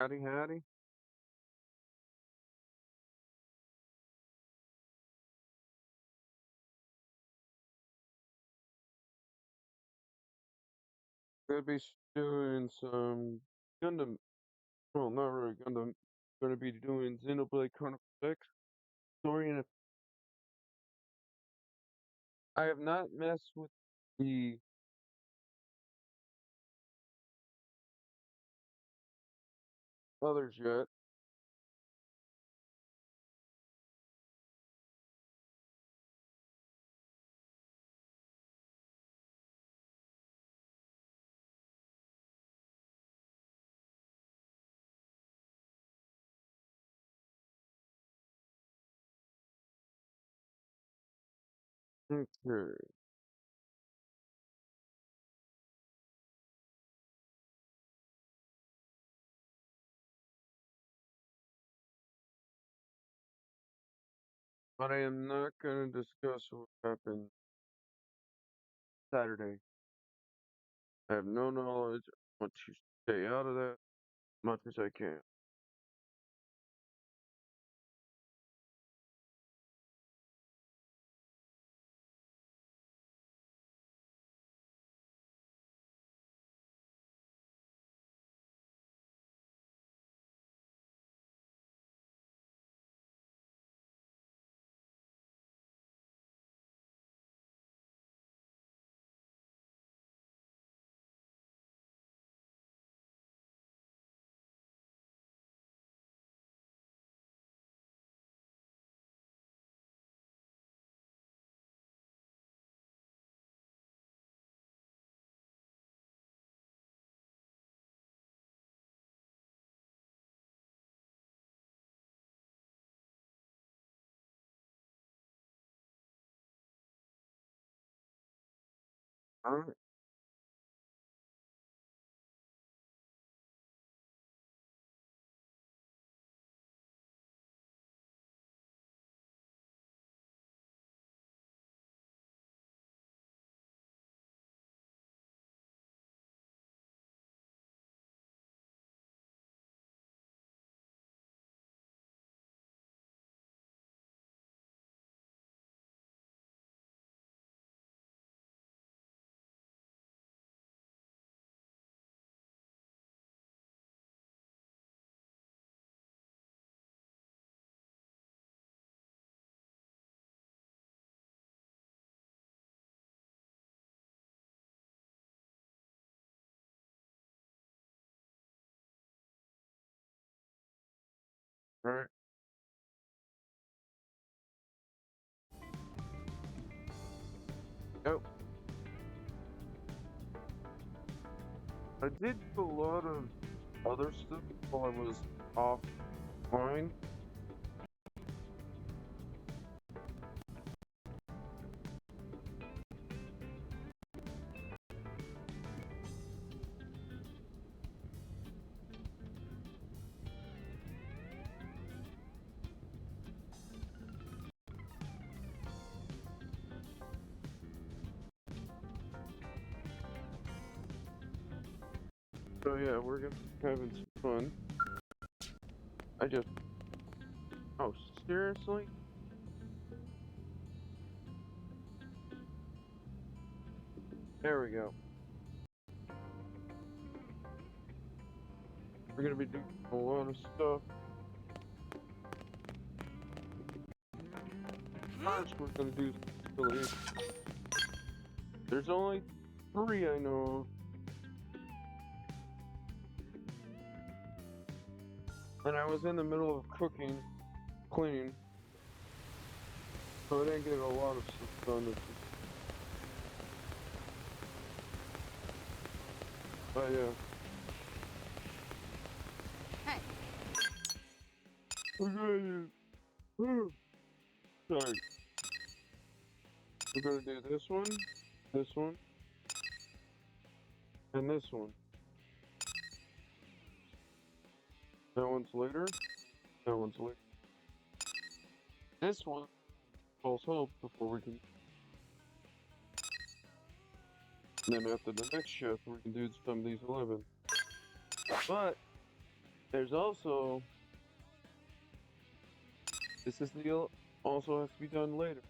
Howdy, howdy. Gonna be doing some Gundam. Well, not really Gundam. Gonna be doing Xenoblade Chronicles X story, and I have not messed with the others yet. Okay. But I am not gonna discuss what happened Saturday. I have no knowledge. I want to stay out of that as much as I can. Alright. Alright. Yep. I did a lot of other stuff while I was offline. So yeah, we're gonna be having some fun. I just Oh, seriously? There we go. We're gonna be doing a lot of stuff. First, we're gonna do really. There's only three I know of, and I was in the middle of cooking, cleaning, so I didn't get a lot of stuff done. But yeah. Hey. We're gonna do. Sorry. We're gonna do this one, and this one. That one's later. That one's later. This one falls hope before we can. And then after the next shift, we can do some of these 11. But There's also this is deal also has to be done later.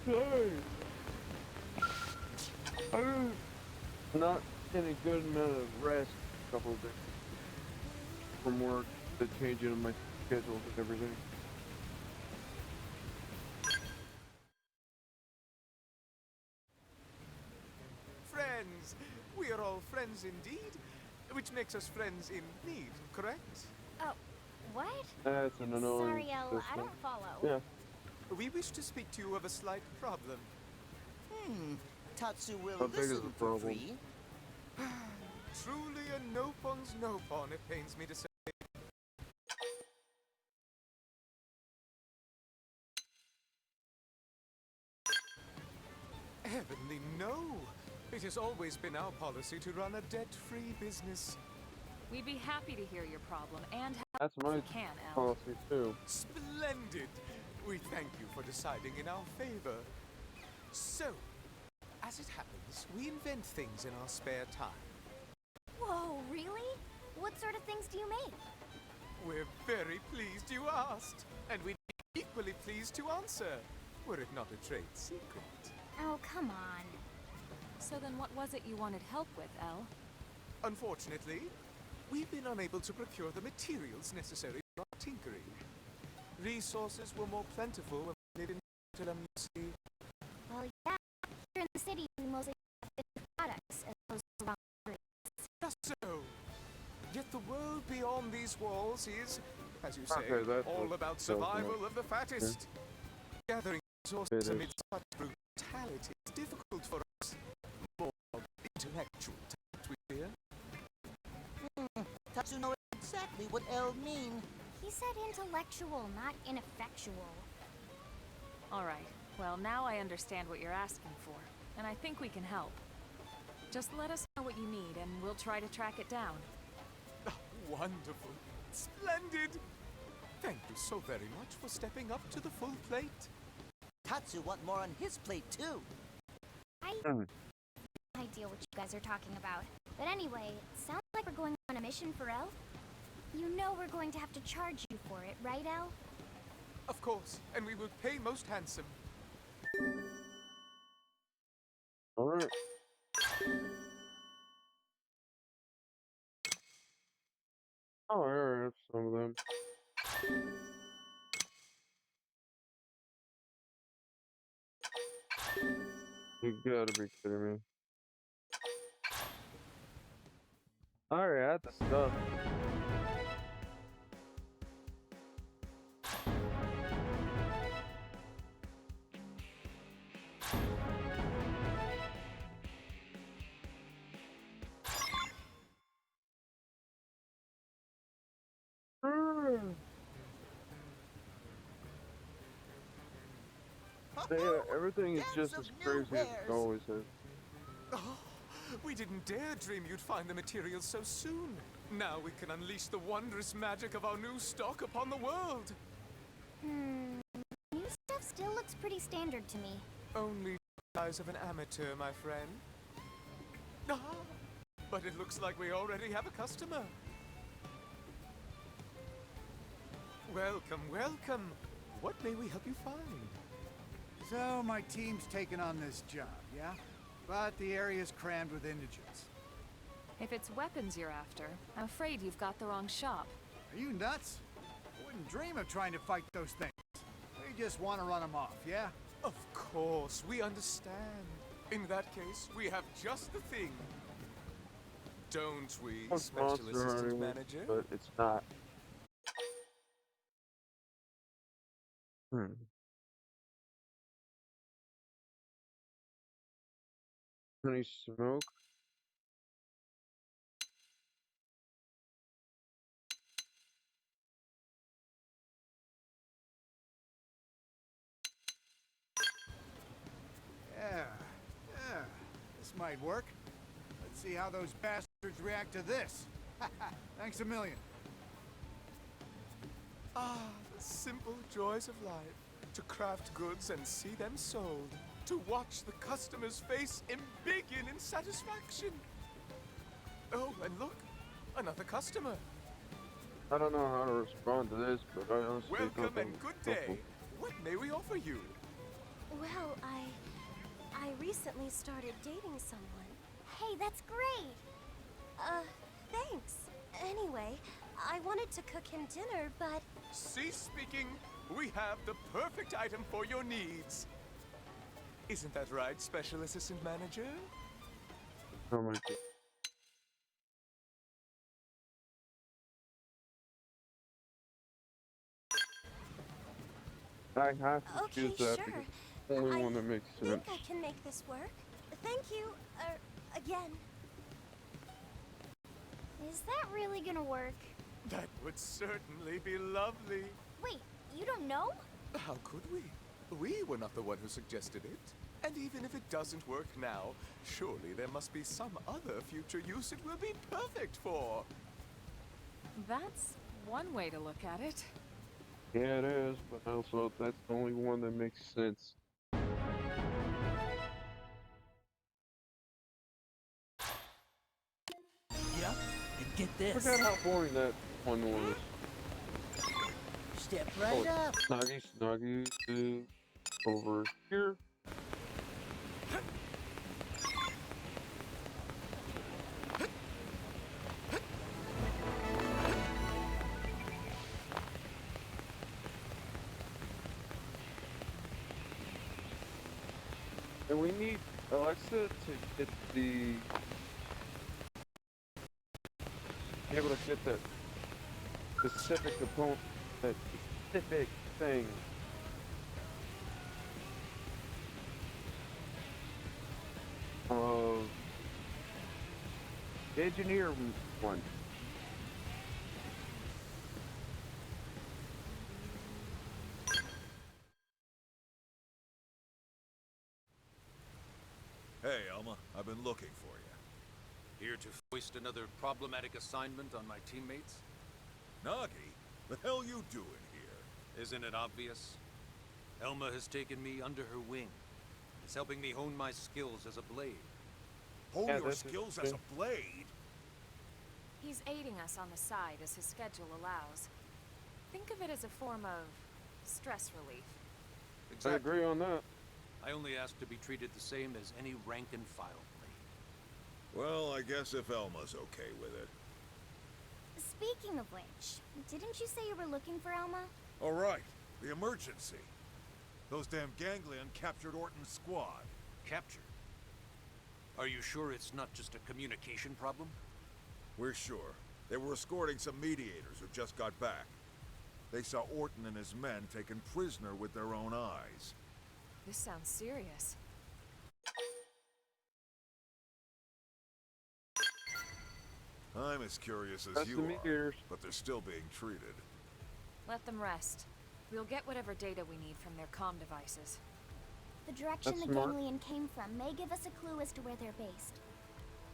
Sorry. I'm not getting a good amount of rest a couple of days from work, the changing of my schedules and everything. Friends! We are all friends indeed, which makes us friends in need, correct? Oh, what? That's an annoying Sorry, Elle, I system. don't follow. Yeah. We wish to speak to you of a slight problem. Tatsu will How big is listen the for problem? free. Truly a no-pon's no-pon, it pains me to say. Heavenly no! It has always been our policy to run a debt-free business. We'd be happy to hear your problem and help That's if my we can, Elle. policy too. Splendid! We thank you for deciding in our favor. So, as it happens, we invent things in our spare time. Whoa, really? What sort of things do you make? We're very pleased you asked, and we'd be equally pleased to answer, were it not a trade secret. Oh, come on. So then what was it you wanted help with, Elle? Unfortunately, we've been unable to procure the materials necessary for our tinkering. Resources were more plentiful when we lived in them, you see. Well, yeah, here in the city, we mostly have finished products as opposed to raw materials. Just so. Yet the world beyond these walls is, as you say, Okay, that's all what about tells me. survival of the fattest. Gathering It resources is. amid such brutality is difficult for us. More intellectual tact, we fear. Tatsu knows exactly what L mean. He said intellectual, not ineffectual. All right. Well, now I understand what you're asking for, and I think we can help. Just let us know what you need, and we'll try to track it down. Ah, wonderful. Splendid. Thank you so very much for stepping up to the full plate. Tatsu want more on his plate too. I have no idea what you guys are talking about. But anyway, sounds like we're going on a mission for Elle? You know we're going to have to charge you for it, right, Elle? Of course, and we will pay most handsome. Alright. Oh, I already have some of them. You gotta be kidding me. I already had the stuff. Yeah, everything is just as crazy as it always is. Oh, we didn't dare dream you'd find the materials so soon. Now we can unleash the wondrous magic of our new stock upon the world. New stuff still looks pretty standard to me. Only the eyes of an amateur, my friend. Ah, but it looks like we already have a customer. Welcome, welcome. What may we help you find? So, my team's taken on this job, yeah? But the area's crammed with indigents. If it's weapons you're after, I'm afraid you've got the wrong shop. Are you nuts? I wouldn't dream of trying to fight those things. We just want to run them off, yeah? Of course, we understand. In that case, we have just the thing. Don't we, It's Special Monster Assistant Hunting, Manager? but it's not. Honey smoke. Yeah, this might work. Let's see how those bastards react to this. Thanks a million. Ah, the simple joys of life. to craft goods and see them sold, to watch the customer's face embiggen in satisfaction. Oh, and look, another customer. I don't know how to respond to this, but I honestly thought Welcome that and was good helpful. day. What may we offer you? Well, I recently started dating someone. Hey, that's great! Thanks. Anyway, I wanted to cook him dinner, but Cease speaking. We have the perfect item for your needs. Isn't that right, Special Assistant Manager? Oh my god. I have to okay, choose that sure. because it's the only one that makes I sense. think I can make this work. Thank you, again. Is that really gonna work? That would certainly be lovely. Wait, you don't know? How could we? We were not the one who suggested it. And even if it doesn't work now, surely there must be some other future use it will be perfect for. That's one way to look at it. Yeah, it is, but also that's the only one that makes sense. Yep, and get this. Forgot how boring that one was. Step right up. Snuggy, snuggy, over here. And we need Alexa to get be able to get that specific component, that specific thing. Of engineer one. Hey, Elma, I've been looking for you. Here to foist another problematic assignment on my teammates? Nagi, the hell you doing here? Isn't it obvious? Elma has taken me under her wing. Is helping me hone my skills as a blade. Hone Yeah, your that's skills as a blade? He's aiding us on the side as his schedule allows. Think of it as a form of stress relief. I agree on that. I only ask to be treated the same as any rank and file blade. Well, I guess if Elma's okay with it. Speaking of which, didn't you say you were looking for Elma? All right, the emergency. Those damn ganglion captured Orton's squad. Captured? Are you sure it's not just a communication problem? We're sure. They were escorting some mediators who just got back. They saw Orton and his men taken prisoner with their own eyes. This sounds serious. I'm as curious as That's you the are, mediators. but they're still being treated. Let them rest. We'll get whatever data we need from their comm devices. The direction That's the smart. ganglion came from may give us a clue as to where they're based.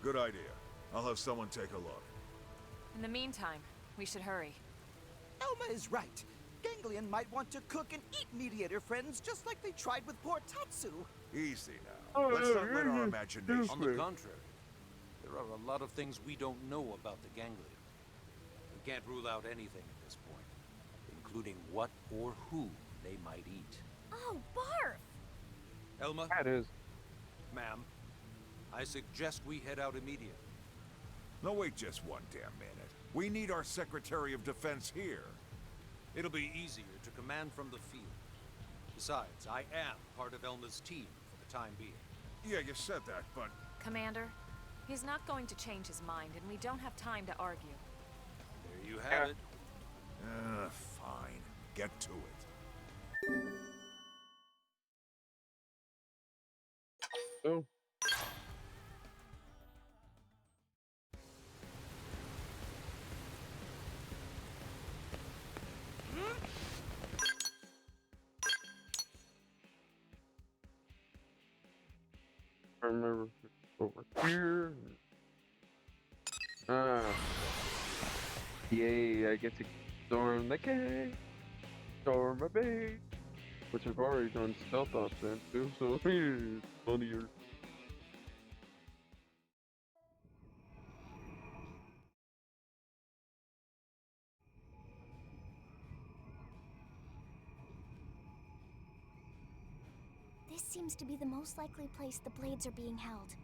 Good idea. I'll have someone take a look. In the meantime, we should hurry. Elma is right. Ganglion might want to cook and eat mediator friends just like they tried with poor Tatsu. Easy now. Let's not let our imagination... On the contrary, there are a lot of things we don't know about the ganglion. We can't rule out anything at this point, including what or who they might eat. Oh, barf! Elma, That is. ma'am, I suggest we head out immediately. No, wait just one damn minute. We need our Secretary of Defense here. It'll be easier to command from the field. Besides, I am part of Elma's team for the time being. Yeah, you said that, but... Commander, he's not going to change his mind, and we don't have time to argue. There you have it. Fine. Get to it. Oh. I remember over here. Ah. Yay, I get to storm the cave. Storm a base. which I've already done stealth ops into, so it's funnier. This seems to be the most likely place the blades are being held.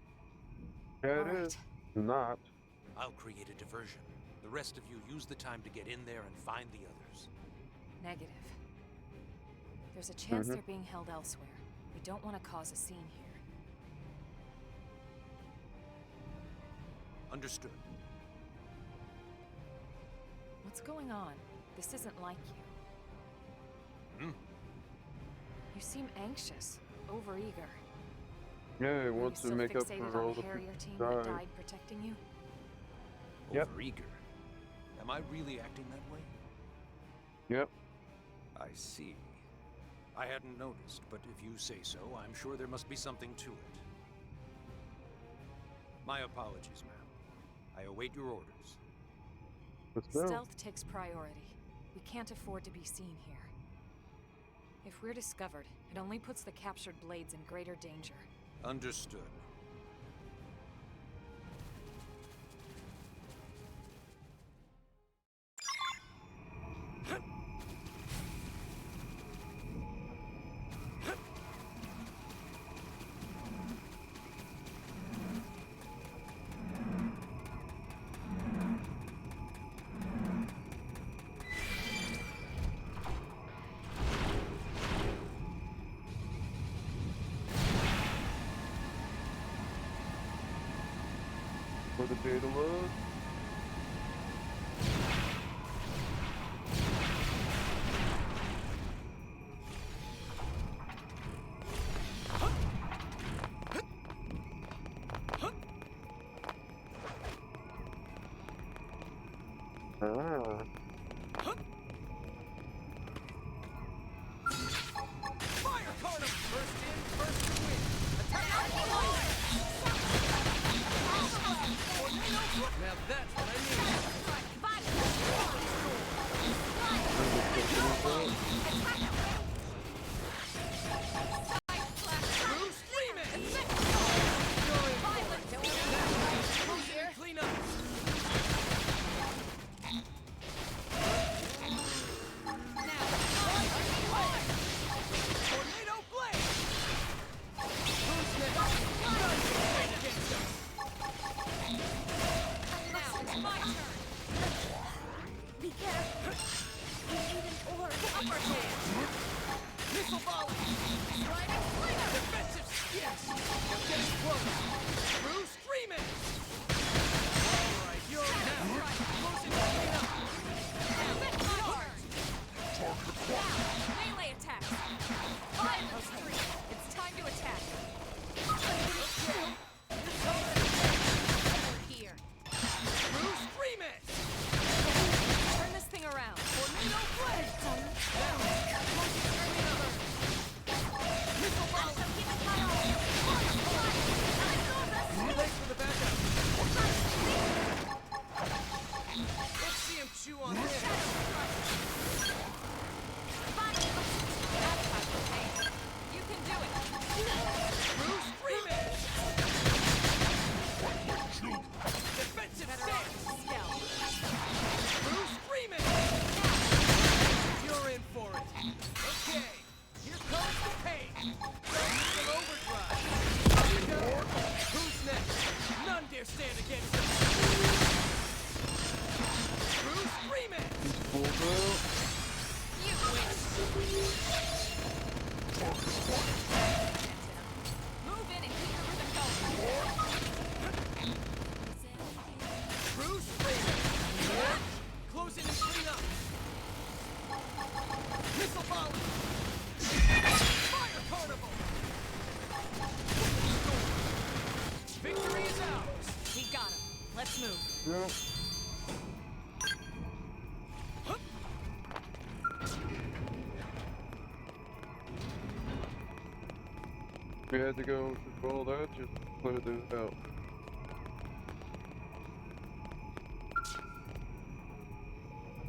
Yeah, All it right. is. Not. I'll create a diversion. The rest of you use the time to get in there and find the others. Negative. There's a chance they're being held elsewhere. We don't want to cause a scene here. Understood. What's going on? This isn't like you. You seem anxious, overeager. Yeah, he Are wants you to still make up fixated for on all the the Harrier people team who that died. died protecting you? Yep. Overeager. Am I really acting that way? Yep. I see. I hadn't noticed, but if you say so, I'm sure there must be something to it. My apologies, ma'am. I await your orders. Let's go. Stealth takes priority. We can't afford to be seen here. If we're discovered, it only puts the captured blades in greater danger. Understood. For the data load. Ah. Fire Carnum! First in, first to win. Attack! Now that's what I clean up. Tornado blade! Who's next? None against us! Now it's my turn! Be careful. We need an orb. Upper hand! Missile volley! Sliding slinger! Defensive! Yes! Now getting close! Through screaming! Alright, you're now! Closing the clean up! Now it's my turn! Now, melee attacks! Violence 3! It's time to attack! Okay! Over here! Through screaming! Turn this thing around! Tornado blade! Now! Closing the clean up! Missile volley! Thanks for the backup! Let's see him chew on this! That's not okay. You can do it! Through screaming! Defensive stance! Scalp! Through screaming! You're in for it! Okay, here comes the pain! Some overdrive! Here we go! Who's next? None dare stand against us! Through screaming! Full out. You win! Move in and keep the rhythm going! Through screaming! Close in and clean up! Missile volley! Fire carnival! Victory is ours! We got him. Let's move. Yep. We had to go through all that just to clear this out.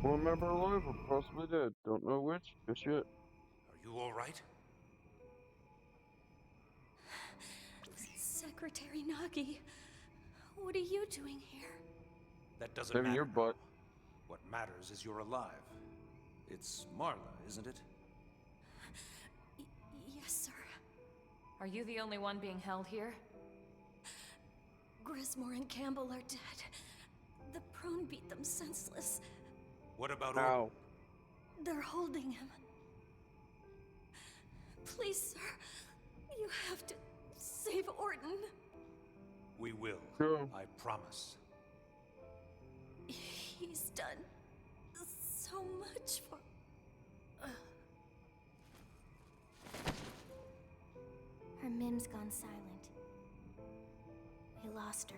One member alive or possibly dead. Don't know which just yet. Are You all right? Secretary Nagi, what are you doing here? That doesn't Saving matter your butt. now. What matters is you're alive. It's Marla, isn't it? Yes, sir. Are you the only one being held here? Grismore and Campbell are dead. The prone beat them senseless. What about Orton? Ow. They're holding him. Please, sir, you have to save Orton. We will. Go. I promise. He's done so much for... Her Mim's gone silent. We lost her.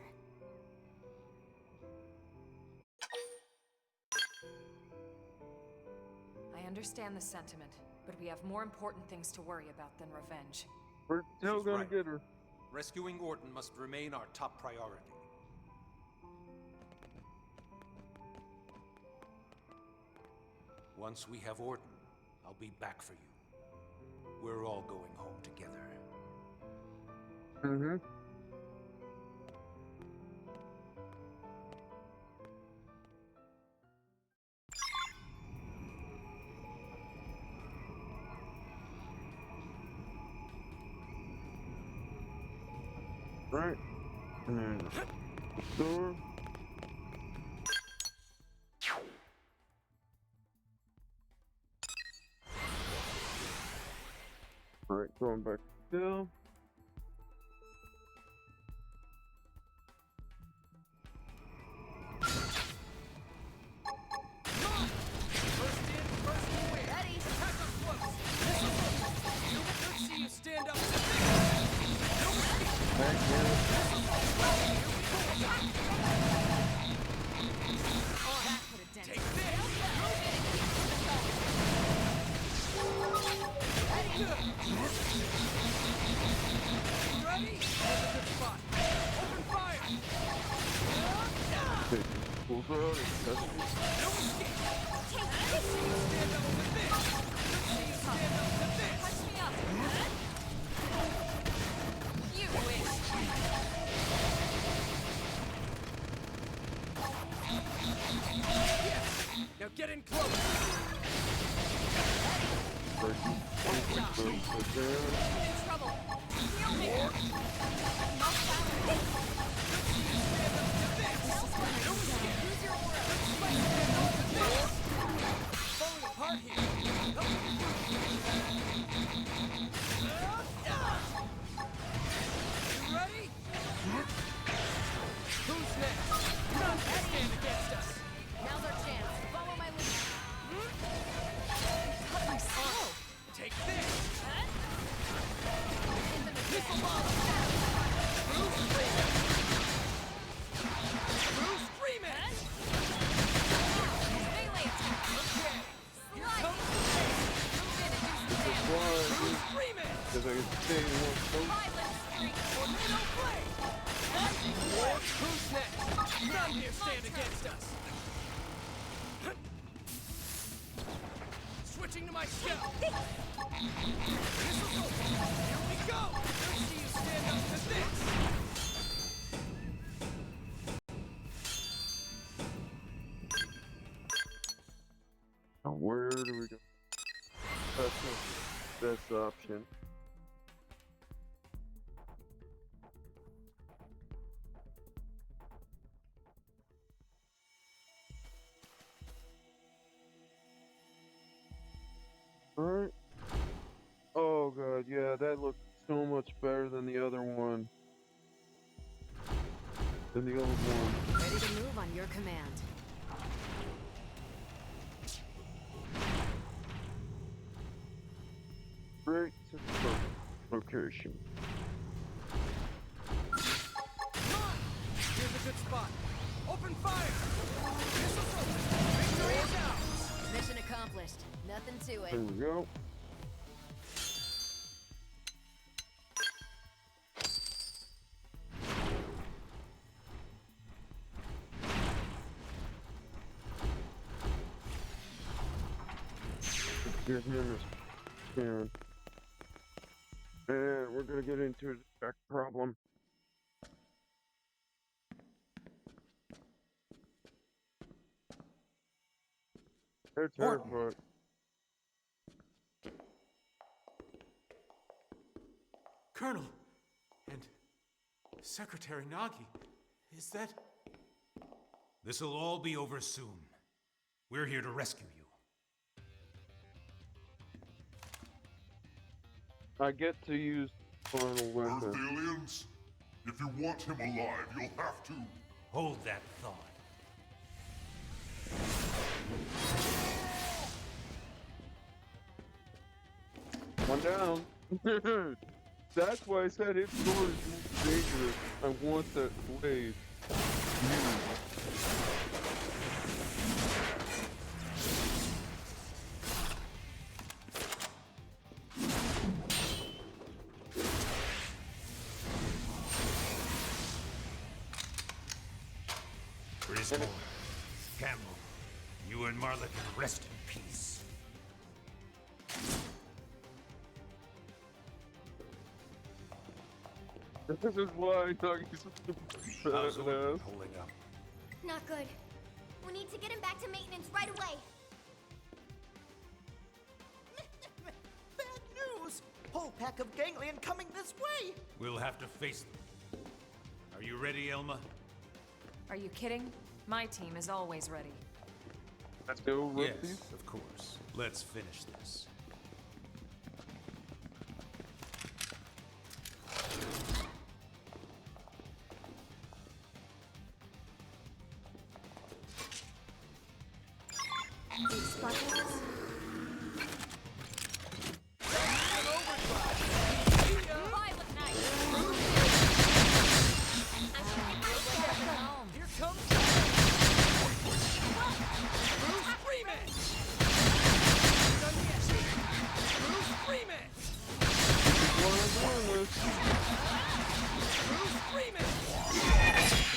I understand the sentiment, but we have more important things to worry about than revenge. We're still She's gonna right. get her. Rescuing Orton must remain our top priority. Once we have Orton, I'll be back for you. We're all going home together. Mm-hmm. Right. And door. Alright, going back down. First in, first to win. Ready? Attack up close. Let's see you stand up. Back here. Oh, that put a dent. Take this. Ready? Here's a good spot. Open fire. Pulls out and touches. No escape. Stand up to this. Let's see you stand up to this. Touch me up. You win. Yes. Now get in close. In trouble. Heal me. No power. Use your aura. Falling apart here. You ready? Who's next? None can stand against us. Now's our chance. Follow my lead. Cut myself. Take this. Missile bomb. Bruce Freeman. Bruce Freeman. Melee attack. Okay. Here Slide. comes the pace. Move in and do some damage. Bruce Freeman. Because I can stay in one place. Violent streak. Tornado blade. Who's next? None here stand against us. Switching to my shell. Missile open. Here we go. Let's see you stand up to this. Now where do we go? That's the best option. Alright. Oh god, yeah, that looked so much better than the other one. Than the old one. Ready to move on your command. Right to the perfect location. Come on. Here's a good spot. Open fire. Missiles open. Victory is ours. Mission accomplished. Nothing to There it. we go. Give him his can. And we're gonna get into the back problem. They're terrified. Colonel and Secretary Nagi, is that... This'll all be over soon. We're here to rescue you. I get to use carnal weapon. Earth aliens? If you want him alive, you'll have to. Hold that thought. One down. That's why I said its sword is most dangerous. I want that blade. Griswold, Campbell, you and Marla can rest in peace. This is why Nuggy's How's Orton badass. holding up? Not good. We need to get him back to maintenance right away. Bad news! Whole pack of ganglion coming this way! We'll have to face them. Are you ready, Elma? Are you kidding? My team is always ready. Let's go, Yes, rookies. of course. Let's finish this.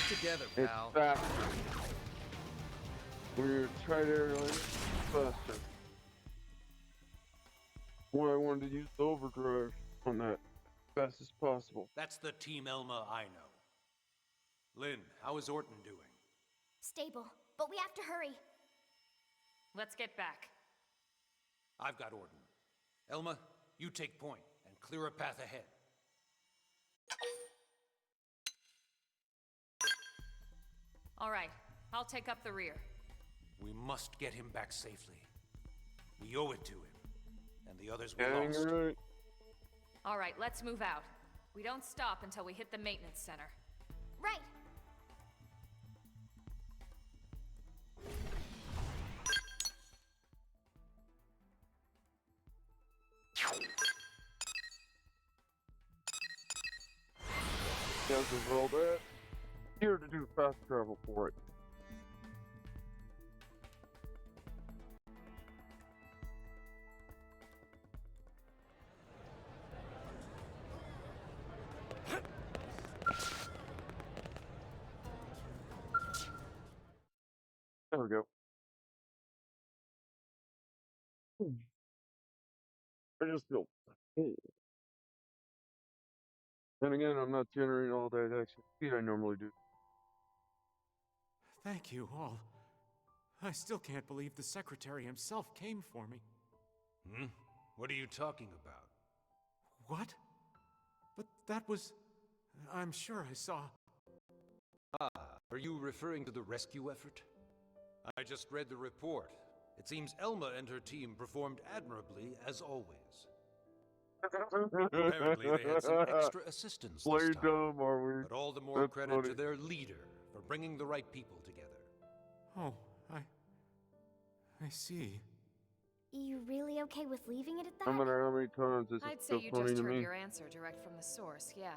Together, It's pal. faster. We're trying to airline faster. Boy, I wanted to use the overdrive on that fast as possible. That's the Team Elma I know. Lynn, how is Orton doing? Stable, but we have to hurry. Let's get back. I've got Orton. Elma, you take point and clear a path ahead. All right, I'll take up the rear. We must get him back safely. We owe it to him. And the others we Dang lost. right. All right, let's move out. We don't stop until we hit the maintenance center. Right. Yes, as well that. Here to do fast travel for it. There we go. I just feel. And again, I'm not generating all that extra speed I normally do. Thank you all. I still can't believe the Secretary himself came for me. Hmm? What are you talking about? What? But that was... I'm sure I saw... Are you referring to the rescue effort? I just read the report. It seems Elma and her team performed admirably, as always. Apparently they had some extra assistance Play this time. dumb, are we? But all the more That's credit funny. to their leader for bringing the right people together. Oh, I see. You really okay with leaving it at No that? matter how many times this I'd is say so you funny just to heard me. your answer direct from the source, yeah.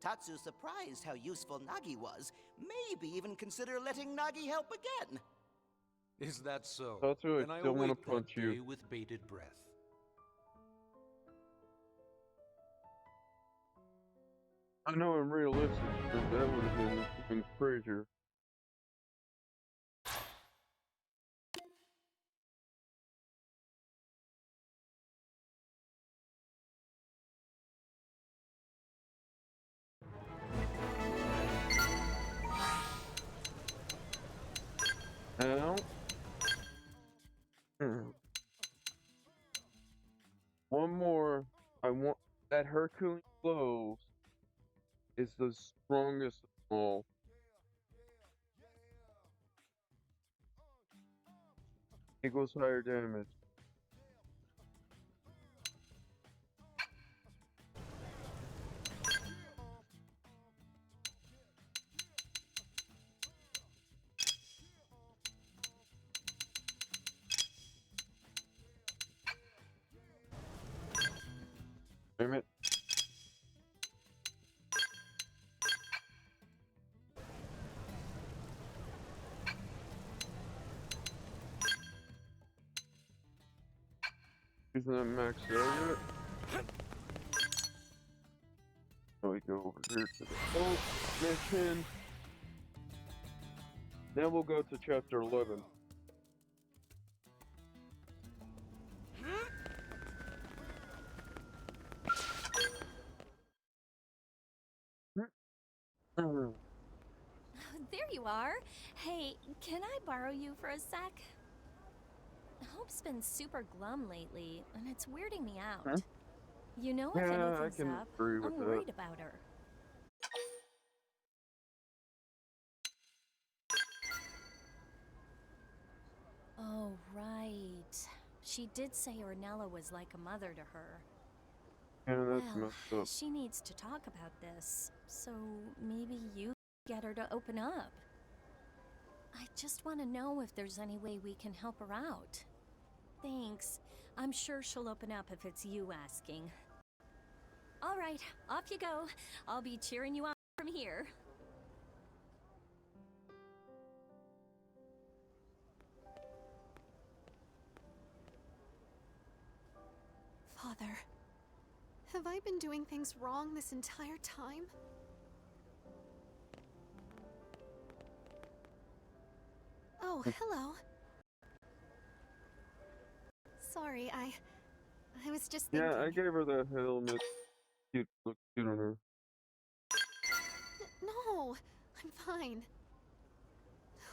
Tatsu surprised how useful Nagi was. Maybe even consider letting Nagi help again. Is that so? That's who I Then I still wanna await that punch you. day with bated breath. I know I'm realistic, but that would have been even crazier. that Herculean blow is the strongest of all. Equals higher damage. Damn it. Isn't that maxed out yet? Now we go over here to the old mission. Then we'll go to chapter 11. There you are. Hey, can I borrow you for a sec? Hope's been super glum lately, and it's weirding me out. Huh? You know, if Yeah, I anything's can up, agree with I'm that. worried about her. Oh, right. She did say Ornella was like a mother to her. Yeah, that's Well, messed up. she needs to talk about this, so maybe you get her to open up. I just want to know if there's any way we can help her out. Thanks. I'm sure she'll open up if it's you asking. All right, off you go. I'll be cheering you on from here. Father, have I been doing things wrong this entire time? Oh, hello. Sorry, I was just thinking. Yeah, I gave her that helmet. Cute, look cute on her. No, I'm fine.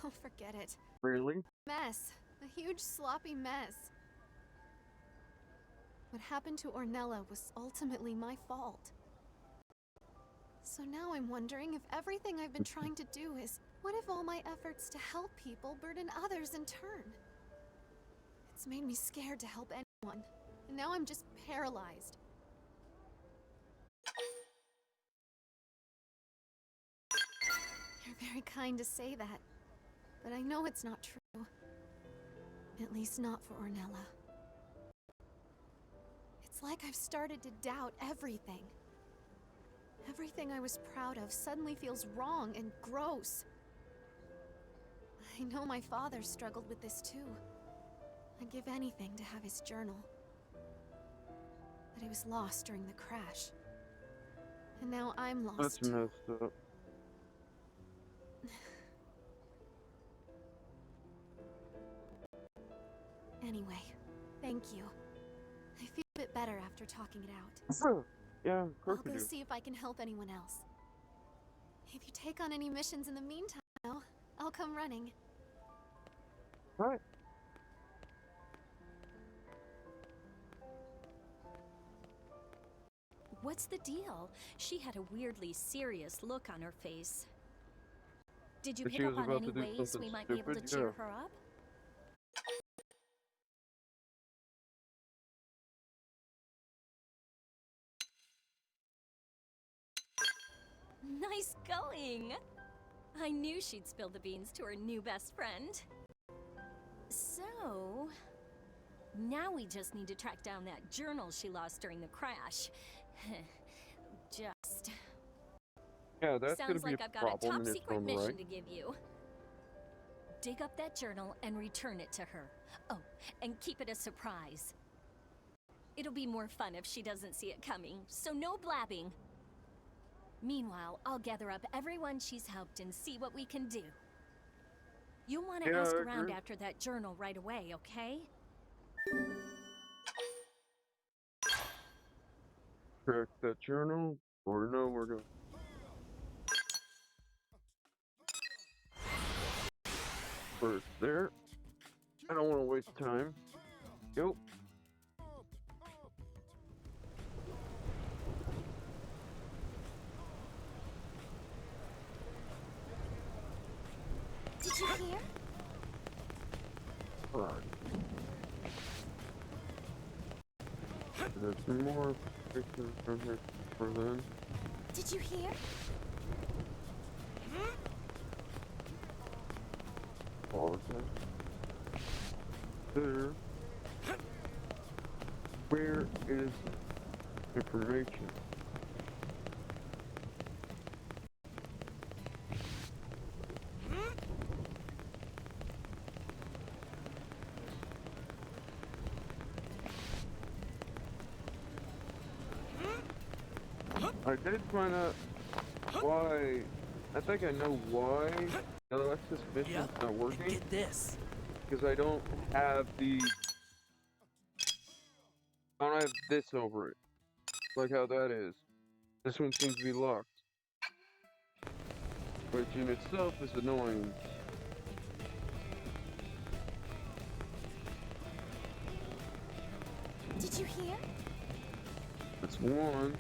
Oh, forget it. Really? Mess. A huge sloppy mess. What happened to Ornella was ultimately my fault. So now I'm wondering if everything I've been trying to do is... What if all my efforts to help people burden others in turn? It's made me scared to help anyone, and now I'm just paralyzed. You're very kind to say that, but I know it's not true. At least not for Ornella. It's like I've started to doubt everything. Everything I was proud of suddenly feels wrong and gross. I know my father struggled with this too. I'd give anything to have his journal. But it was lost during the crash. And now I'm lost That's too. messed up. Anyway, thank you. I feel a bit better after talking it out. Yeah, of course I'll we go do. see if I can help anyone else. If you take on any missions in the meantime, though, I'll come running. Right. What's the deal? She had a weirdly serious look on her face. Did you If she pick was up on about any to do ways something we might be able to stupid, cheer yeah. her up? Nice going! I knew she'd spill the beans to her new best friend. So... now we just need to track down that journal she lost during the crash. Just... Yeah, that's gonna sounds be like a I've got a problem top in its secret own mission right. to give you. Dig up that journal and return it to her. Oh, and keep it a surprise. It'll be more fun if she doesn't see it coming, so no blabbing. Meanwhile, I'll gather up everyone she's helped and see what we can do. You'll want to Yeah, ask I around agree. after that journal right away, okay? Check that journal, or no, we're going. First there. I don't want to waste time. Go. Right. There's some more pictures from here for then. Did you hear? All of them. There. Where is information? I did find out why. I think I know why Alexis mission's not working. Get this. Because I don't have the. I don't have this over it. Like how that is. This one seems to be locked. Which in itself is annoying. Did you hear? That's one.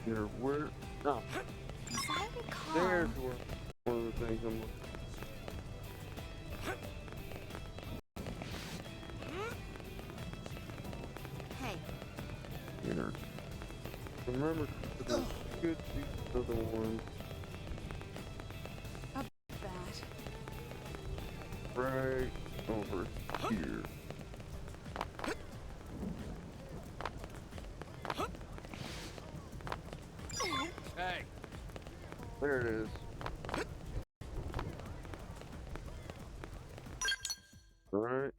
Here, where? No. As I recall. There's one of the things I'm looking. Hey. Here. Remember, there could be other ones. That. Right over here. Hey. There it is. Alright.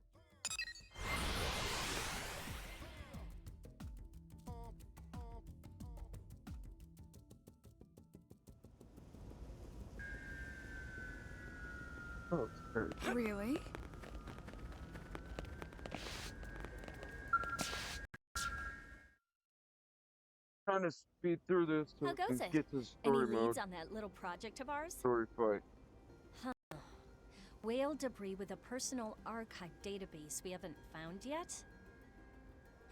Oh, it's there. Really? Trying to speed through this so How we goes can it? get to Any story mode. leads on that little project of ours? Story fight. Whale debris with a personal archive database we haven't found yet?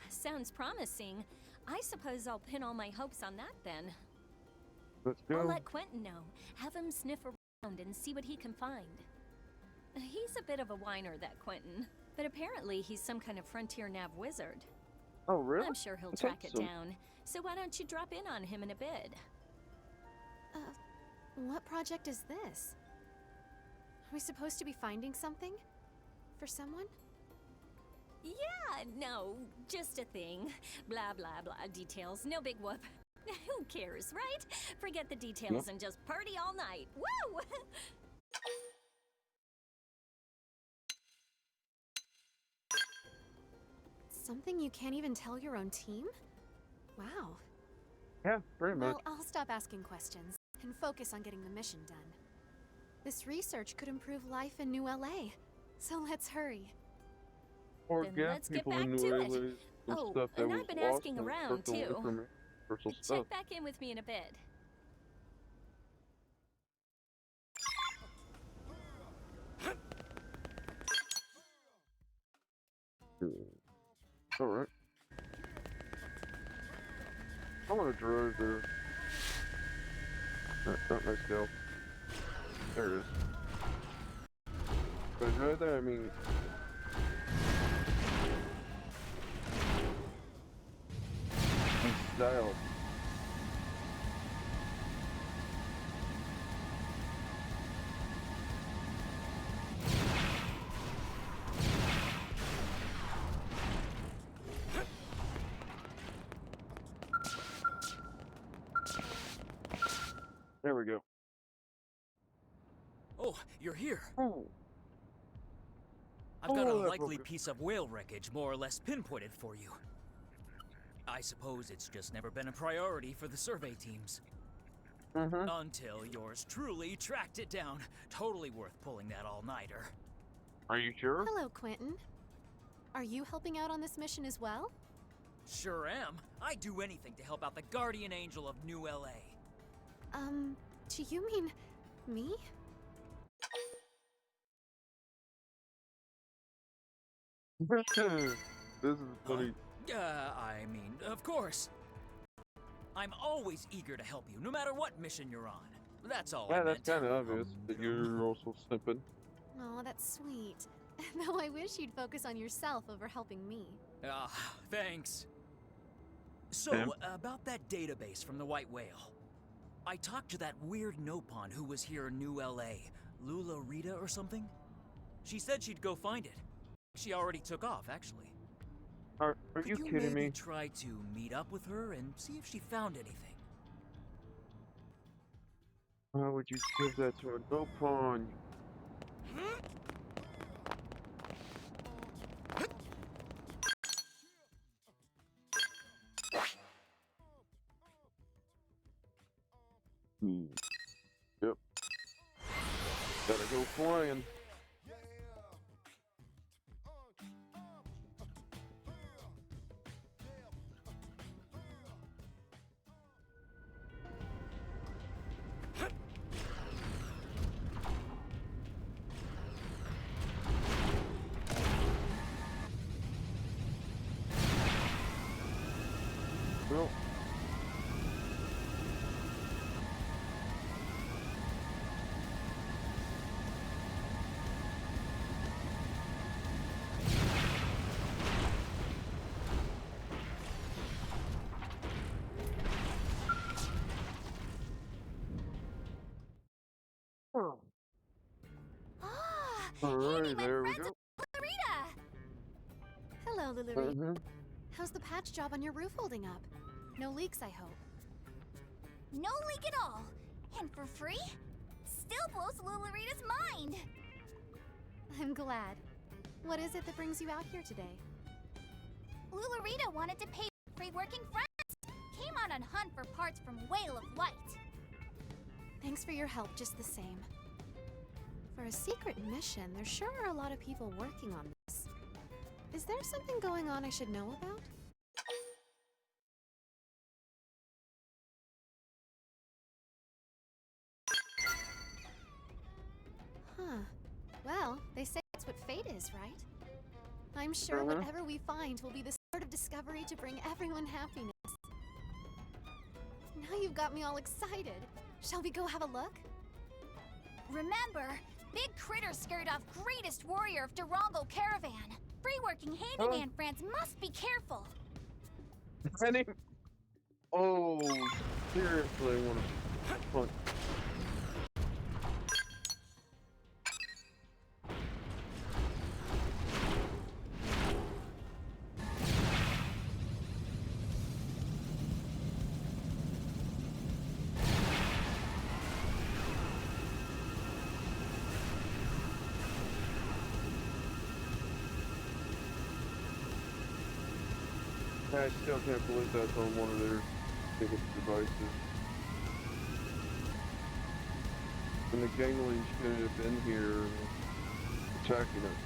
Sounds promising. I suppose I'll pin all my hopes on that then. Let's I'll go. let Quentin know. Have him sniff around and see what he can find. He's a bit of a whiner, that Quentin. But apparently he's some kind of frontier nav wizard. Oh, really? I'm sure he'll That's track it awesome. down. So why don't you drop in on him in a bid? What project is this? Are we supposed to be finding something? For someone? Yeah, no, just a thing. Blah, blah, blah. Details, no big whoop. Who cares, right? Forget the details and just party all night. Woo! Something you can't even tell your own team? Wow. Yeah, pretty much. Well, I'll stop asking questions and focus on getting the mission done. This research could improve life in New LA, so let's hurry. Or Then get let's get people back in to New it. LA some Oh, stuff that and was I've been lost asking and around, personal too. information, personal Check stuff. back in with me in a bit. Alright. I want to drive there. Not my skill. There it is. By drive there, I mean... in style. There we go. Oh, you're here. Oh. I've got a Oh, that's likely okay. piece of whale wreckage more or less pinpointed for you. I suppose it's just never been a priority for the survey teams. Until yours truly tracked it down. Totally worth pulling that all-nighter. Are you sure? Hello, Quentin. Are you helping out on this mission as well? Sure am. I'd do anything to help out the guardian angel of New LA. Do you mean me? This is funny. I mean, of course. I'm always eager to help you, no matter what mission you're on. That's all Yeah, I that's meant. kind of obvious that you're also simping. Oh, that's sweet. Though I wish you'd focus on yourself over helping me. Ah, thanks. So, Sam? about that database from the White Whale. I talked to that weird Nopon who was here in New LA, Lula Rita or something. She said she'd go find it. She already took off, actually. Are Could you you kidding maybe me? try to meet up with her and see if she found anything? Why would you give that to a no pawn? Yep. Gotta go flying. Well. Oh. Ah, Alright, my there we friends go. at Lulurita! Hello, Lulurita. Mm-hmm. How's the patch job on your roof holding up? No leaks, I hope. No leak at all. And for free? Still blows Lulurita's mind. I'm glad. What is it that brings you out here today? Lulurita wanted to pay free working friends. Came out on hunt for parts from Whale of Light. Thanks for your help just the same. For a secret mission, there sure are a lot of people working on this. Is there something going on I should know about? Huh. Well, they say that's what fate is, right? I'm sure whatever we find will be the sort of discovery to bring everyone happiness. Now you've got me all excited. Shall we go have a look? Remember, big critter scared off greatest warrior of Durango caravan. Free working handyman friends must be careful. Oh, seriously, I want to punch. I still can't believe that's on one of their biggest devices. And the gangling should have been here attacking it.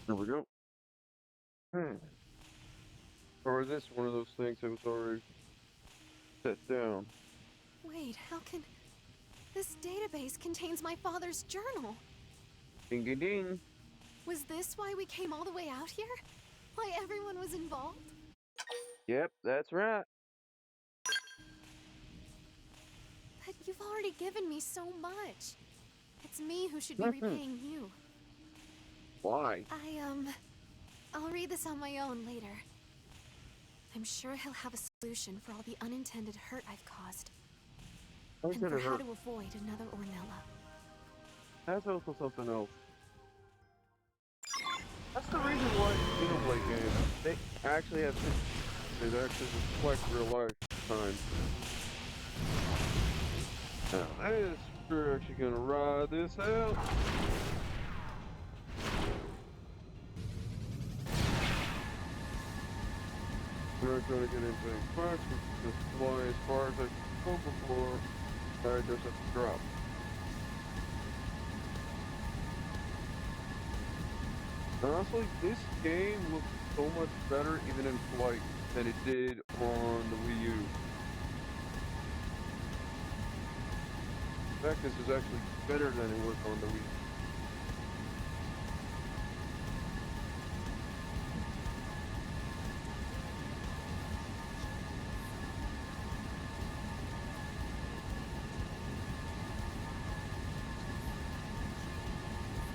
There we go. Or is this one of those things that was already set down? Wait, how can... This database contains my father's journal. Ding ding ding. Was this why we came all the way out here? Why everyone was involved? Yep, that's right. But you've already given me so much. It's me who should be repaying you. Why? I'll read this on my own later. I'm sure he'll have a solution for all the unintended hurt I've caused. And for how to avoid another Ornella. That's also something else. That's the reason why xenoblade games, they actually have they actually reflect real life time. Now, I guess we're actually gonna ride this out. We're not gonna get into any fights, we're just fly as far as I can go before I just have to drop. Honestly, this game looks so much better even in flight. than it did on the Wii U. In fact, this is actually better than it was on the Wii.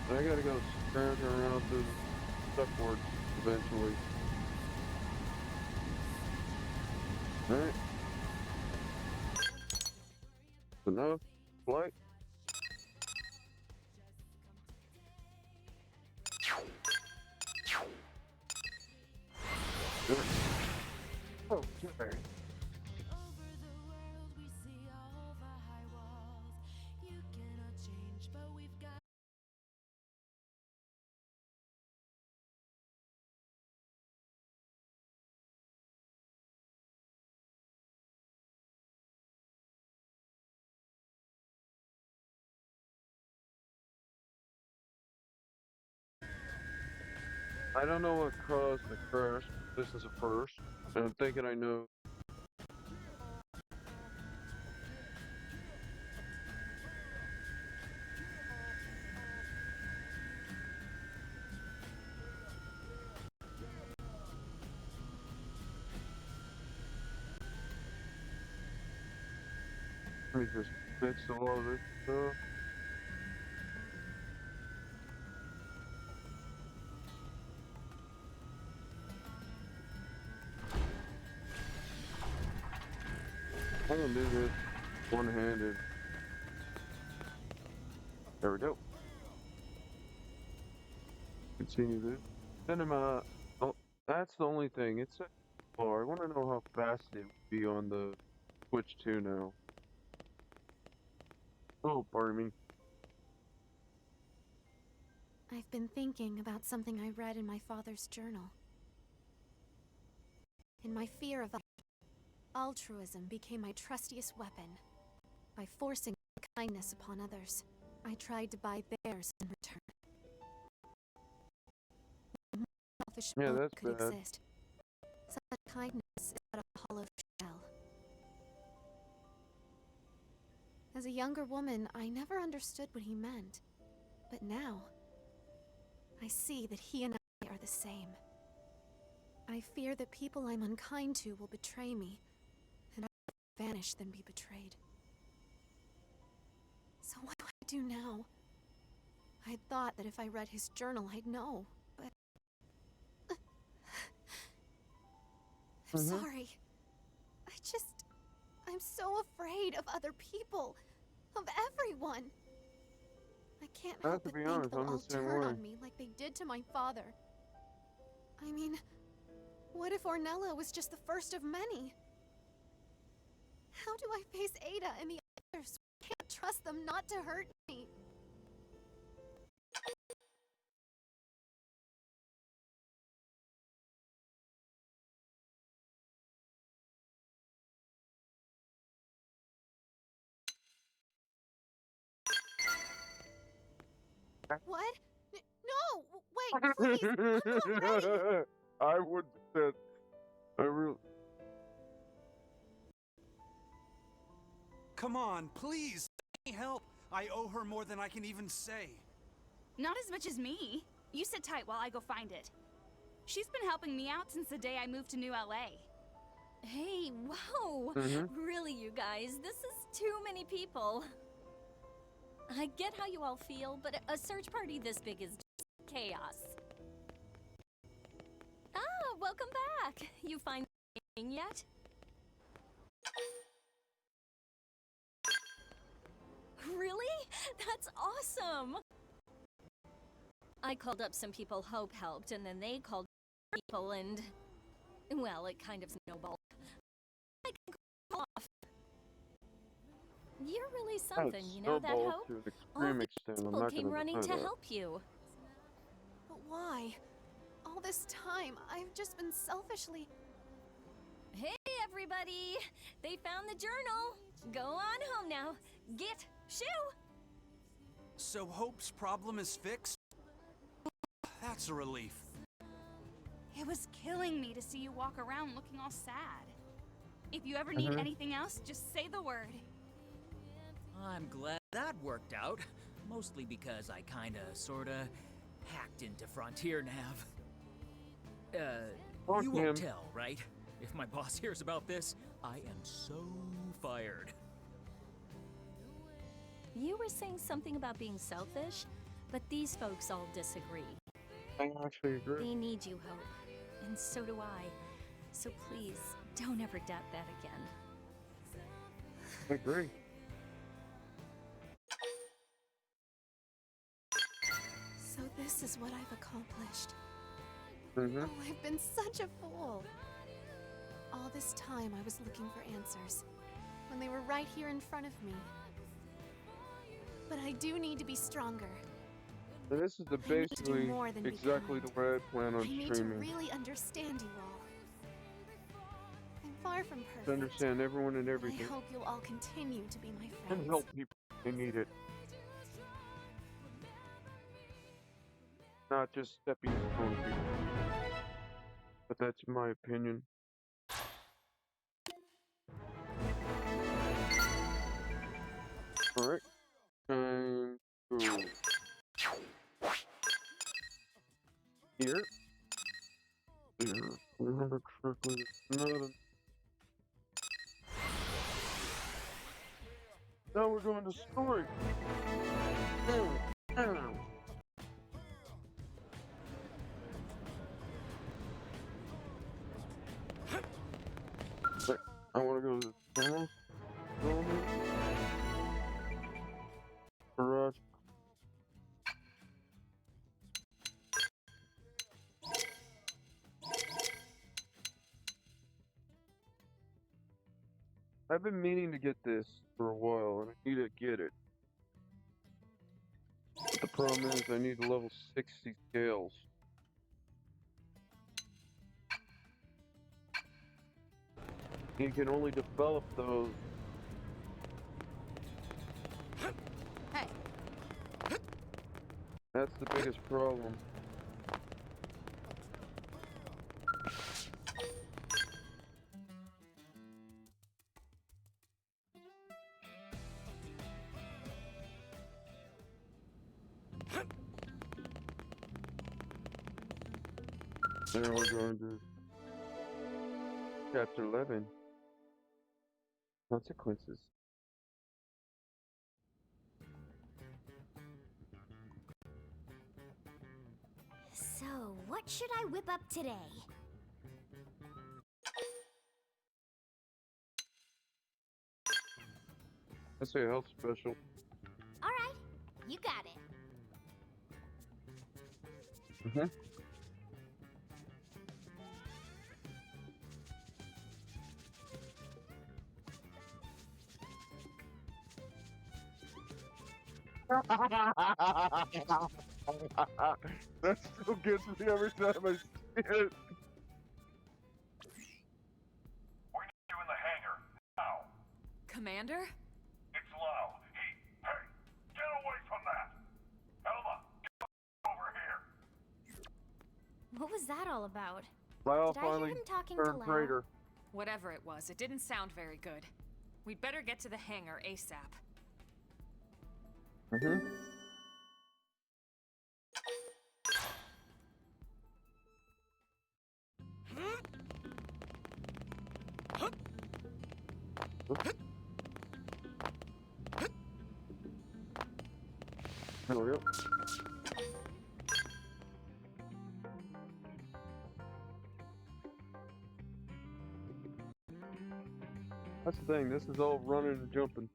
I gotta go scrounging around through the ductwork eventually. Alright. Enough. Flight. Oh, sorry. I don't know what caused the crash. This is a first. And I'm thinking I know. Let me just fix all of this stuff. I'm gonna do this one-handed. There we go. Continue this. Cinema. Oh, that's the only thing. It's a bar. I want to know how fast it would be on the Switch 2 now. Oh, pardon me. I've been thinking about something I read in my father's journal. In my fear of altruism became my trustiest weapon. By forcing kindness upon others, I tried to buy theirs in return. No selfish motive could bad. exist. Such kindness is but a hollow shell. As a younger woman, I never understood what he meant. But now, I see that he and I are the same. I fear that people I'm unkind to will betray me, and I'd rather vanish than be betrayed. So what do I do now? I'd thought that if I read his journal, I'd know, but... I'm sorry. I'm so afraid of other people, of everyone. I can't help but think they'll all turn on me like they did to my father. I mean, what if Ornella was just the first of many? How do I face Ada and the others? I can't trust them not to hurt me. What? No! Wait, please! I'm not ready! I would have said... I really... Come on, please! Let me help! I owe her more than I can even say. Not as much as me. You sit tight while I go find it. She's been helping me out since the day I moved to New LA. Hey, whoa! Really, you guys, this is too many people. I get how you all feel, but a search party this big is just chaos. Ah, welcome back! You find anything yet? Really? That's awesome! I called up some people Hope helped, and then they called people, and... well, it kind of snowballed. I can go off. You're really something, you know that, Hope? All these people came running to help you. But why? All this time, I've just been selfishly... Hey, everybody! They found the journal! Go on home now. Get shoo! So Hope's problem is fixed? That's a relief. It was killing me to see you walk around looking all sad. If you ever need anything else, just say the word. I'm glad that worked out. Mostly because I kinda, sorta hacked into Frontier Nav. You won't tell, right? If my boss hears about this, I am so fired. You were saying something about being selfish, but these folks all disagree. I actually agree. They need you, Hope. And so do I. So please, don't ever doubt that again. I agree. So this is what I've accomplished. Mm-hmm. Oh, I've been such a fool. All this time I was looking for answers, when they were right here in front of me. But I do need to be stronger. And this is I need to do basically more than be exactly the way I plan on I need streaming. to really understand you all. I'm far from perfect. To understand everyone and I everything. hope you'll all continue to be my friends. And help people when they need it. Not just stepping stone people. But that's my opinion. Alright. And go here. Here. Remember correctly. Now we're going to story. Wait, I want to go to the tunnel. Garage. I've been meaning to get this for a while, and I need to get it. But the problem is I need level 60 scales. You can only develop those. Hey. That's the biggest problem. Now we're going to Chapter 11. Consequences. So, what should I whip up today? I say a health special. Alright, you got it. Mm-hmm. That still gets me every time I see it. We need you in the hangar, now. Commander? It's Lau. Hey, get away from that! Elma, get over here! What was that all about? Lau Did I hear finally him talking to turned Lau? traitor. Whatever it was, it didn't sound very good. We'd better get to the hangar ASAP. Mm-hmm. There we go. That's the thing, this is all running and jumping.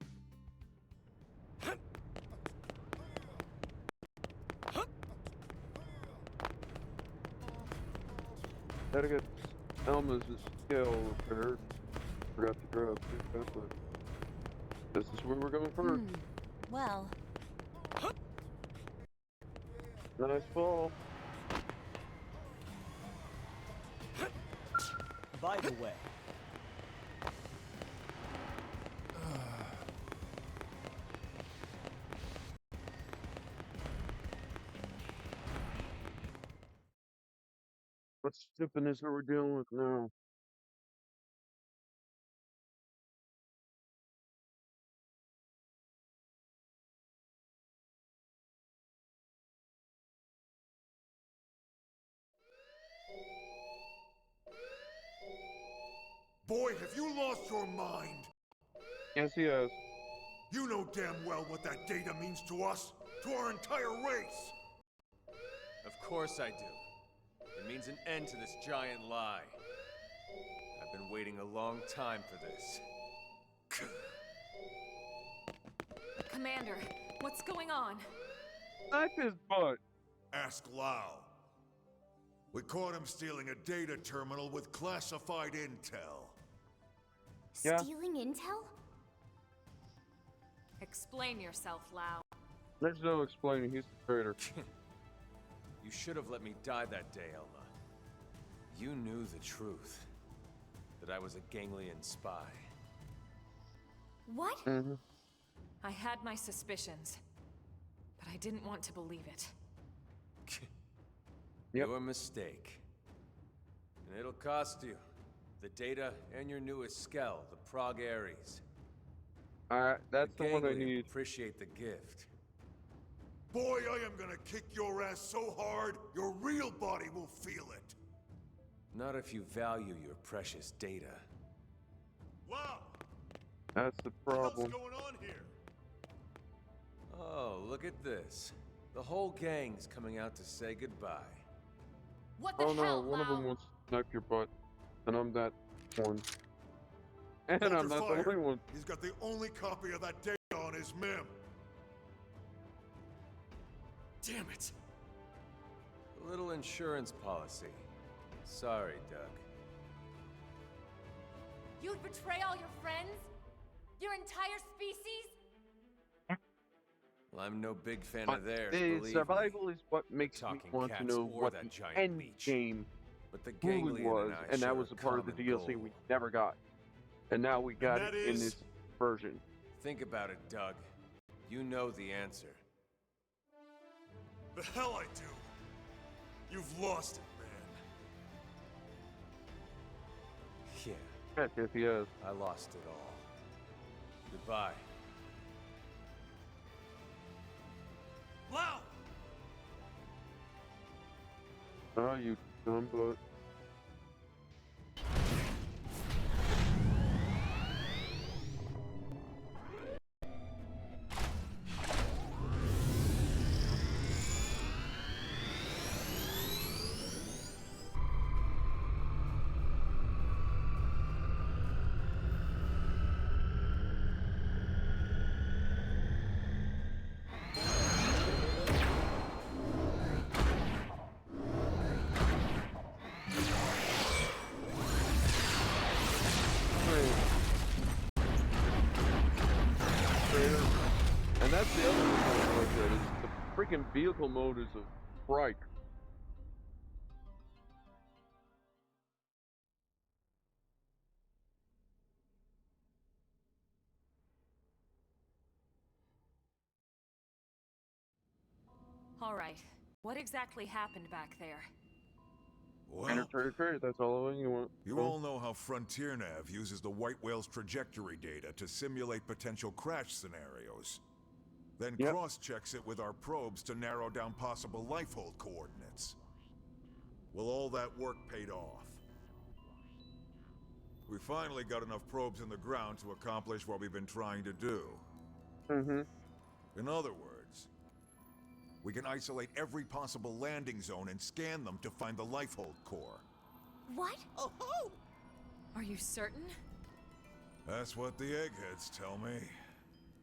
Gotta get Elma's scale repaired. Forgot to grab it, but this is where we're going first. Well, Nice fall. By the way, What stupidness are we dealing with now? Boy, have you lost your mind! Yes, he has. You know damn well what that data means to us, to our entire race! Of course I do. It means an end to this giant lie. I've been waiting a long time for this. Commander, what's going on? Knife his butt. Ask Lau. We caught him stealing a data terminal with classified intel. Yeah. Stealing intel? Explain yourself, Lau. There's no explaining. He's the traitor. You should have let me die that day, Elma. You knew the truth. That I was a ganglion spy. What? Mm-hmm. I had my suspicions, but I didn't want to believe it. Yep. Your mistake. And it'll cost you. The data and your newest skell, the Prague Ares. That's the one I Ganglion need. appreciate the gift. Boy, I am gonna kick your ass so hard, your real body will feel it. Not if you value your precious data. Wow! That's the problem. What's going on here? Oh, look at this. The whole gang's coming out to say goodbye. What the Oh no, hell, one of Lau? them wants to snipe your butt. And I'm that one. And Hold I'm your not fire. the only one. He's got the only copy of that data on his MIM. Damn it! A little insurance policy. Sorry, Doug. You'd betray all your friends? Your entire species? Well, I'm no big fan But of theirs, the believe survival me. is what makes me Talking want to cats know or what that the giant end leech. game But the truly ganglion was, and I and share that was a part of the common DLC goal. we never got. And now we got it that in is- this version. Think about it, Doug. You know the answer. The hell I do. You've lost it, man. Yeah, Yes, he has. I lost it all. Goodbye. Lau! Oh, you dumb butt. And that's the other thing I like that is the freaking vehicle mode is a fright. All right, what exactly happened back there? Well, Traitor, that's all you want. you all know how Frontier Nav uses the White Whale's trajectory data to simulate potential crash scenarios. Then Yep. cross-checks it with our probes to narrow down possible lifehold coordinates. Well, all that work paid off. We finally got enough probes in the ground to accomplish what we've been trying to do. Mm-hmm. In other words, we can isolate every possible landing zone and scan them to find the lifehold core. What? Oh ho! Are you certain? That's what the eggheads tell me.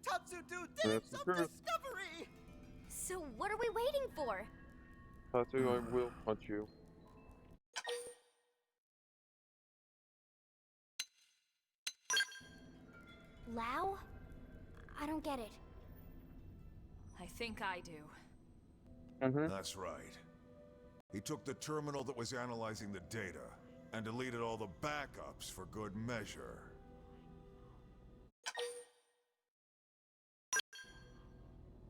Tatsu-do did That's the some truth. discovery! So what are we waiting for? Tatsu, I will punch you. Lau? I don't get it. I think I do. Mm-hmm. That's right. He took the terminal that was analyzing the data and deleted all the backups for good measure.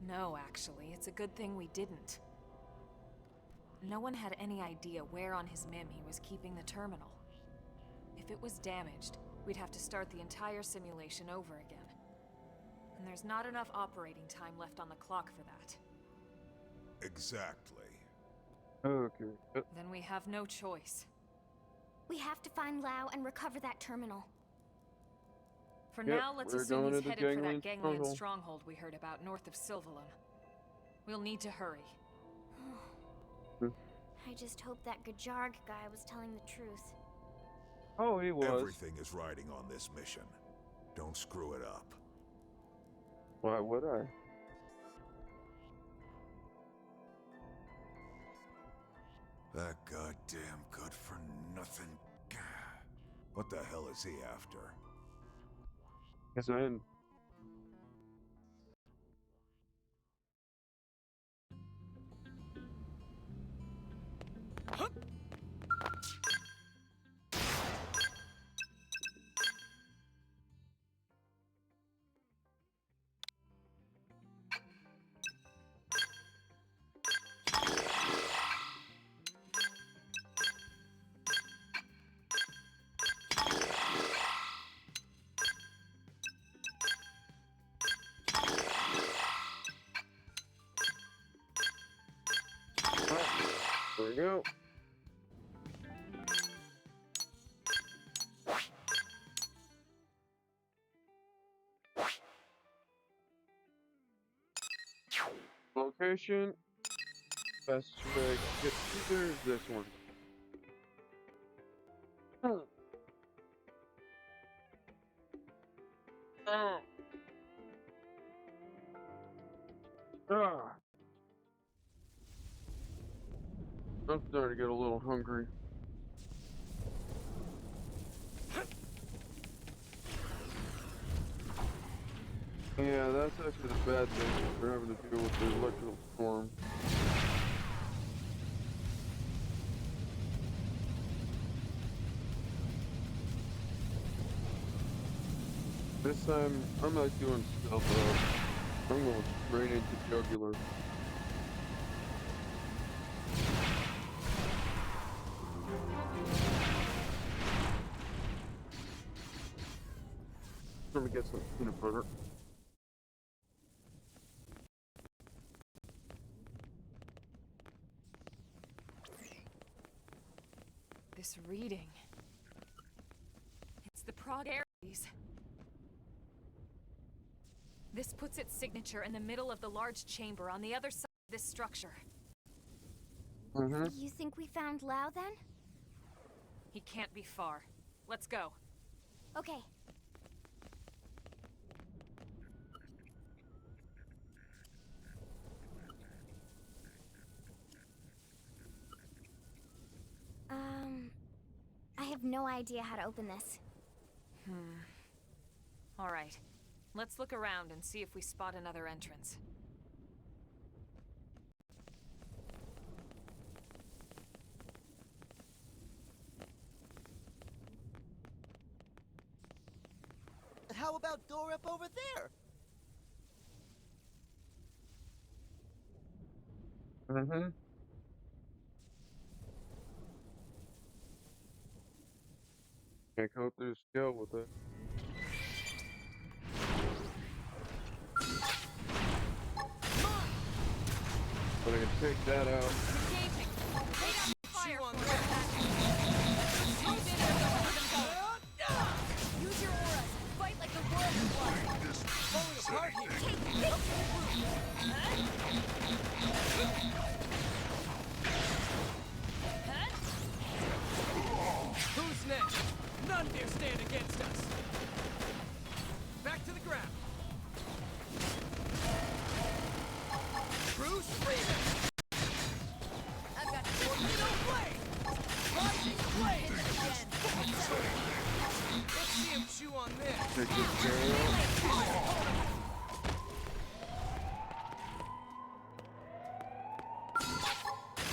No, actually, it's a good thing we didn't. no one had any idea where on his MIM he was keeping the terminal. If it was damaged, we'd have to start the entire simulation over again. And there's not enough operating time left on the clock for that. Exactly. Okay. Then we have no choice. We have to find Lao and recover that terminal. For Yep, now, let's we're assume going he's to the headed for that Ganglion Ganglion stronghold. stronghold we heard about north of Sylvalum. We'll need to hurry. I just hope that Gajarg guy was telling the truth. Oh, he was. Everything is riding on this mission. Don't screw it up. Why would I? That goddamn good-for-nothing... What the hell is he after? Yes, I am. There we go. Location. Best way to get to there is this one. I'm starting to get a little hungry. Yeah, that's actually the bad thing. We're having to deal with the electrical storm. This time, I'm not doing stealth up. I'm going straight into jugular. I'm gonna get some peanut butter. This reading. It's the Prague Aries. This puts its signature in the middle of the large chamber on the other side of this structure. You think we found Lao then? He can't be far. Let's go. Okay. I have no idea how to open this. All right. Let's look around and see if we spot another entrance. How about door up over there? Can't go through the scale with it. But I can take that out. Use your auras. Fight like the world is one. Falling apart here. Who's next? None dare stand against us. Back to the ground. Bruce Freeman. I've got Tornado blade. Rising blade. Let's see him chew on this. Take this guy out.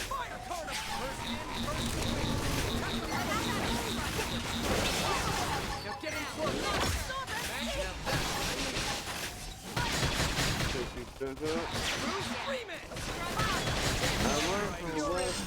Fire cone of first in, first Now get in close. Take these guys out. Bruce Freeman. I learned from the last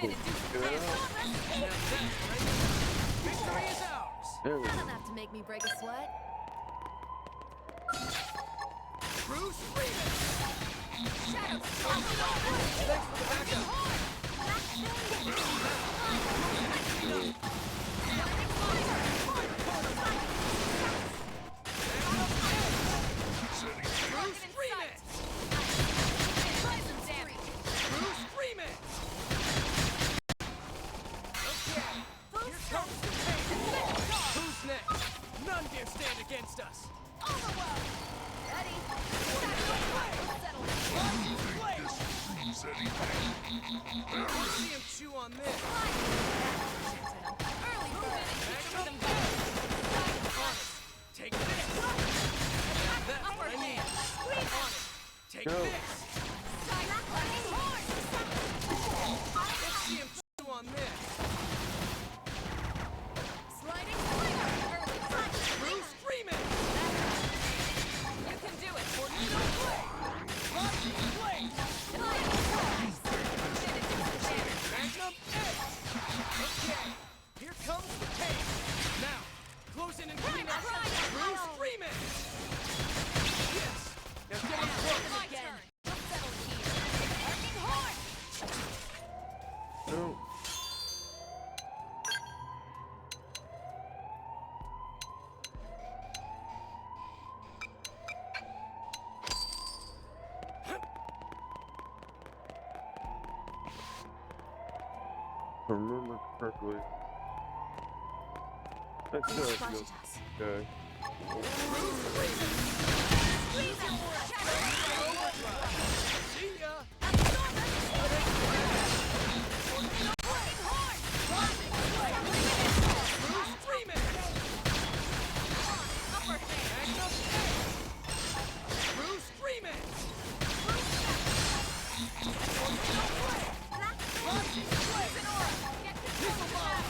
in and do some Yeah. damage. Victory is ours! There we go. Not enough to make me break a sweat. True screaming! Shadow Thanks for the backup! True screaming! True screaming! Okay, here comes the pain! Who's next? None dare stand against us! Ready? Let's see him chew on this! Take this! That Upper I need. hand. On it. Take Go. this! Let's see him chew on this! Sliding slinger. Early front. True screaming! You can do it. Tornado blade! Rising blade! Magnum edge! Okay, here comes the pain! Now, close in and clean up! True screaming! Yes! Now get him close! My turn. We'll settle here. Arcing horn. No. If I remember correctly. That's They good. spotted us. Okay. See ya! True screaming! Magnum edge! True screaming! Tornado blade! Rising blade! Missile bomb!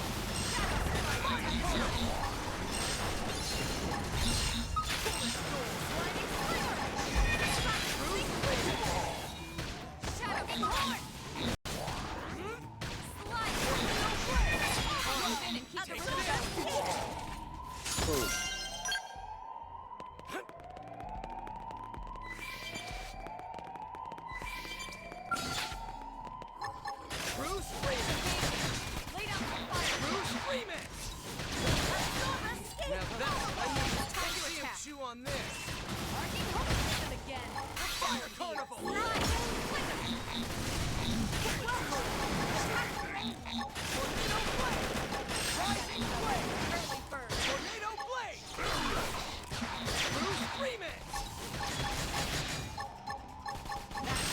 Oh. True screaming! True screaming! Now that's what I need. Let's see him chew on this. Fire carnival! Tornado blade! Rising blade! Tornado blade! True screaming!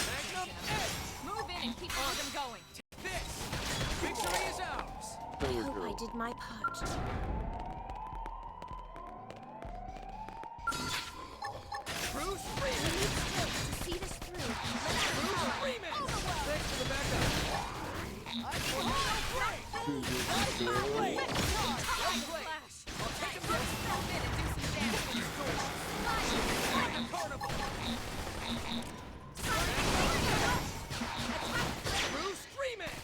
Magnum edge! Move in and keep them going. This! Victory is ours! There I we hope I go. did my part. True screaming! To see this through. True screaming! Thanks for the backup! Tornado blade! Rising blade! Flash. I'll take him Move in and do some damage. Fire carnival! True screaming!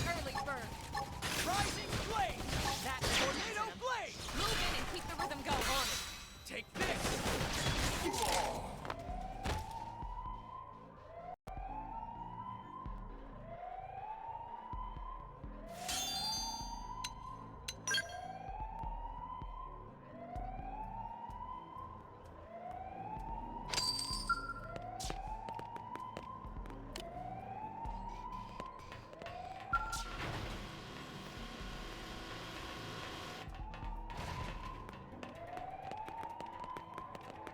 Early bird. Rising blade! That Tornado blade! Move in and keep the rhythm going. Take this!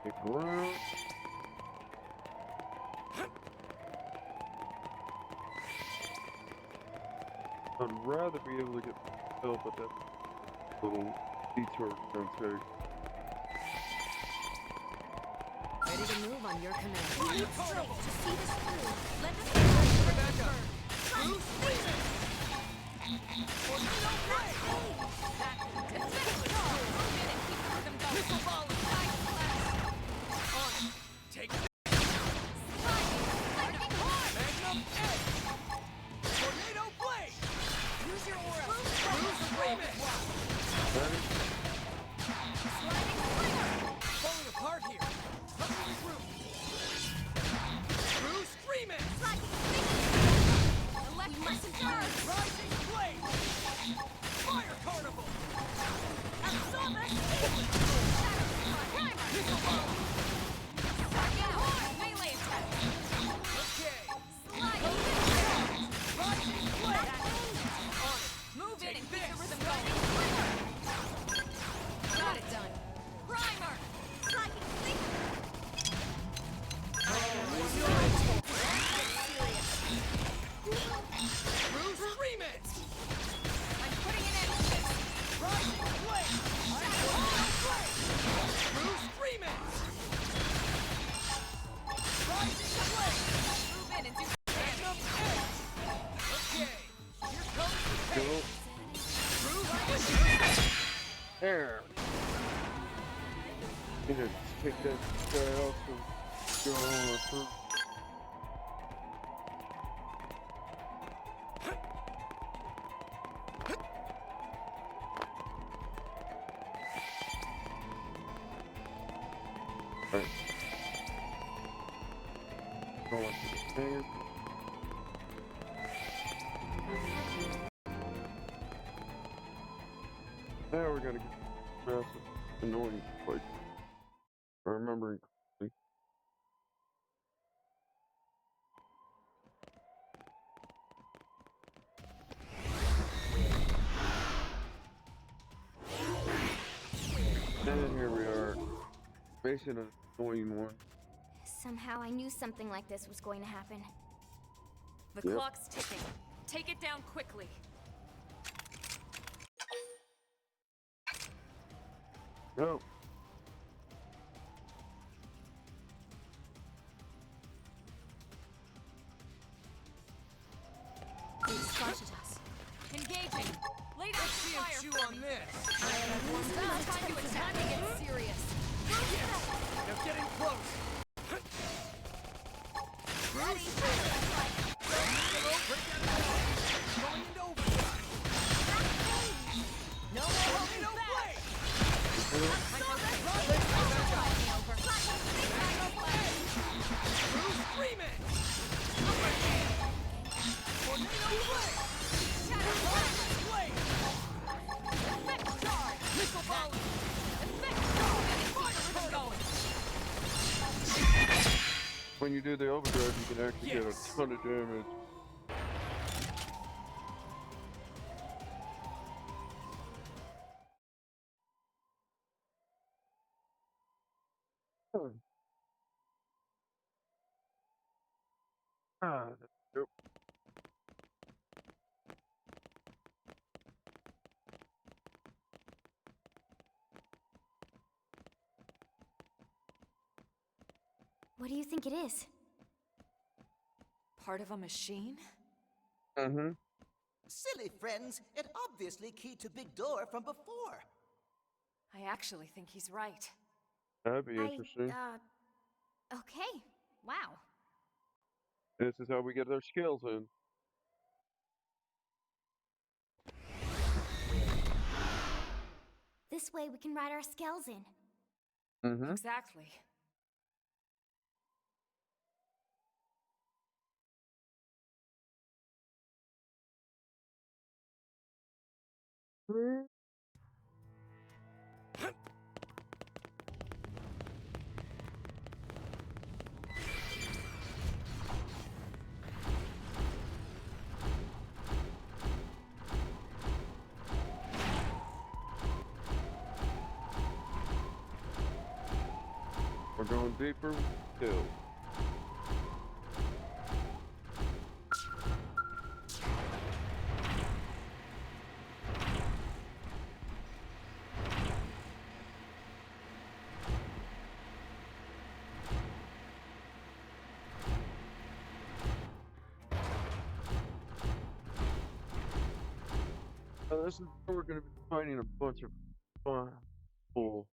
Stick around. I'd rather be able to get help, but that's a little detour it's gonna take. Ready to move on your command. We need strength to see this through. Let us Backup! True screaming! Tornado blade! Missile volley! On it! Take this! Magnum edge! Tornado Rising Blade! Fire Carnival! Absorbus! Missile Volley! Melee attack! Okay! Slide! Rising Blade! On it! Move in and keep the this. rhythm going! Got it done! Primer! Sliding sleeper! Bruce Remix! I'm putting an end to this! Rising Blade! Bruce Remix! Rising Blade! Move in and do Magnum Edge! Okay, here comes the pain! Bruce Remix! There. You know, take that guy off and go on through. Right. Going to the stairs. Now we're gonna get massive annoying like remembering correctly. And here we are, facing an annoying one. Somehow I knew something like this was going to happen. The Yep. clock's ticking. Take it down quickly. No. They spotted us. Engaging. Lay down Let's see him fire chew for on me. this! Time to attack and get serious. Now getting close! Ready? Going into overdrive! No more holding No back. play! Bruce Remix! Tornado Blade! Blade! Effect charge. Missile Volley! Effect charge. Fire going. When you do the overdrive, you can actually get a ton of damage. Yep. What do you think it is? Part of a machine? Mm-hmm. Silly friends, it obviously keyed to big door from before. I actually think he's right. That'd be interesting. Okay. Wow. This is how we get our skills in. This way we can ride our skells in. Mm-hmm. Exactly. We're going deeper still. This is where we're going to be fighting a bunch of bull.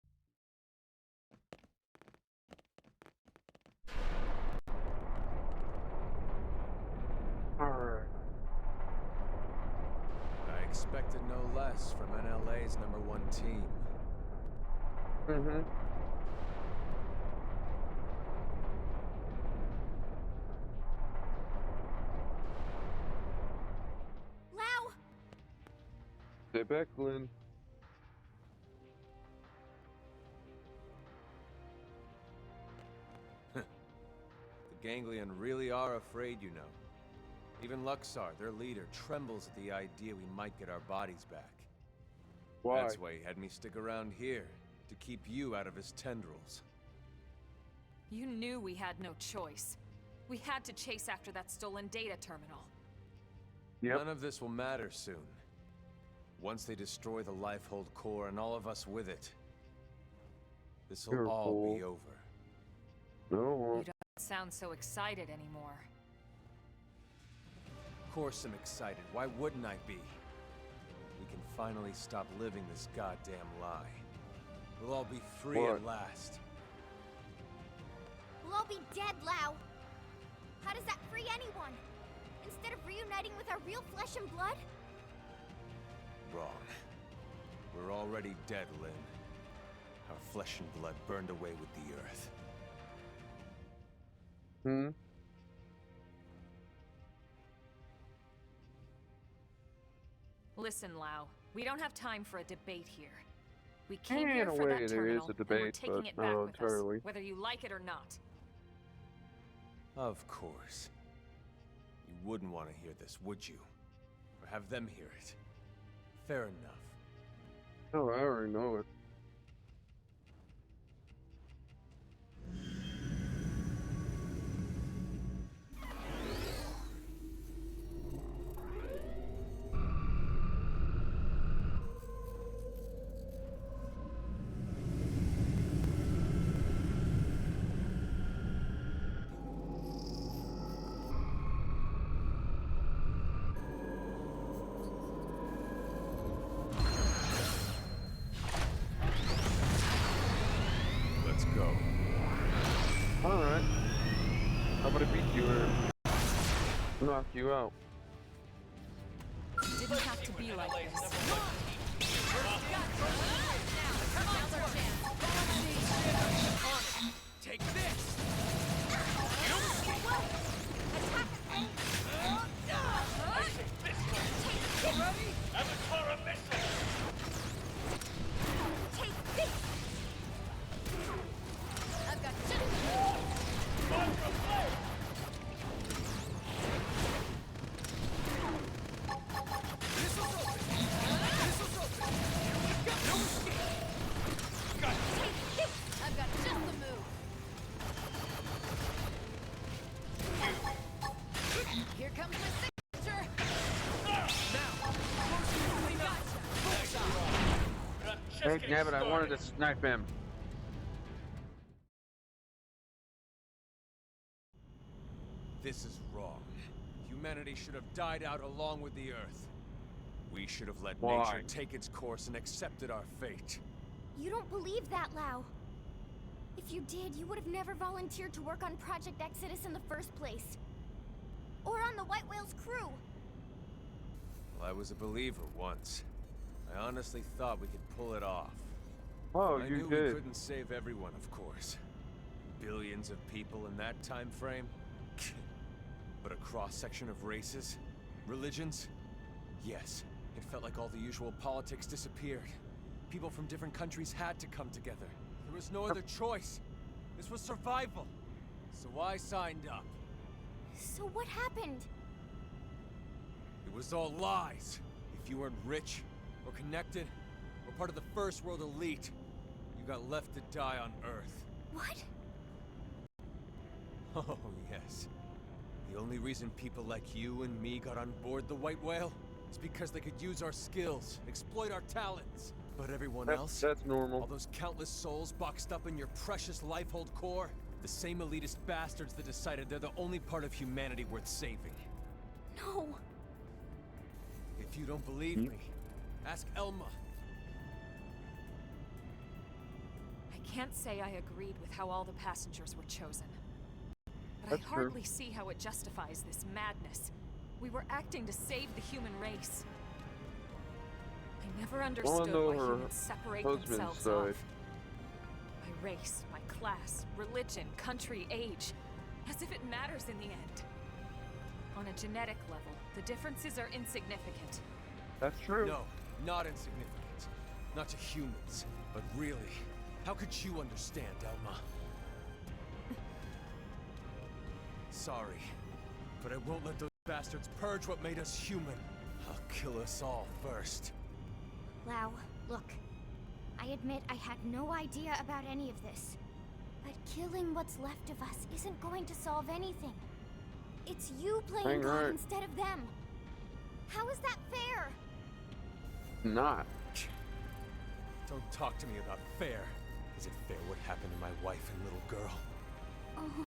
Alright. I expected no less from NLA's #1 team. Mm-hmm. Stay back, Glenn. The Ganglion really are afraid, you know. Even Luxar, their leader, trembles at the idea we might get our bodies back. Why? That's why he had me stick around here, to keep you out of his tendrils. You knew we had no choice. We had to chase after that stolen data terminal. Yep. None of this will matter soon. Once they destroy the Lifehold core and all of us with it, this will all be over. No. You don't sound so excited anymore. Of course I'm excited. Why wouldn't I be? We can finally stop living this goddamn lie. We'll all be free at last. We'll all be dead, Lau. How does that free anyone? Instead of reuniting with our real flesh and blood? Wrong. We're already dead, Lynn. Our flesh and blood burned away with the earth. Listen, Lau. We don't have time for a debate here. We came In here a for way, that there is terminal, a and we're debate, taking but it back not with entirely. us, whether you like it or not. Of course. You wouldn't want to hear this, would you? Or have them hear it? Fair enough. Oh, I already know it. Let's go. Alright. I'm gonna beat you and knock you out. Didn't have to be like this. Take this! Ready? Avatar missile! Take this! I've got Missiles open! Missiles open! You've got no escape! Take this! I've got just the move. Here comes my signature. Hey, nabbit, I wanted to snipe him. This is wrong. Humanity should have died out along with the Earth. We should have let nature take its course and accepted our fate. You don't believe that, Lau. If you did, you would have never volunteered to work on Project Exodus in the first place. Or on the White Whale's crew. Well, I was a believer once. I honestly thought we could pull it off. Oh, I you knew did. we couldn't save everyone, of course. Billions of people in that time frame. But a cross-section of races, religions? Yes, it felt like all the usual politics disappeared. People from different countries had to come together. There was no other choice. This was survival. So I signed up. So what happened? It was all lies. If you weren't rich, or connected, or part of the First World elite, you got left to die on Earth. What? Oh, yes. The only reason people like you and me got on board the White Whale is because they could use our skills, exploit our talents. But everyone else? That's normal. All those countless souls boxed up in your precious Lifehold core? The same elitist bastards that decided they're the only part of humanity worth saving. No. If you don't believe me, ask Elma. I can't say I agreed with how all the passengers were chosen. But That's I hardly see how it justifies this madness. We were acting to save the human race. I never understood why humans separate themselves off. By race, by class, religion, country, age. As if it matters in the end. On a genetic level, the differences are insignificant. That's true. No, not insignificant. Not to humans, but really, how could you understand, Elma? Sorry, but I won't let those bastards purge what made us human. I'll kill us all first. Lau, look. I admit I had no idea about any of this. But killing what's left of us isn't going to solve anything. It's you playing God instead of them. How is that fair? Not. Don't talk to me about fair. Is it fair what happened to my wife and little girl? Oh.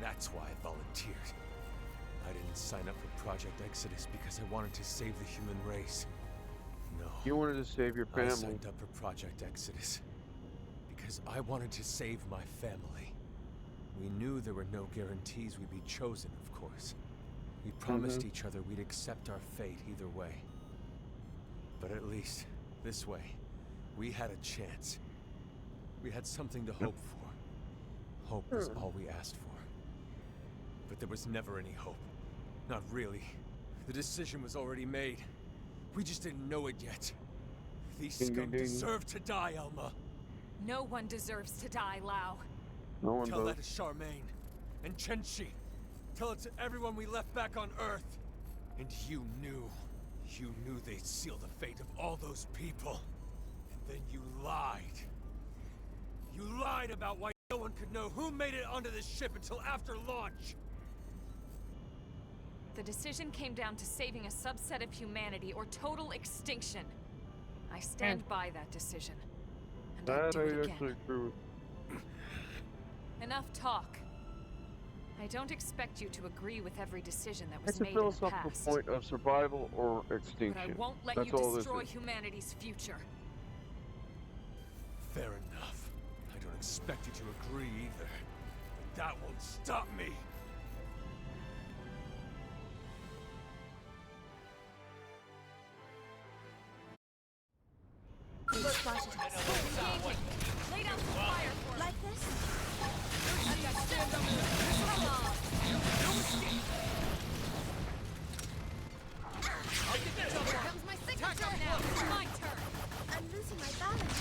That's why I volunteered. I didn't sign up for Project Exodus because I wanted to save the human race. No. You wanted to save your family. I signed up for Project Exodus because I wanted to save my family. We knew there were no guarantees we'd be chosen, of course. We promised each other we'd accept our fate either way. But at least, this way, we had a chance. We had something to hope for. Hope was all we asked for. But there was never any hope. Not really. The decision was already made. We just didn't know it yet. These scum deserve to die, Elma. No one deserves to die, Lau. No one Tell does. that to Charmaine and Chenchi. Tell it to everyone we left back on Earth. And you knew they'd seal the fate of all those people. And then you lied. You lied about why no one could know who made it onto this ship until after launch. The decision came down to saving a subset of humanity or total extinction. I stand by that decision. And I'll do it again. Enough talk. I don't expect you to agree with every decision that was It's a made in the philosophical past. point of survival or extinction. But I won't let That's you all destroy this is. humanity's future. Fair enough. I don't expect you to agree either. But that won't stop me. Engaging. Lay down some fire for Like this? I've got stand up. Come on. No escape. I'll get the jump. Here comes my signature. Now it's my turn. I'm losing my balance.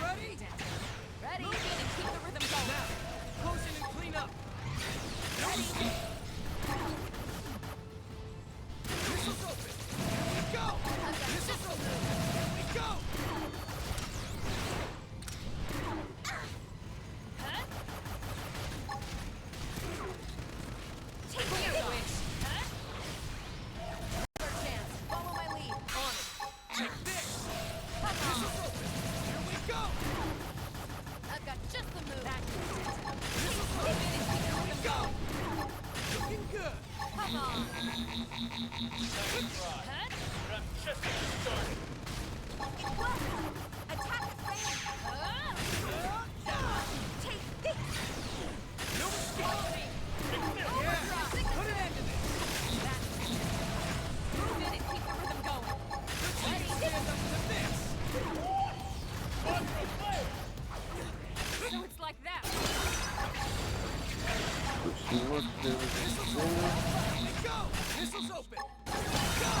Ready? Ready? Keep the rhythm going. Now, close in and clean up. Ready? Missiles open. Here we go. Missiles open. Here we go. Huh? Take you, witch. Huh? Third chance. Follow my lead. On it. Take this. Come on. Missiles open. Here we go. I've got just the move. That Missiles open. Here we go. Looking good. Come on. Good try. Huh? But I'm just getting started. It worked! Attack failed! Take this! No escape. Yeah. Put an end to this. Move in and keep the rhythm going. Ready? Stand up to this. So it's like that. Missiles open. Here we go. Missiles open. Go.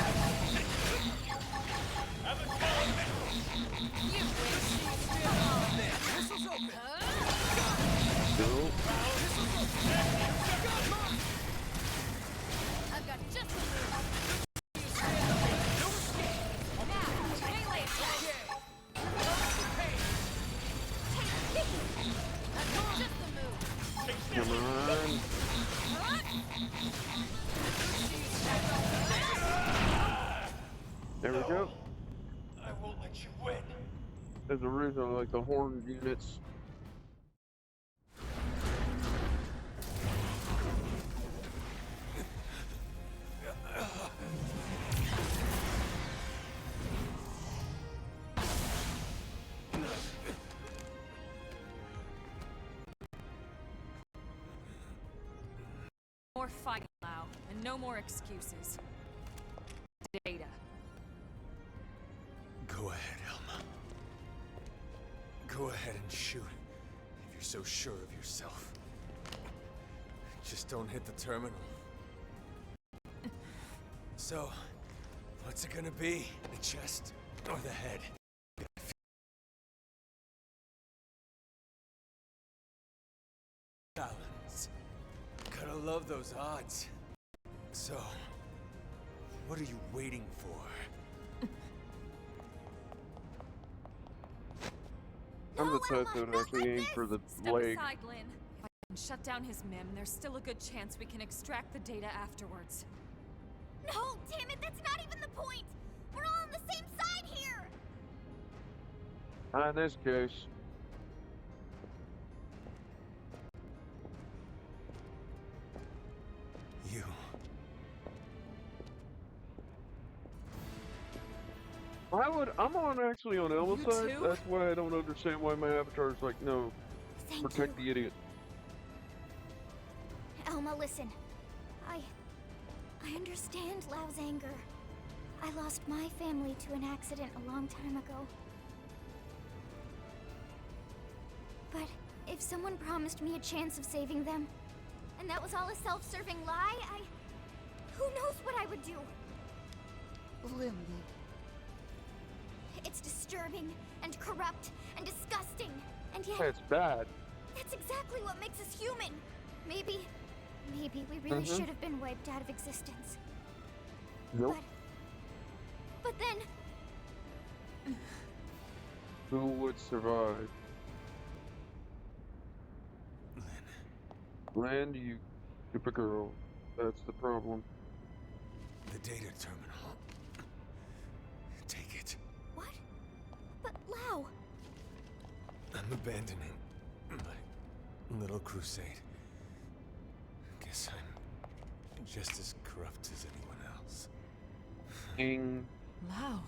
Have a go. You win. Stand up to this. Missiles open. Missiles open. Come on. I've got just the move. Stand up. No escape. Now, melee attack. Yeah. Go for pain. I've got just the move. Come on. There we go. I won't let you win. There's a reason I like the horn units. More fighting now, and no more excuses. Data. Go ahead, Elma. Go ahead and shoot. If You're so sure of yourself. Just don't hit the terminal. So, what's it gonna be? The chest or the head? Balance. Gotta love those odds. So, what are you waiting for? I'm the type that would actually aim for the leg. Step aside, Lynn. If I can shut down his MIM, there's still a good chance we can extract the data afterwards. No, damn it, that's not even the point! We're all on the same side here! In this case. You. I'm actually on Elma's You side. too? That's why I don't understand why my avatar is like, no, Thank protect you. the idiot. Elma, listen. I understand Lau's anger. I lost my family to an accident a long time ago. But if someone promised me a chance of saving them, and that was all a self-serving lie, who knows what I would do? Lynn. It's disturbing, and corrupt, and disgusting, and yet... It's bad. That's exactly what makes us human! Maybe we really should have been wiped out of existence. Nope. But then... Who would survive? Lynn, you stupid girl. That's the problem. The data terminal. Take it. What? But Lau... I'm abandoning my little crusade. Guess I'm just as corrupt as anyone else. King. Lau.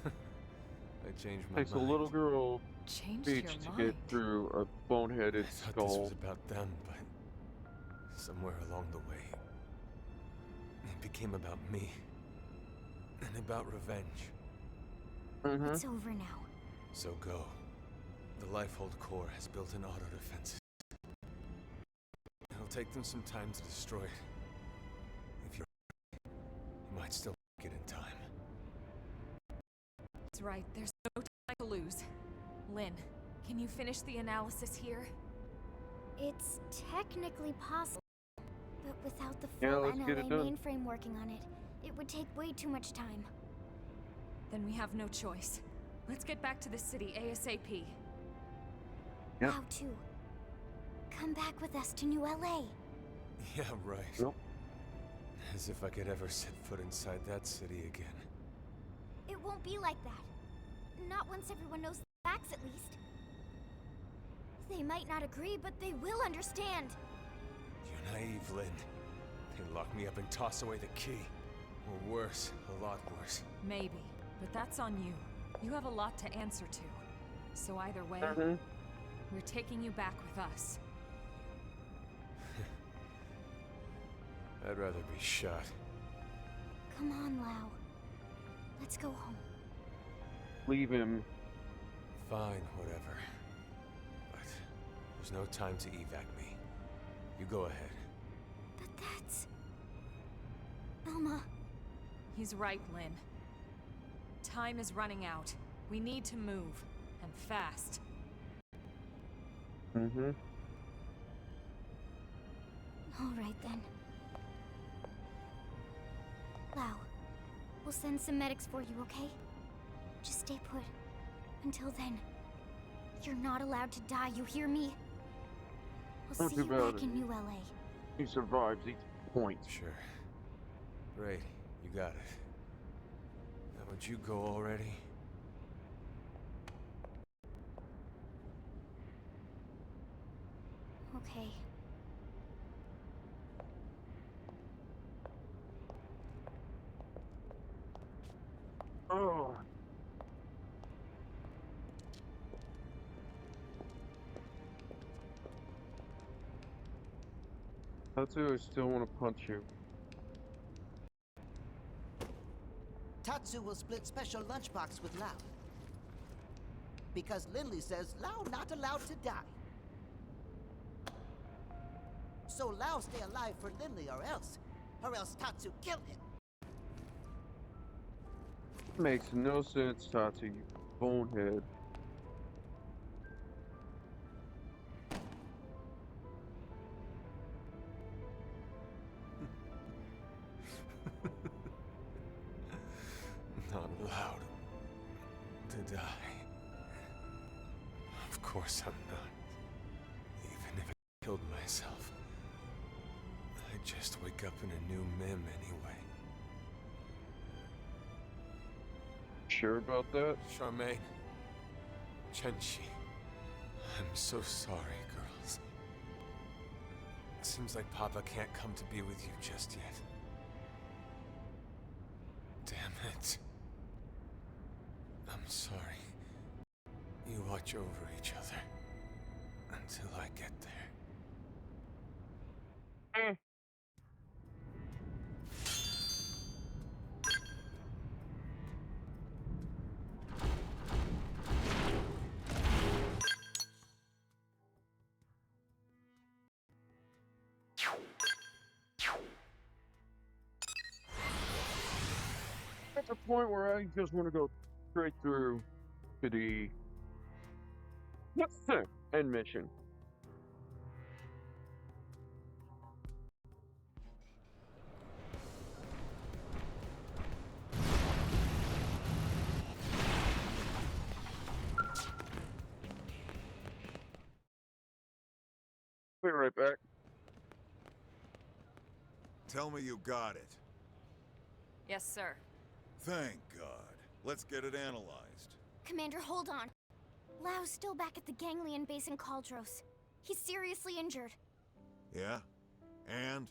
I changed my Takes a mind. little girl Changed speech your to mind. get through a boneheaded I thought skull. this was about them, but somewhere along the way, it became about me and about revenge. It's over now. So go. The Lifehold core has built an auto defense. It'll take them some time to destroy it. If you're right, you might still make it in time. That's right, there's no time to lose. Lynn, can you finish the analysis here? It's technically possible, but without the Yeah, full let's get it NLA done. mainframe working on it, it would take way too much time. Then we have no choice. Let's get back to the city ASAP. Yeah. How to? Come back with us to New LA. Yeah, right. Nope. As if I could ever set foot inside that city again. It won't be like that. Not once everyone knows the facts, at least. They might not agree, but they will understand. You're naive, Lynn. They lock me up and toss away the key. Or worse, a lot worse. Maybe, but that's on you. You have a lot to answer to. So either way, we're taking you back with us. I'd rather be shot. Come on, Lau. Let's go home. Leave him. Fine, whatever. But there's no time to evac me. You go ahead. But that's... Elma. He's right, Lynn. Time is running out. We need to move. And fast. All right, then. Lau, we'll send some medics for you, okay? Just stay put. Until then, you're not allowed to die, you hear me? We'll see you back in New LA. He survives each point. Sure. Great, you got it. Now would you go already? Okay. Oh. Tatsu, I still want to punch you. Tatsu will split special lunchbox with Lau. because Lindley says Lao not allowed to die. So Lao stay alive for Lindley or else Tatsu kill him. Makes no sense, Tatsu, you bonehead. Not allowed to die. Of course I'm not. Even if I killed myself, I'd just wake up in a new Mim anyway. Sure about that? Charmaine, Chenchi, I'm so sorry, girls. It seems like Papa can't come to be with you just yet. Damn it. I'm sorry. You watch over each other until I get there. At the point where I just want to go straight through to the end mission. Be right back. Tell me you got it. Yes, sir. Thank God. Let's get it analyzed. Commander, hold on. Lao's still back at the Ganglion base in Caldros. He's seriously injured. Yeah? And?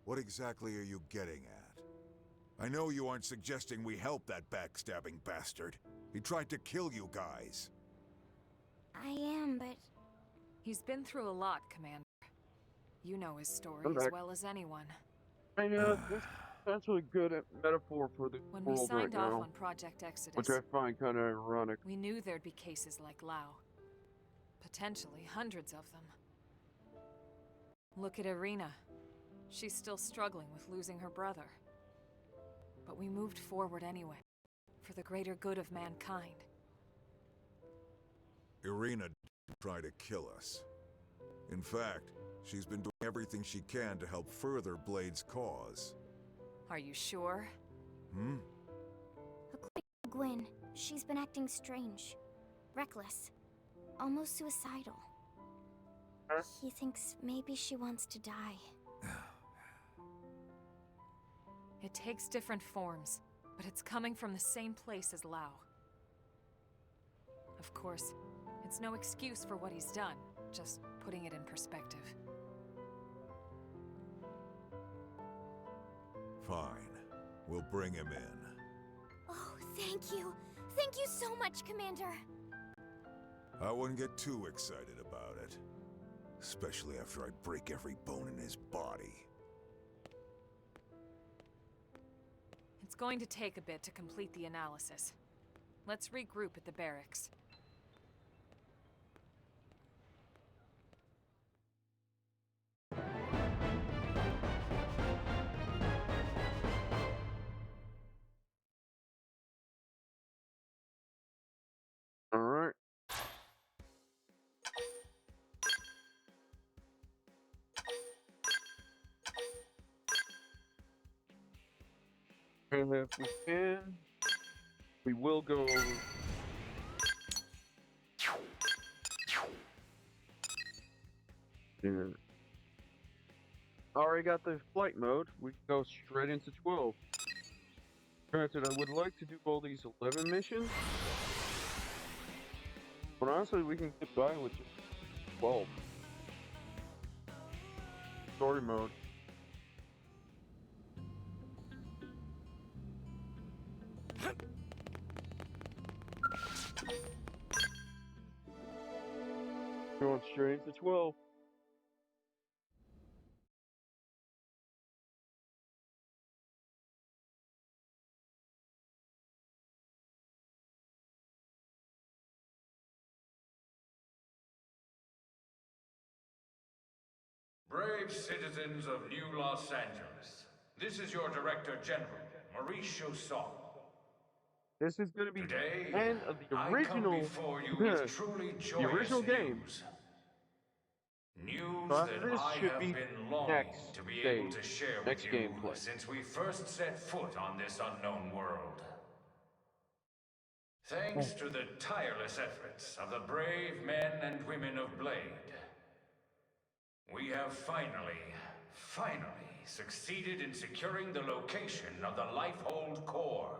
What exactly are you getting at? I know you aren't suggesting we help that backstabbing bastard. He tried to kill you guys. I am, but... He's been through a lot, Commander. You know his story I'm as back. well as anyone. I know, this is actually a good metaphor for the When we world right signed off now, on Project Exodus, which I find kind of ironic. we knew there'd be cases like Lao. Potentially hundreds of them. Look at Irina. She's still struggling with losing her brother. But we moved forward anyway, for the greater good of mankind. Irina didn't try to kill us. In fact, she's been doing everything she can to help further Blade's cause. Are you sure? Hmm? According to Gwyn, she's been acting strange. Reckless. Almost suicidal. He thinks maybe she wants to die. It takes different forms, but it's coming from the same place as Lao. Of course, it's no excuse for what he's done, just putting it in perspective. Fine. We'll bring him in. Oh, thank you. Thank you so much, Commander. I wouldn't get too excited about it. Especially after I break every bone in his body. It's going to take a bit to complete the analysis. Let's regroup at the barracks. All right. And if we can, we will go over. Yeah. Already got the flight mode. We can go straight into 12. Granted, I would like to do all these 11 missions, but honestly, we can get by with just 12. Story mode. Going straight into 12. Brave citizens of New Los Angeles, this is your Director General, Maurice Chausson. This is going to be Today, the end of the I come original, before you with the truly joyous original game. news. News So that this I should have be been longing next to be able stage, to share with next you gameplay. since we first set foot on this unknown world. Thanks to the tireless efforts of the brave men and women of Blade, we have finally succeeded in securing the location of the Lifehold Core.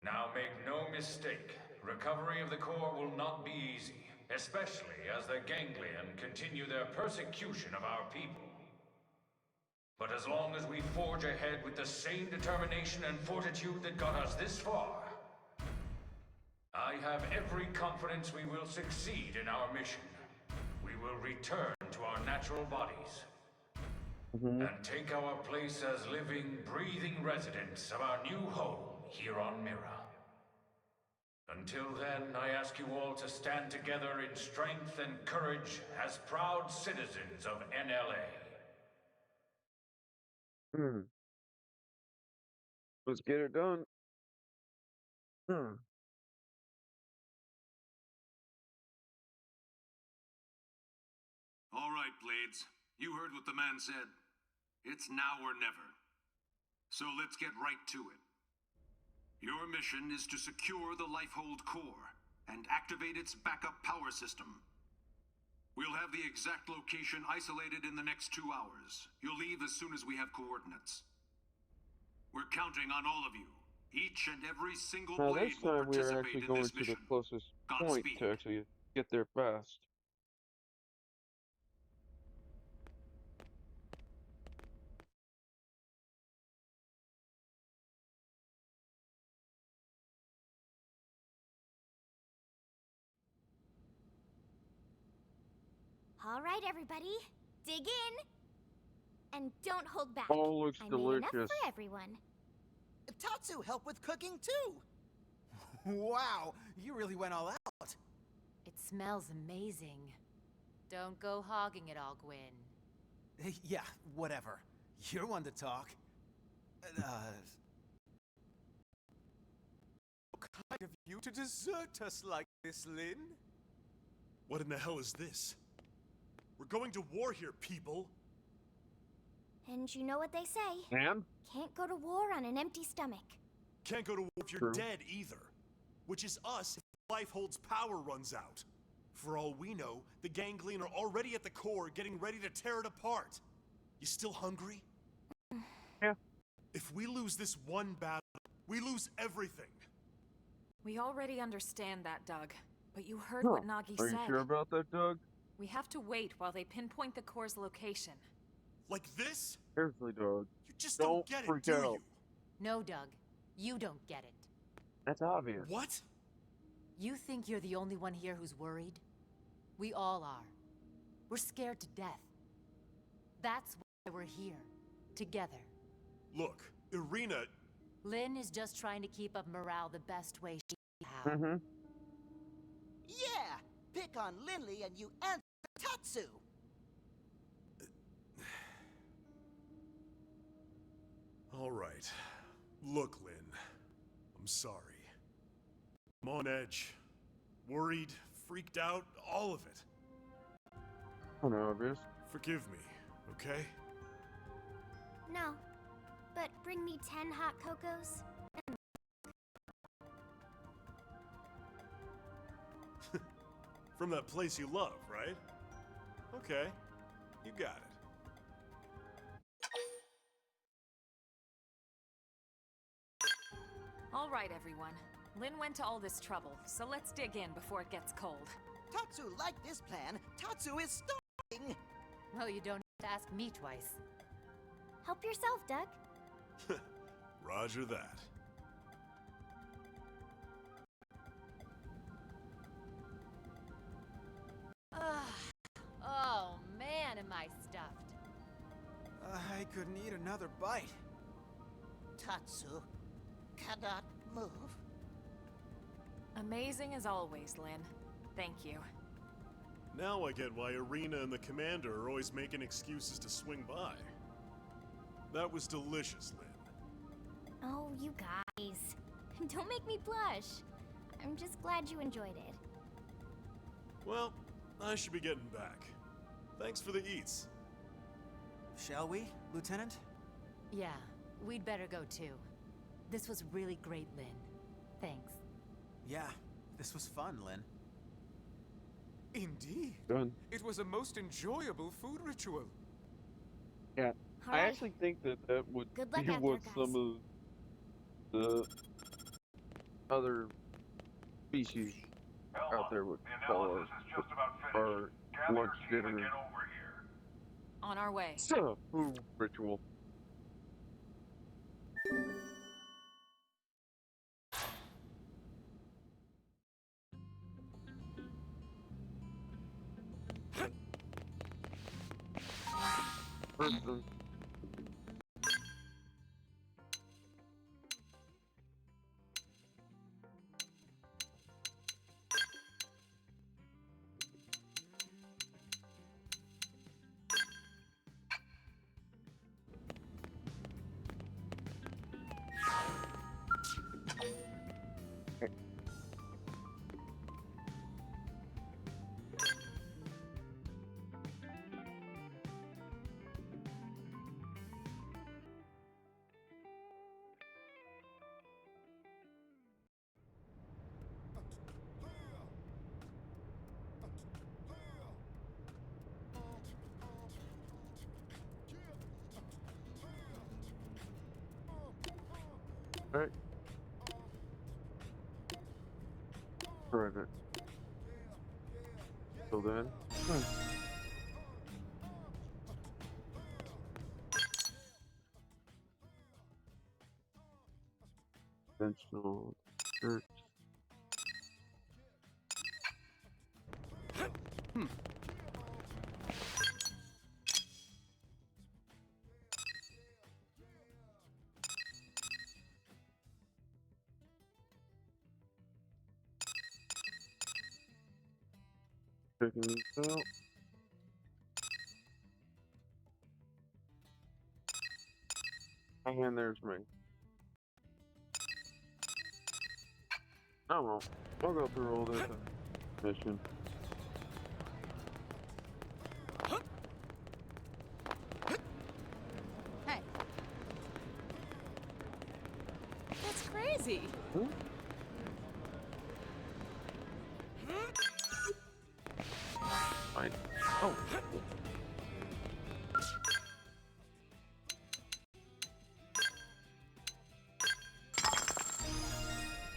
Now make no mistake, recovery of the core will not be easy, especially as the Ganglion continue their persecution of our people. But as long as we forge ahead with the same determination and fortitude that got us this far, I have every confidence we will succeed in our mission. We will return to our natural bodies and take our place as living, breathing residents of our new home here on Mira. Until then, I ask you all to stand together in strength and courage as proud citizens of NLA. Let's get it done. All right, Blades. You heard what the man said. It's now or never. So let's get right to it. Your mission is to secure the Lifehold Core and activate its backup power system. We'll have the exact location isolated in the next 2 hours. You'll leave as soon as we have coordinates. We're counting on all of you. Each and every single Now Blade this will time we are participate actually in going this to mission. the closest point Godspeed. to actually get there fast. All right, everybody, dig in. And don't hold back. Oh, looks I made enough delicious. for everyone. Tatsu helped with cooking too. Wow, you really went all out. It smells amazing. Don't go hogging it all, Gwyn. Yeah, whatever. You're one to talk. Kind of you to desert us like this, Lynn? What in the hell is this? We're going to war here, people! And you know what they say. And? Can't go to war on an empty stomach. Can't go to war if you're dead either. Which is us if Lifehold's power runs out. For all we know, the Ganglion are already at the core getting ready to tear it apart. You still hungry? Yeah. If we lose this one battle, we lose everything. We already understand that, Doug. But you heard what Nagi Are said. you sure about that, Doug? We have to wait while they pinpoint the core's location. Like this? Seriously, Doug. You just don't get it, freak do out. you? No, Doug. You don't get it. That's obvious. What? You think you're the only one here who's worried? We all are. We're scared to death. That's why we're here. Together. Look, Irina... Lynn is just trying to keep up morale the best way she can. Yeah! Pick on Lindley and you answer Tatsu! All right. Look, Lynn. I'm sorry. I'm on edge. Worried, freaked out, all of it. Obvious. Forgive me, okay? No. But bring me 10 hot cocos. From that place you love, right? Okay. You got it. All right, everyone. Lynn went to all this trouble, so let's dig in before it gets cold. Tatsu liked this plan. Tatsu is starving! Well, you don't have to ask me twice. Help yourself, Doug. Roger that. Oh, man, am I stuffed. I couldn't eat another bite. Tatsu cannot move. Amazing as always, Lynn. Thank you. Now I get why Arena and the Commander are always making excuses to swing by. That was delicious, Lynn. Oh, you guys. Don't make me blush. I'm just glad you enjoyed it. Well, I should be getting back. Thanks for the eats. Shall we, Lieutenant? Yeah, we'd better go too. This was really great, Lynn. Thanks. Yeah, this was fun, Lynn. Indeed. Done. It was a most enjoyable food ritual. Yeah, All I right. actually think that would Good luck be out what there, some of the other species out there would call our lunch dinner On our way. food ritual. Person. Alright. Right. So then. Conventional church. Checking these out. And there's me. Oh well, I'll go through all this mission. Hey. That's crazy. Fine. Oh.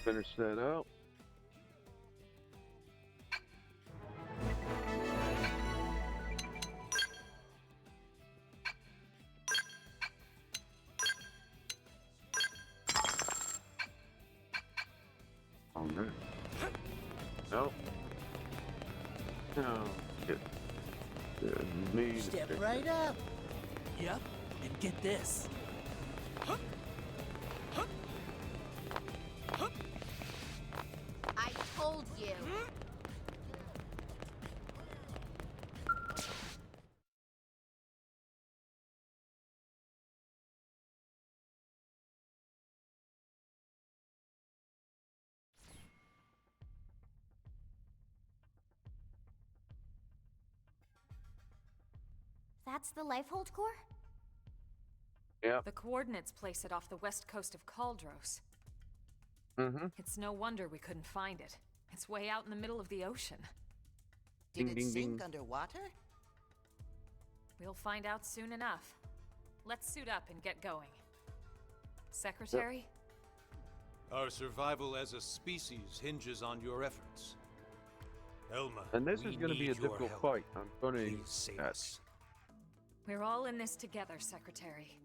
Finish that out. Oh no. Nope. No. Me. Step right up. Yep, and get this. I told you. That's the Lifehold core? Yeah. The coordinates place it off the west coast of Caldros. Mm-hmm. It's no wonder we couldn't find it. It's way out in the middle of the ocean. Did Ding, it ding, sink ding. underwater? We'll find out soon enough. Let's suit up and get going. Secretary? Our survival as a species hinges on your efforts. Elma, And this we is going to be need a your difficult help. fight. I'm going to Please save us. We're all in this together, Secretary.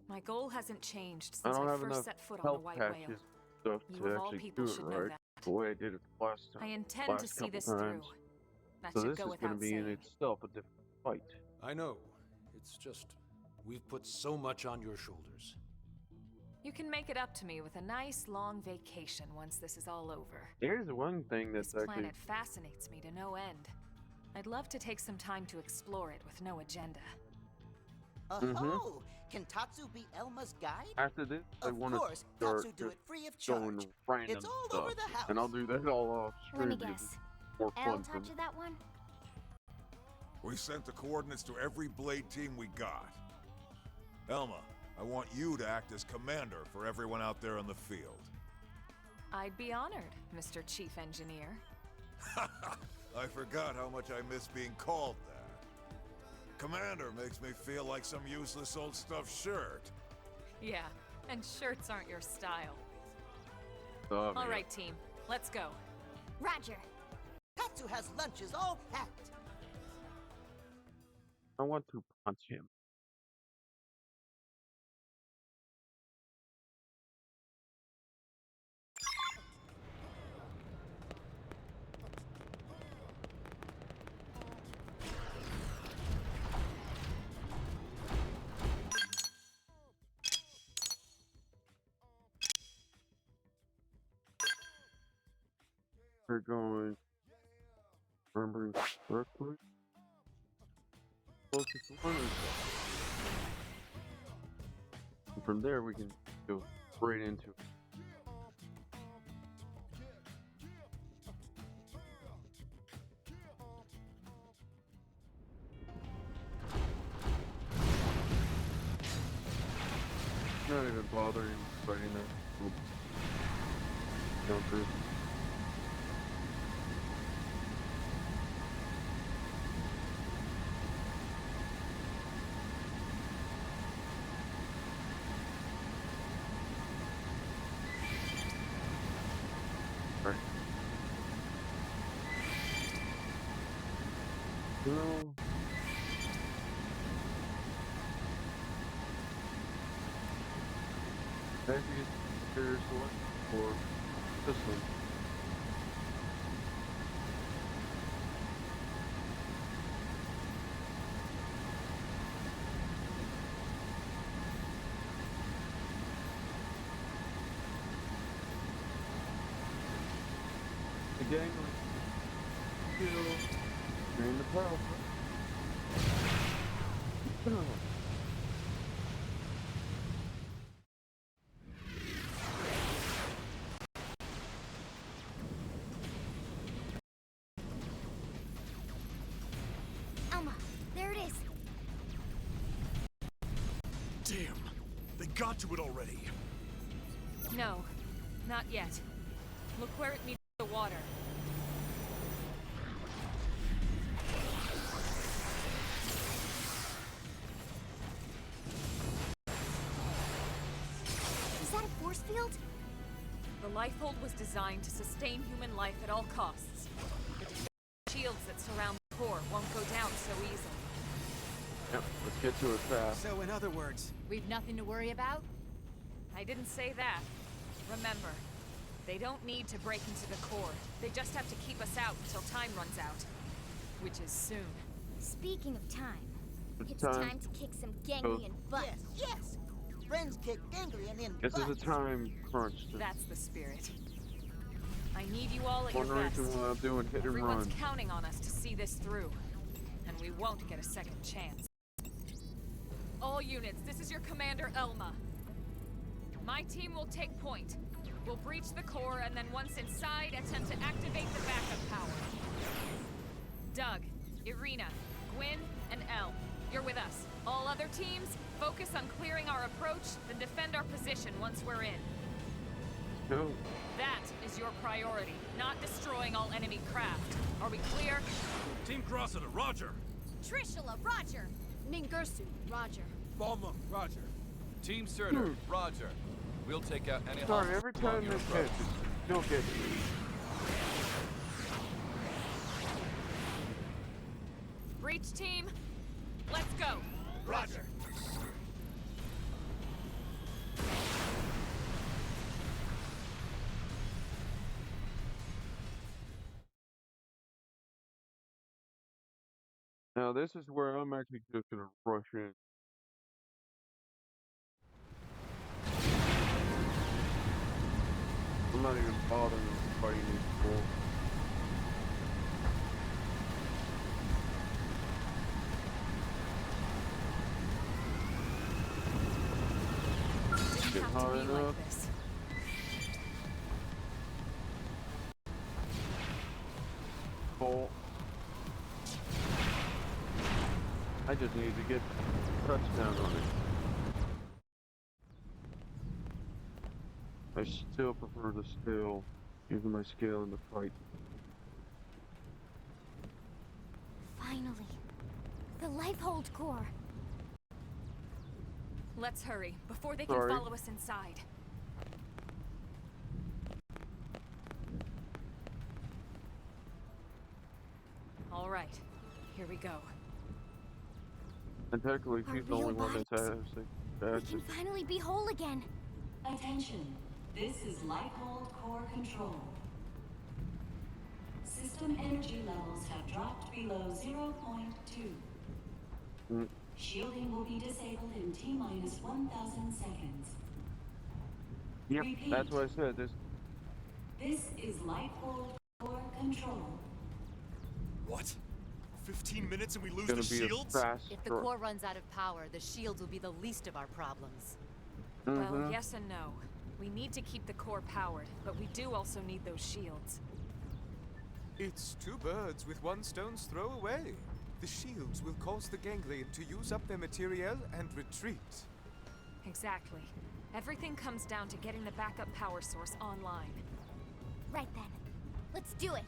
My goal hasn't changed I since don't I have first enough set foot on the health White patches Whale. stuff You to of all actually people do it should know right that. the way I did it last time. I intend to see this through. That So should this go is going to without be in saying. itself a difficult fight. I know. It's just, we've put so much on your shoulders. You can make it up to me with a nice long vacation once this is all over. Here's the one thing that's This actually planet fascinates me to no end. I'd love to take some time to explore it with no agenda. Oh, can Tatsu be Elma's guide? After this, I Of want to course, start Tatsu do it free of going charge. random It's all stuff, over the house. and I'll do that all off Let me stream because guess. it's more L fun for taught me. you that one? We sent the coordinates to every Blade team we got. Elma, I want you to act as commander for everyone out there in the field. I'd be honored, Mr. Chief Engineer. I forgot how much I miss being called that. Commander makes me feel like some useless old stuffed shirt. Yeah, and shirts aren't your style. Oh, All right, team, let's go. Roger. Tatsu has lunches all packed. I want to punch him. We're going. Remembering correctly. Closest one is and from there we can go right into it. Not even bothering fighting that counter. Right. No. Maybe it's better select for this one. The gang still in the power. Elma, there it is. Damn, they got to it already. No, not yet. Look where it meets the water. Is that a force field? The Lifehold was designed to sustain human life at all costs. The defensive shields that surround the core won't go down so easily. Yep, let's get to it fast. So in other words, we've nothing to worry about? I didn't say that. Remember, they don't need to break into the core. They just have to keep us out until time runs out. Which is soon. Speaking of time, it's time. time to kick some ganglion butt. Yes, yes. Friends kick ganglion in This is butt. a time crunch. That's the spirit. I need you all at One your best. reason why I'm doing hit and Everyone's run. counting on us to see this through. And we won't get a second chance. All units, this is your commander, Elma. My team will take point. We'll breach the core, and then once inside, attempt to activate the backup power. Doug, Irina, Gwyn, and Elle, you're with us. All other teams, focus on clearing our approach, then defend our position once we're in. No. That is your priority, not destroying all enemy craft. Are we clear? Team Crossita, roger. Trishula, roger. Ningursu, roger. Bomba, roger. Team Surtur, roger. We'll take out any Sorry, hostiles every along time your this approach. hits, it still gets me. Breach team, let's go. Roger. Now this is where I'm actually just gonna rush in. I'm not even bothering fighting these people. get have to high be enough. like this. Full. I just need to get touchdown on it. I still prefer the scale, using my scale in the fight. Finally. The Lifehold core. Let's hurry, before they can Sorry. follow us inside. All right, here we go. And technically, Our she's the only real one that's bodies. We acid. can finally be whole again. Attention, this is Lifehold Core Control. System energy levels have dropped below 0.2. Shielding will be disabled in T-minus 1,000 seconds. Yep, Repeat. that's what I said. This is Lifehold Core Control. What? 15 minutes and we lose Gonna the be a shields? fast If the draw. core runs out of power, the shields will be the least of our problems. Well, yes and no. We need to keep the core powered, but we do also need those shields. It's two birds with one stone's throw away. The shields will cause the ganglion to use up their materiel and retreat. Exactly. Everything comes down to getting the backup power source online. Right then. Let's do it.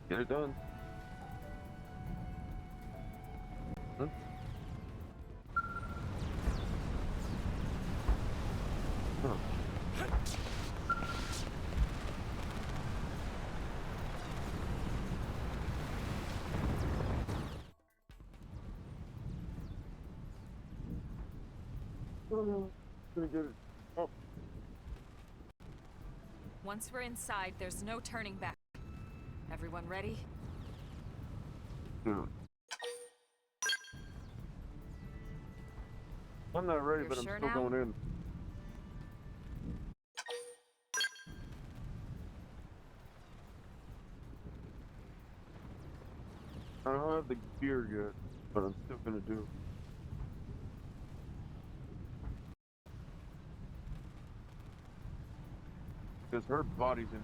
Get it done. Huh? Huh. Gonna get it. Oh. Once we're inside, there's no turning back. Everyone ready? No. I'm not ready, You're but I'm sure still now? going in. I don't have the gear yet, but I'm still gonna do it. Because her body's in.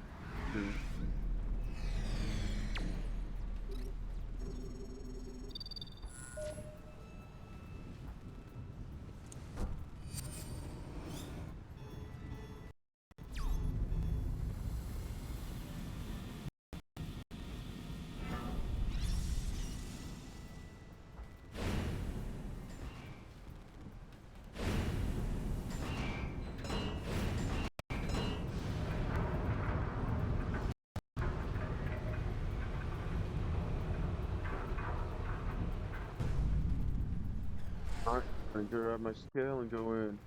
Alright, I'm gonna grab my scale and go in.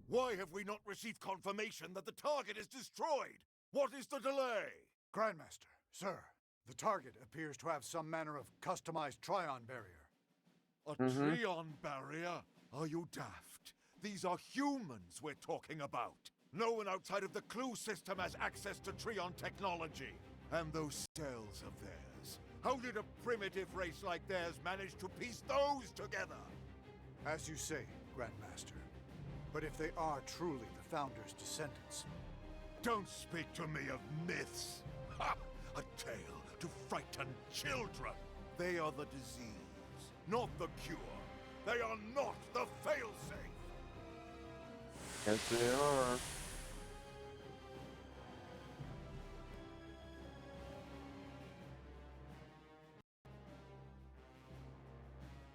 Why have we not received confirmation that the target is destroyed? What is the delay? Grandmaster, sir, the target appears to have some manner of customized Trion barrier. A Trion barrier? Are you daft? These are humans we're talking about. No one outside of the Clue system has access to Trion technology. And those cells of theirs. How did a primitive race like theirs manage to piece those together? As you say, Grandmaster. But if they are truly the Founder's descendants... Don't speak to me of myths. Ha! A tale to frighten children. They are the disease, not the cure. They are not the failsafe. Yes, they are.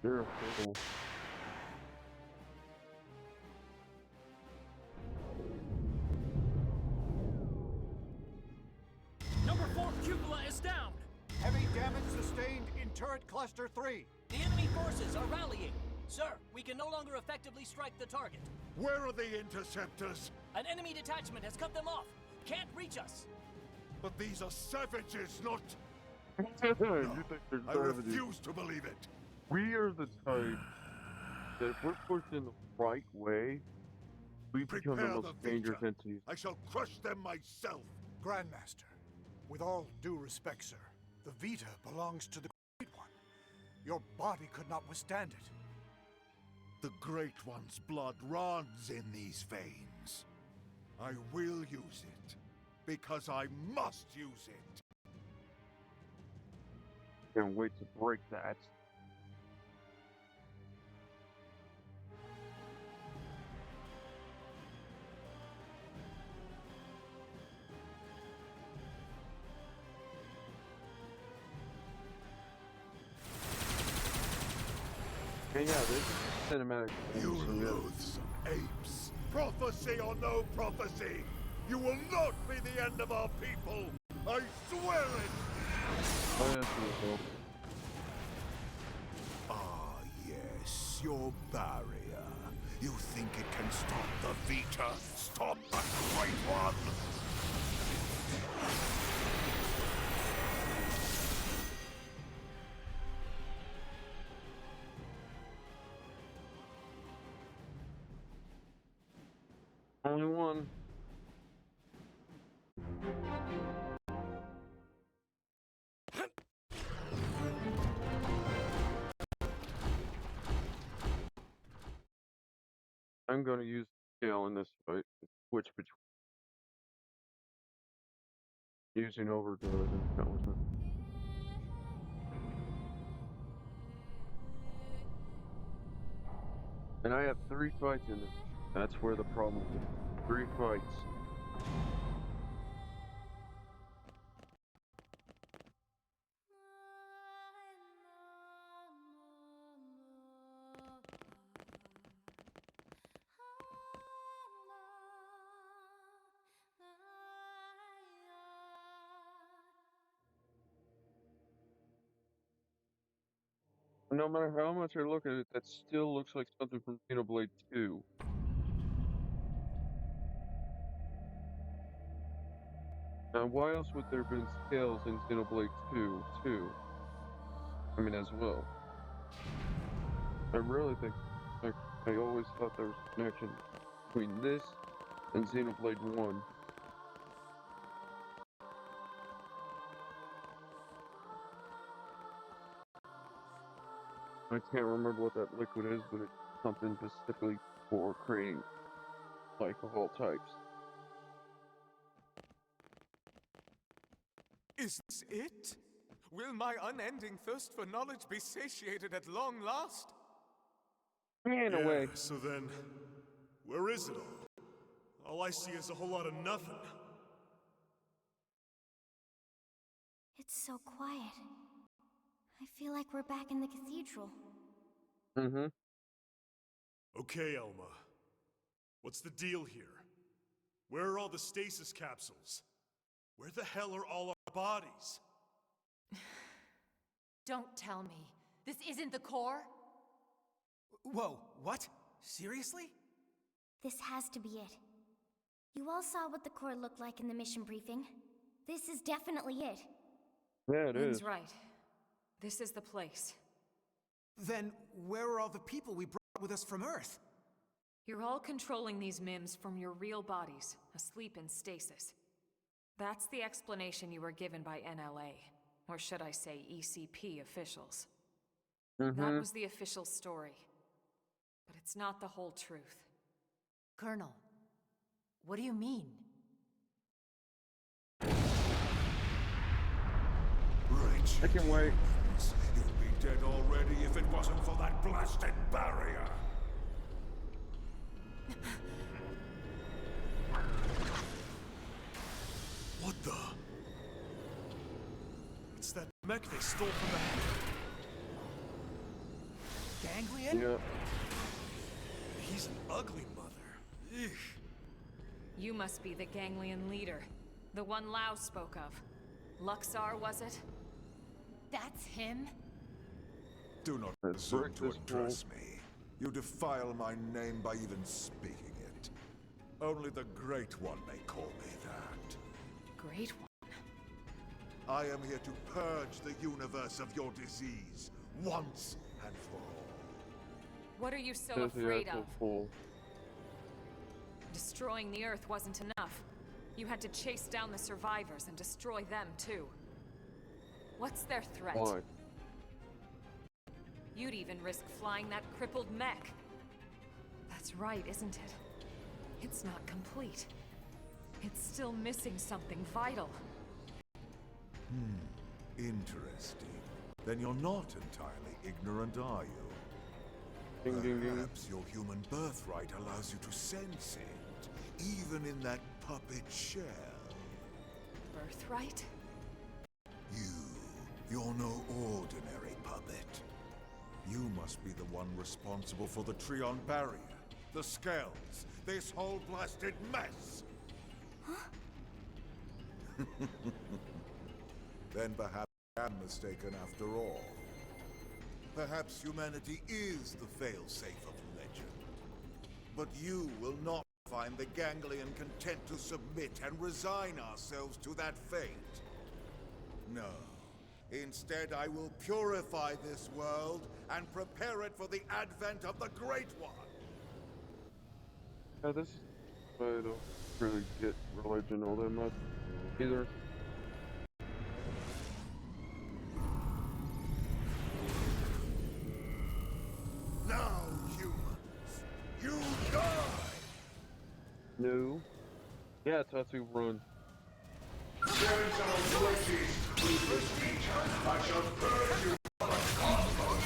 You're a fool. Number 4 cupola is down! Heavy damage sustained in turret cluster 3. The enemy forces are rallying. Sir, we can no longer effectively strike the target. Where are the interceptors? An enemy detachment has cut them off. can't reach us. But these are savages, not... You think they're I savages. refuse to believe it. We are the type that if we're pushed in the right way, we become the Prepare most dangerous Vita. entities. I shall crush them myself. Grandmaster, with all due respect, sir, the Vita belongs to the Great One. Your body could not withstand it. The Great One's blood runs in these veins. I will use it, because I must use it. Can't wait to break that. And yeah, this is cinematic. You loathsome apes! Prophecy or no prophecy, you will not be the end of our people! I swear it! Oh, yes, we will. Ah, yes, your barrier. You think it can stop the Vita? Stop the Great One! Only one. I'm going to use scale in this fight. Switch between using overdrive and counter. And I have 3 fights in this. That's where the problem is. 3 fights. No matter how much I look at it, that still looks like something from Xenoblade 2. Now, why else would there have been scales in Xenoblade 2, too? I mean, as well. I really think, I always thought there was a connection between this and Xenoblade 1. I can't remember what that liquid is, but it's something specifically for creating alcohol types. Is this it? Will my unending thirst for knowledge be satiated at long last? In a way. So then, where is it all? All I see is a whole lot of nothing. It's so quiet. I feel like we're back in the cathedral. Mm-hmm. Okay, Elma. What's the deal here? Where are all the stasis capsules? Where the hell are all our bodies? Don't tell me. This isn't the core? Whoa, what? Seriously? This has to be it. You all saw what the core looked like in the mission briefing. This is definitely it. Yeah, it is. Lynn's right. This is the place. Then where are all the people we brought with us from Earth? You're all controlling these MIMs from your real bodies, asleep in stasis. That's the explanation you were given by NLA, or should I say ECP officials. That was the official story. But it's not the whole truth. Colonel, what do you mean? Rich. I can wait. You'd be dead already if it wasn't for that blasted barrier. What the? It's that mech they stole from the... Ganglion? Yeah. He's an ugly mother. Ugh. You must be the ganglion leader. The one Lao spoke of. Luxar, was it? That's him? Do not presume to address me. You defile my name by even speaking it. Only the Great One may call me that. Great One. I am here to purge the universe of your disease, once and for all. What are you so Says the afraid actual of? fool. Destroying the Earth wasn't enough. You had to chase down the survivors and destroy them, too. What's their threat? Why? You'd even risk flying that crippled mech. That's right, isn't it? It's not complete. It's still missing something vital. Interesting. Then you're not entirely ignorant, are you? Ding, ding, ding. Perhaps your human birthright allows you to sense it, even in that puppet shell. Birthright? You're no ordinary puppet. You must be the one responsible for the Trion barrier, the Skells, this whole blasted mess! Then perhaps I am mistaken after all. Perhaps humanity is the failsafe of legend. But you will not find the Ganglion content to submit and resign ourselves to that fate. No. Instead, I will purify this world and prepare it for the advent of the Great One. Yeah, this I don't really get religion all that much either. Now, humans, you die! No. Yeah, Tatsu, run. I shall purge you from the cosmos!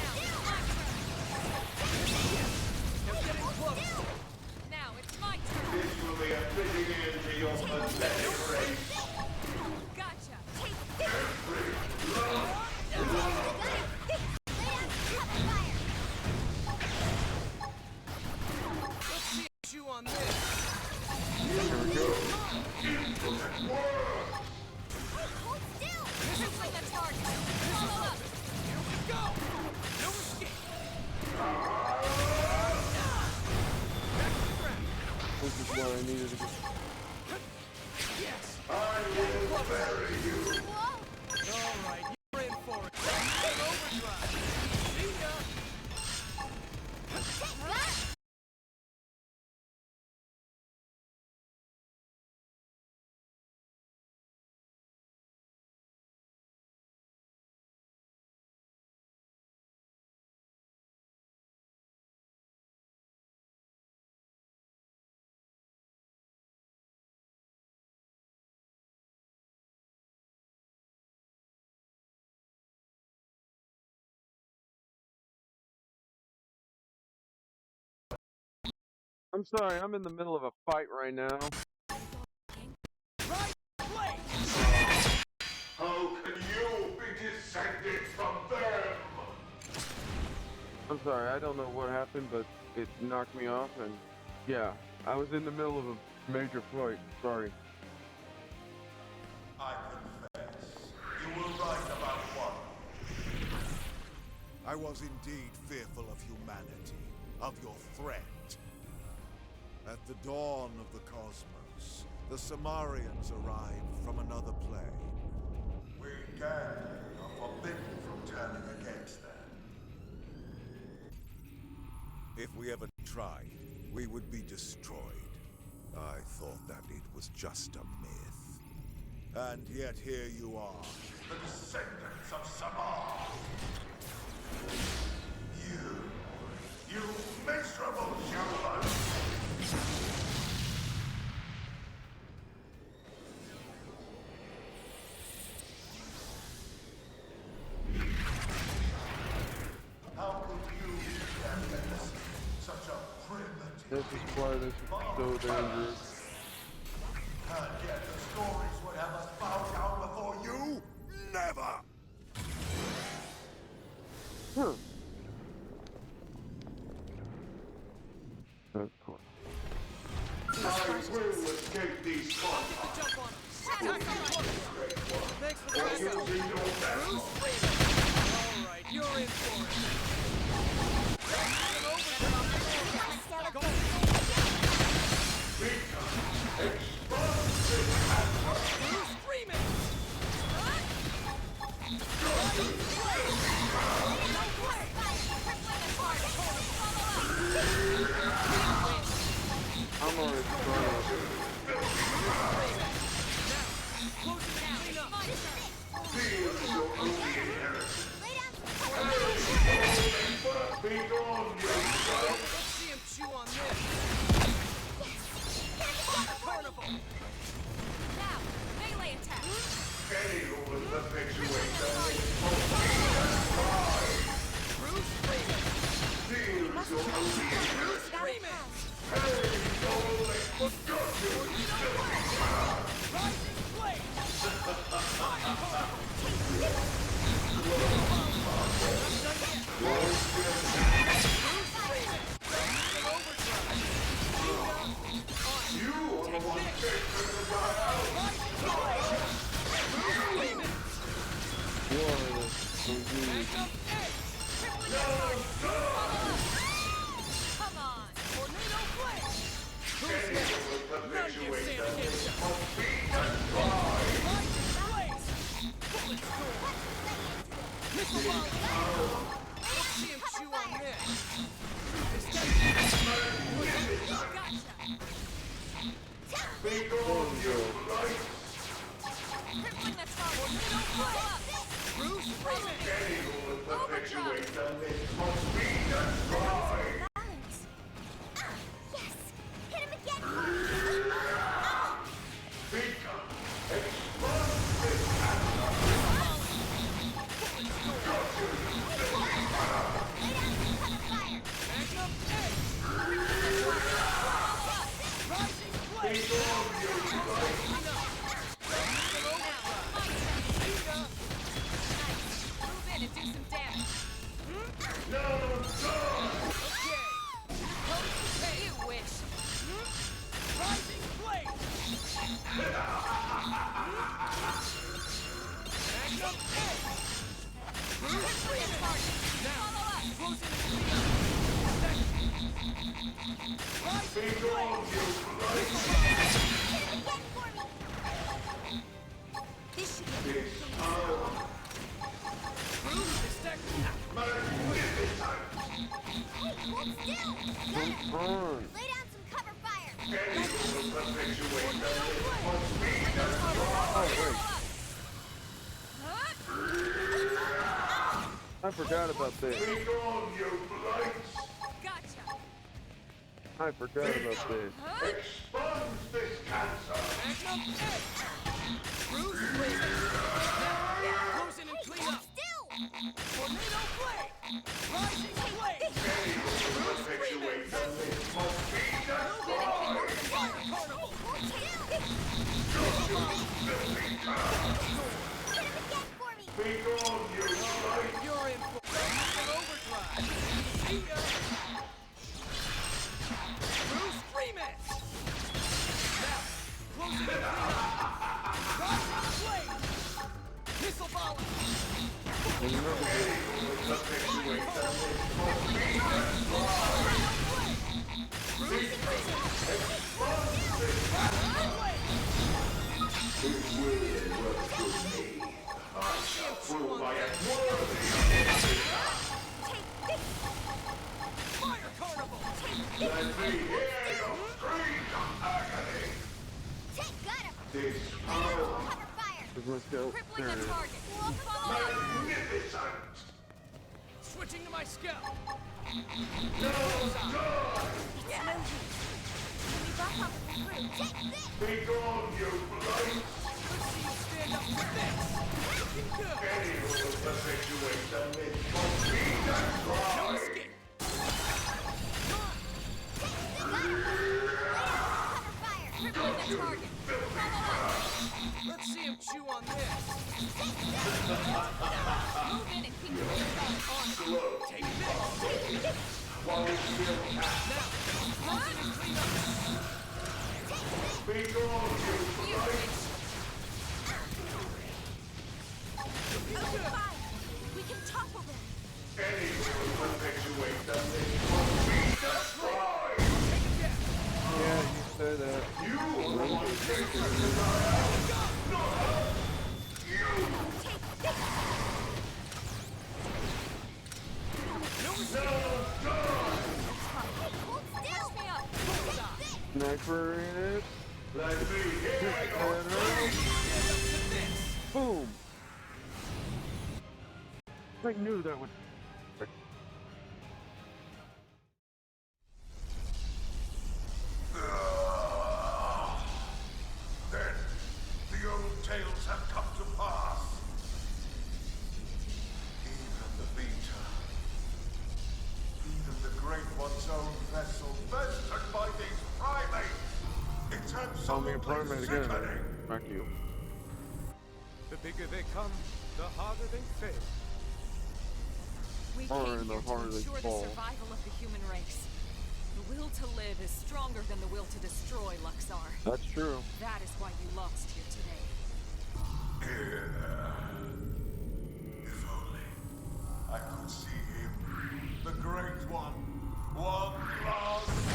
Now it's my turn! This will be a fitting end to your pathetic race! Gotcha! Every Let's see you chew on this. Here we go! Infinite world! Hold still! This is like a target! Follow up! Here we go! No escape! Back to the ground! This is why I needed to get... Yes! I will bury you! Alright, you're in for it. Overdrive! See ya! I'm sorry, I'm in the middle of a fight right now. Right blade! How can you be descended from them? I'm sorry, I don't know what happened, but it knocked me off, and yeah, I was in the middle of a major fight. Sorry. I confess, you were right about one. I was indeed fearful of humanity, of your threat. At the dawn of the cosmos, the Samarians arrived from another plane. We Ganglion are forbidden from turning against them. If we ever tried, we would be destroyed. I thought that it was just a myth. And yet here you are, the descendants of Samar. You miserable humans! How could you be such a primitive? This is why this is so dangerous. And yet the stories would have us bow down before you? Never! Huh. That's cool. I will escape these confines. Jump on him! Thanks for the backup! Alright, you're in for it! Bruce I forgot about this. Gotcha. I forgot about this. Expunge this cancer! Bruce, please! Close in and clean up! Tornado blade! Rising blade! Bruce, Effectuate the myth must be destroyed! Fire carnival! Be gone, you blight! You're in for overdrive! See ya! Bruce, remix! Now, close in and clean up! Rising blade! Missile volley! Effectuate the myth must be destroyed! Expunge this cancer! It will work for me. I shall prove I am worthy of it! Fire carnival! Let me hear your screams of agony! This power Let's go. Crippling the target. magnificent! Switching to my scout! No die! Be gone, you blight! Let's see you stand up to this! Looking good! Anyone who effectuates the myth must be No destroyed! escape! Crippling the target. Let's see him chew on this! Move in and keep your on. Slow! Take this! While it's still cast! Now, close in and clean up! Be gone, you blight! We can topple them. Anyone who effectuates the myth must be destroyed! Take a guess! Yeah, you say that. You are the one taking as I am! Not her! You! No No escape! die! Catch me up. Sniper in it. Let me hear your And screams! Stand up to this! boom. I knew that would. Then the old tales have come to pass. Even the Vita, even the Great One Call me a primate again. Thank you. The bigger they come, the harder they fail. We Or came the here to harder they ensure the fall. survival of the human race. The will to live is stronger than the will to destroy, Luxar. That's true. That is why you lost here today. If only I could see him, the Great One, one last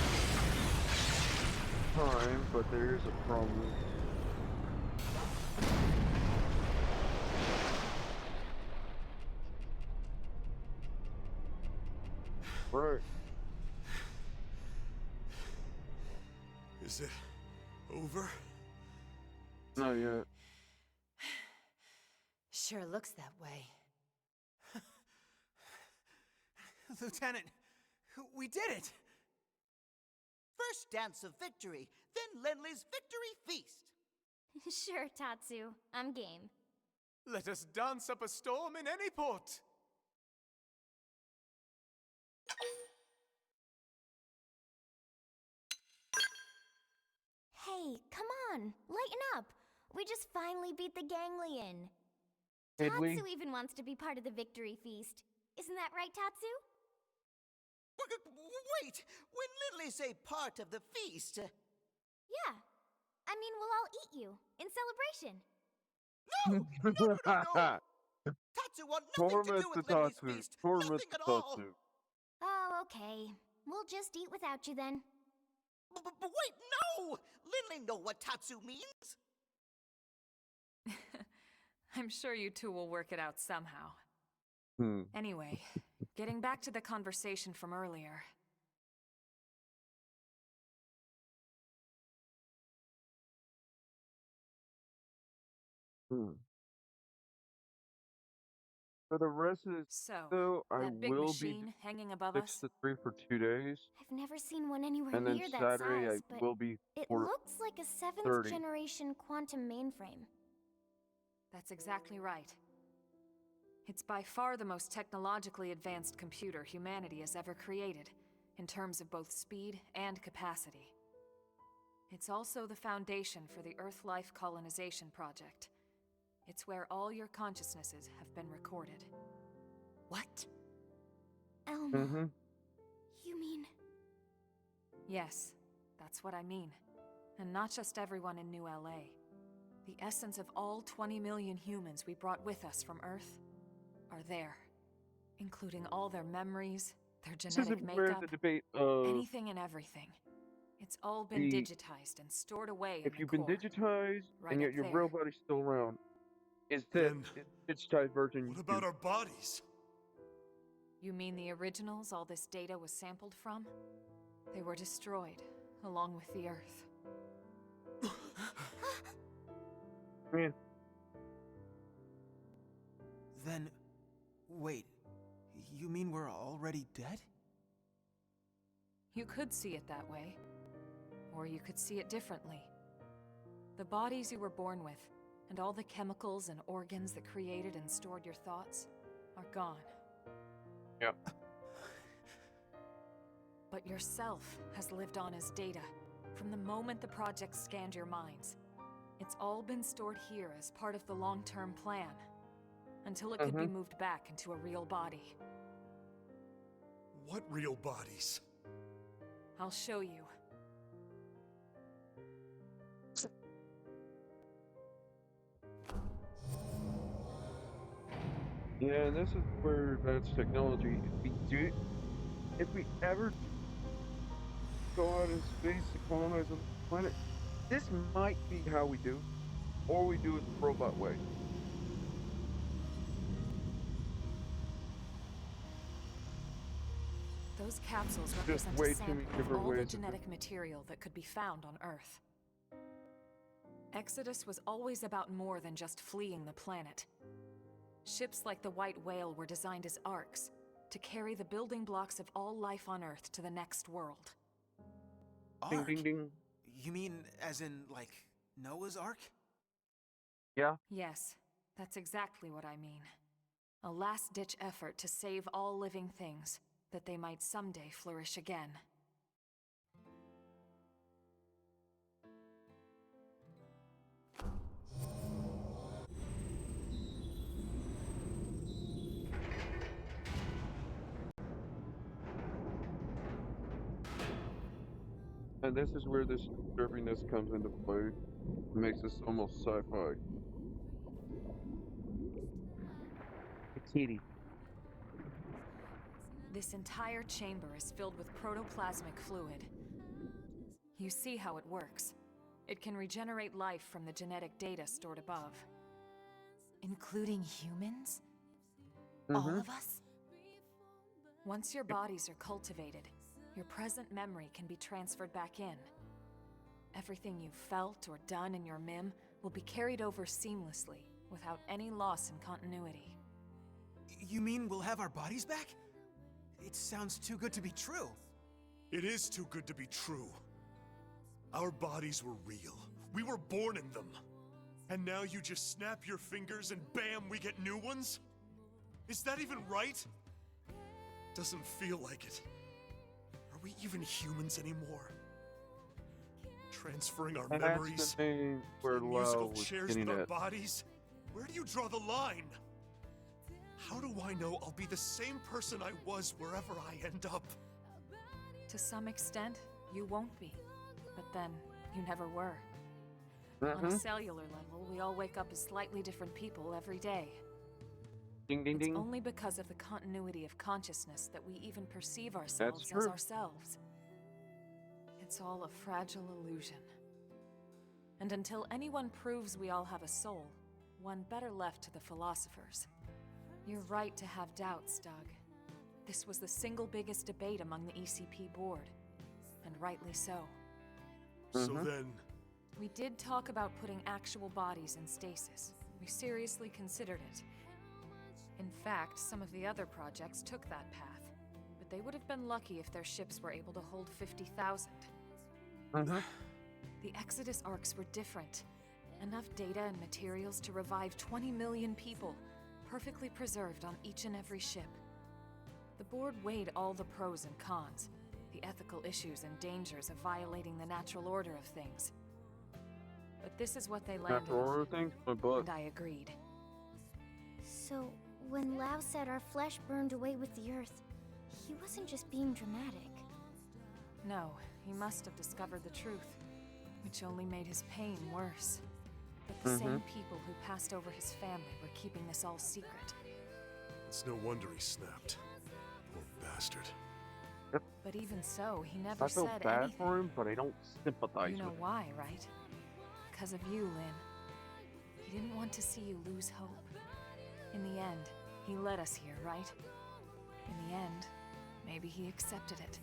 Time, but there is a problem. Right. Is it over? Not yet. Sure looks that way. Lieutenant, we did it! First dance of victory, then Lenley's victory feast. Sure, Tatsu. I'm game. Let us dance up a storm in any port. Hey, come on, lighten up. We just finally beat the Ganglion. Did we? Tatsu even wants to be part of the victory feast. Isn't that right, Tatsu? Wait! When Lindley say part of the feast... Yeah. I mean, we'll all eat you, in celebration. No! Tatsu want nothing to do with Lindley's Tatsu. feast. Torment Nothing the at all. Tatsu. Oh, okay. We'll just eat without you then. But wait, no! Lindley know what Tatsu means. I'm sure you two will work it out somehow. Hmm. Anyway, getting back to the conversation from earlier. For the rest of this, So, though, I that big will machine be hanging above 6 us? to 3 for 2 days. I've never seen one anywhere And then near that Saturday size, I but will be it for looks like a 7th 30. generation quantum mainframe. That's exactly right. It's by far the most technologically advanced computer humanity has ever created, in terms of both speed and capacity. It's also the foundation for the Earth-Life Colonization Project. It's where all your consciousnesses have been recorded. What? Elma. Mm-hmm. You mean... Yes, that's what I mean. And not just everyone in New LA. The essence of all 20 million humans we brought with us from Earth are there. Including all their memories, their This genetic isn't where makeup, the debate of anything and everything. It's all been the- digitized and stored away in if the you've core. been digitized Right and yet up your there. real body's still around. Is that Then digitized version? What about our bodies? You mean the originals all this data was sampled from? They were destroyed, along with the Earth. Yeah. Then, wait, you mean we're already dead? You could see it that way. Or you could see it differently. The bodies you were born with, and all the chemicals and organs that created and stored your thoughts, are gone. Yep. But yourself has lived on as data, from the moment the project scanned your minds. It's all been stored here as part of the long-term plan, until it could be moved back into a real body. What real bodies? I'll show you. Yeah, and this is where advanced technology, if we ever go out in space to colonize a planet, this might be how we do it. Or we do it the robot way. Those capsules Just represent way a too many sample of different all the ways to do it. genetic material that could be found on Earth. Exodus was always about more than just fleeing the planet. Ships like the White Whale were designed as arks, to carry the building blocks of all life on Earth to the next world. Ark? Ding, ding, ding. You mean as in, like, Noah's Ark? Yeah? Yes, that's exactly what I mean. A last-ditch effort to save all living things, that they might someday flourish again. And this is where this disturbingness comes into play. It makes this almost sci-fi. Kitty. This entire chamber is filled with protoplasmic fluid. You see how it works. It can regenerate life from the genetic data stored above. Including humans? Mm-hmm. All of us? Once your bodies are cultivated, your present memory can be transferred back in. Everything you've felt or done in your MIM will be carried over seamlessly, without any loss in continuity. You mean we'll have our bodies back? It sounds too good to be true. It is too good to be true. Our bodies were real. We were born in them. And now you just snap your fingers and bam, we get new ones? Is that even right? Doesn't feel like it. Are we even humans anymore? Transferring our And memories, that's the thing where playing musical Lau was chairs getting with our at. bodies? Where do you draw the line? How do I know I'll be the same person I was wherever I end up? To some extent, you won't be. But then, you never were. On a cellular level, we all wake up as slightly different people every day. Ding, ding, It's ding. only because of the continuity of consciousness that we even perceive ourselves as true. ourselves. It's all a fragile illusion. And until anyone proves we all have a soul, one better left to the philosophers. You're right to have doubts, Doug. This was the single biggest debate among the ECP board. And rightly so. So then, We did talk about putting actual bodies in stasis. We seriously considered it. In fact, some of the other projects took that path. But they would have been lucky if their ships were able to hold 50,000. The Exodus arcs were different. Enough data and materials to revive 20 million people, perfectly preserved on each and every ship. The board weighed all the pros and cons, the ethical issues and dangers of violating the natural order of things. But this is what they landed Natural order on, things? My butt. and I agreed. So, when Lau said our flesh burned away with the earth, he wasn't just being dramatic. No, he must have discovered the truth, which only made his pain worse. But the same people who passed over his family were keeping this all secret. it's no wonder he snapped. Poor bastard. But even so, he never I feel said bad anything. for him, but I don't sympathize You know with him. why, right? Because of you, Lynn. He didn't want to see you lose hope. In the end, he led us here, right? In the end, maybe he accepted it.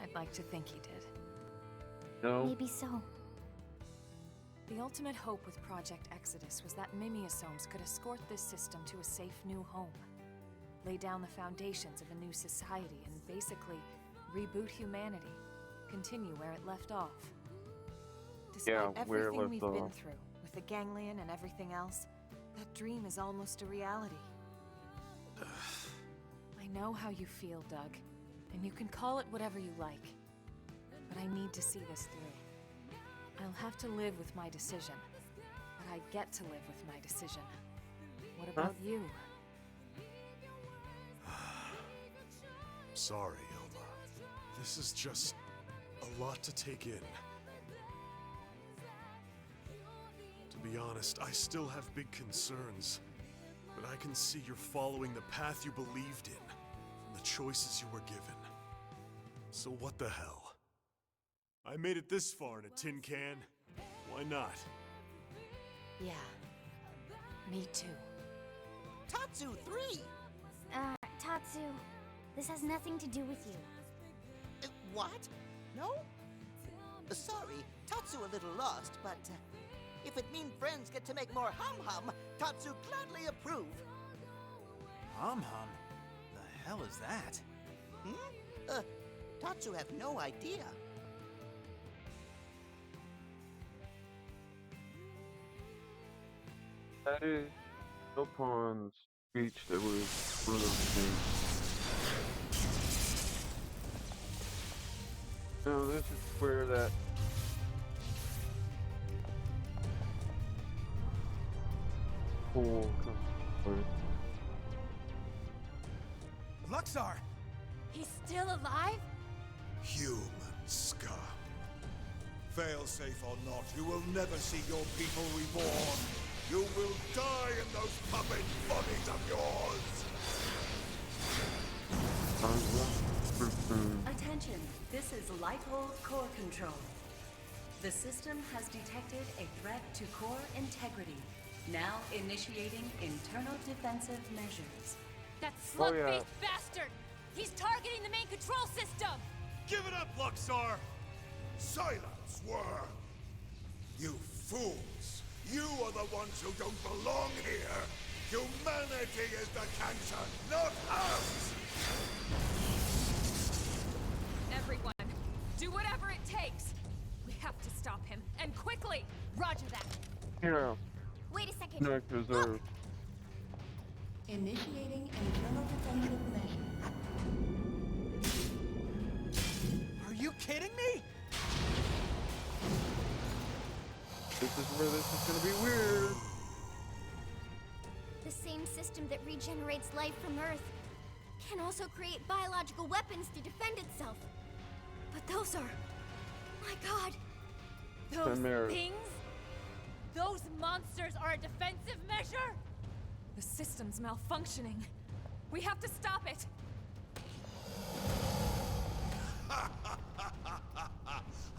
I'd like to think he did. No. Maybe so. The ultimate hope with Project Exodus was that Mimiosomes could escort this system to a safe new home, lay down the foundations of a new society, and basically reboot humanity, continue where it left off. Despite where it everything left we've been off. through, with the ganglion and everything else, that dream is almost a reality. I know how you feel, Doug, and you can call it whatever you like, but I need to see this through. I'll have to live with my decision, but I get to live with my decision. What about you? Sorry, Elma. This is just a lot to take in. To be honest, I still have big concerns, but I can see you're following the path you believed in, and the choices you were given. So what the hell? I made it this far in a tin can. Why not? Yeah. Me too. Tatsu 3! Tatsu, this has nothing to do with you. What? No? Sorry, Tatsu a little lost, but if it means friends get to make more hum-hum, Tatsu gladly approve. Hum-hum? The hell is that? Tatsu have no idea. That is Opon's speech that was one of those things. No, this is where that pool comes from. Luxar! He's still alive? Human scum. Failsafe or not, you will never see your people reborn. You will die in those puppet bodies of yours. Attention, this is Lighthold Core Control. The system has detected a threat to core integrity. Now initiating internal defensive measures. That slug-faced bastard! He's targeting the main control system! Give it up, Luxor! Silence, worm! You fools! You are the ones who don't belong here! Humanity is the cancer, not us! Everyone, do whatever it takes. We have to stop him, and quickly! Roger that. Yeah. Wait a second. No, because Initiating internal defensive measures. Are you kidding me? this is where this is gonna be weird. The same system that regenerates life from Earth can also create biological weapons to defend itself. But those are... my god. Those Chimera. things? Those monsters are a defensive measure? The system's malfunctioning. We have to stop it.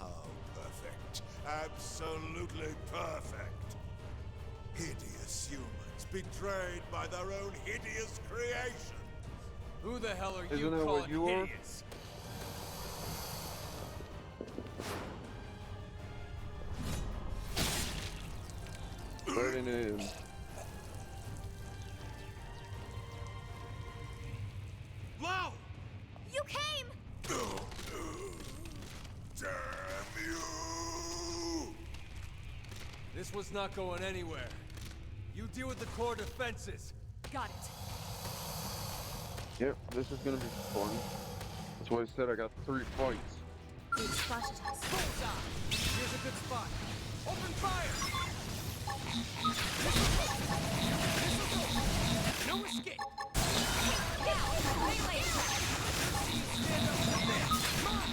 Oh, perfect. Absolutely perfect. Hideous humans betrayed by their own hideous creation. Who the hell are Isn't you that what calling you are? hideous? Burning in. Lau! You came! Damn you! This was not going anywhere. You deal with the core defenses. Got it. Yep, this is gonna be fun. That's why I said I got 3 fights. They've spotted us. Bullseye! Here's a good spot. Open fire! No escape! Now, melee attack! Stand up to this! Come on!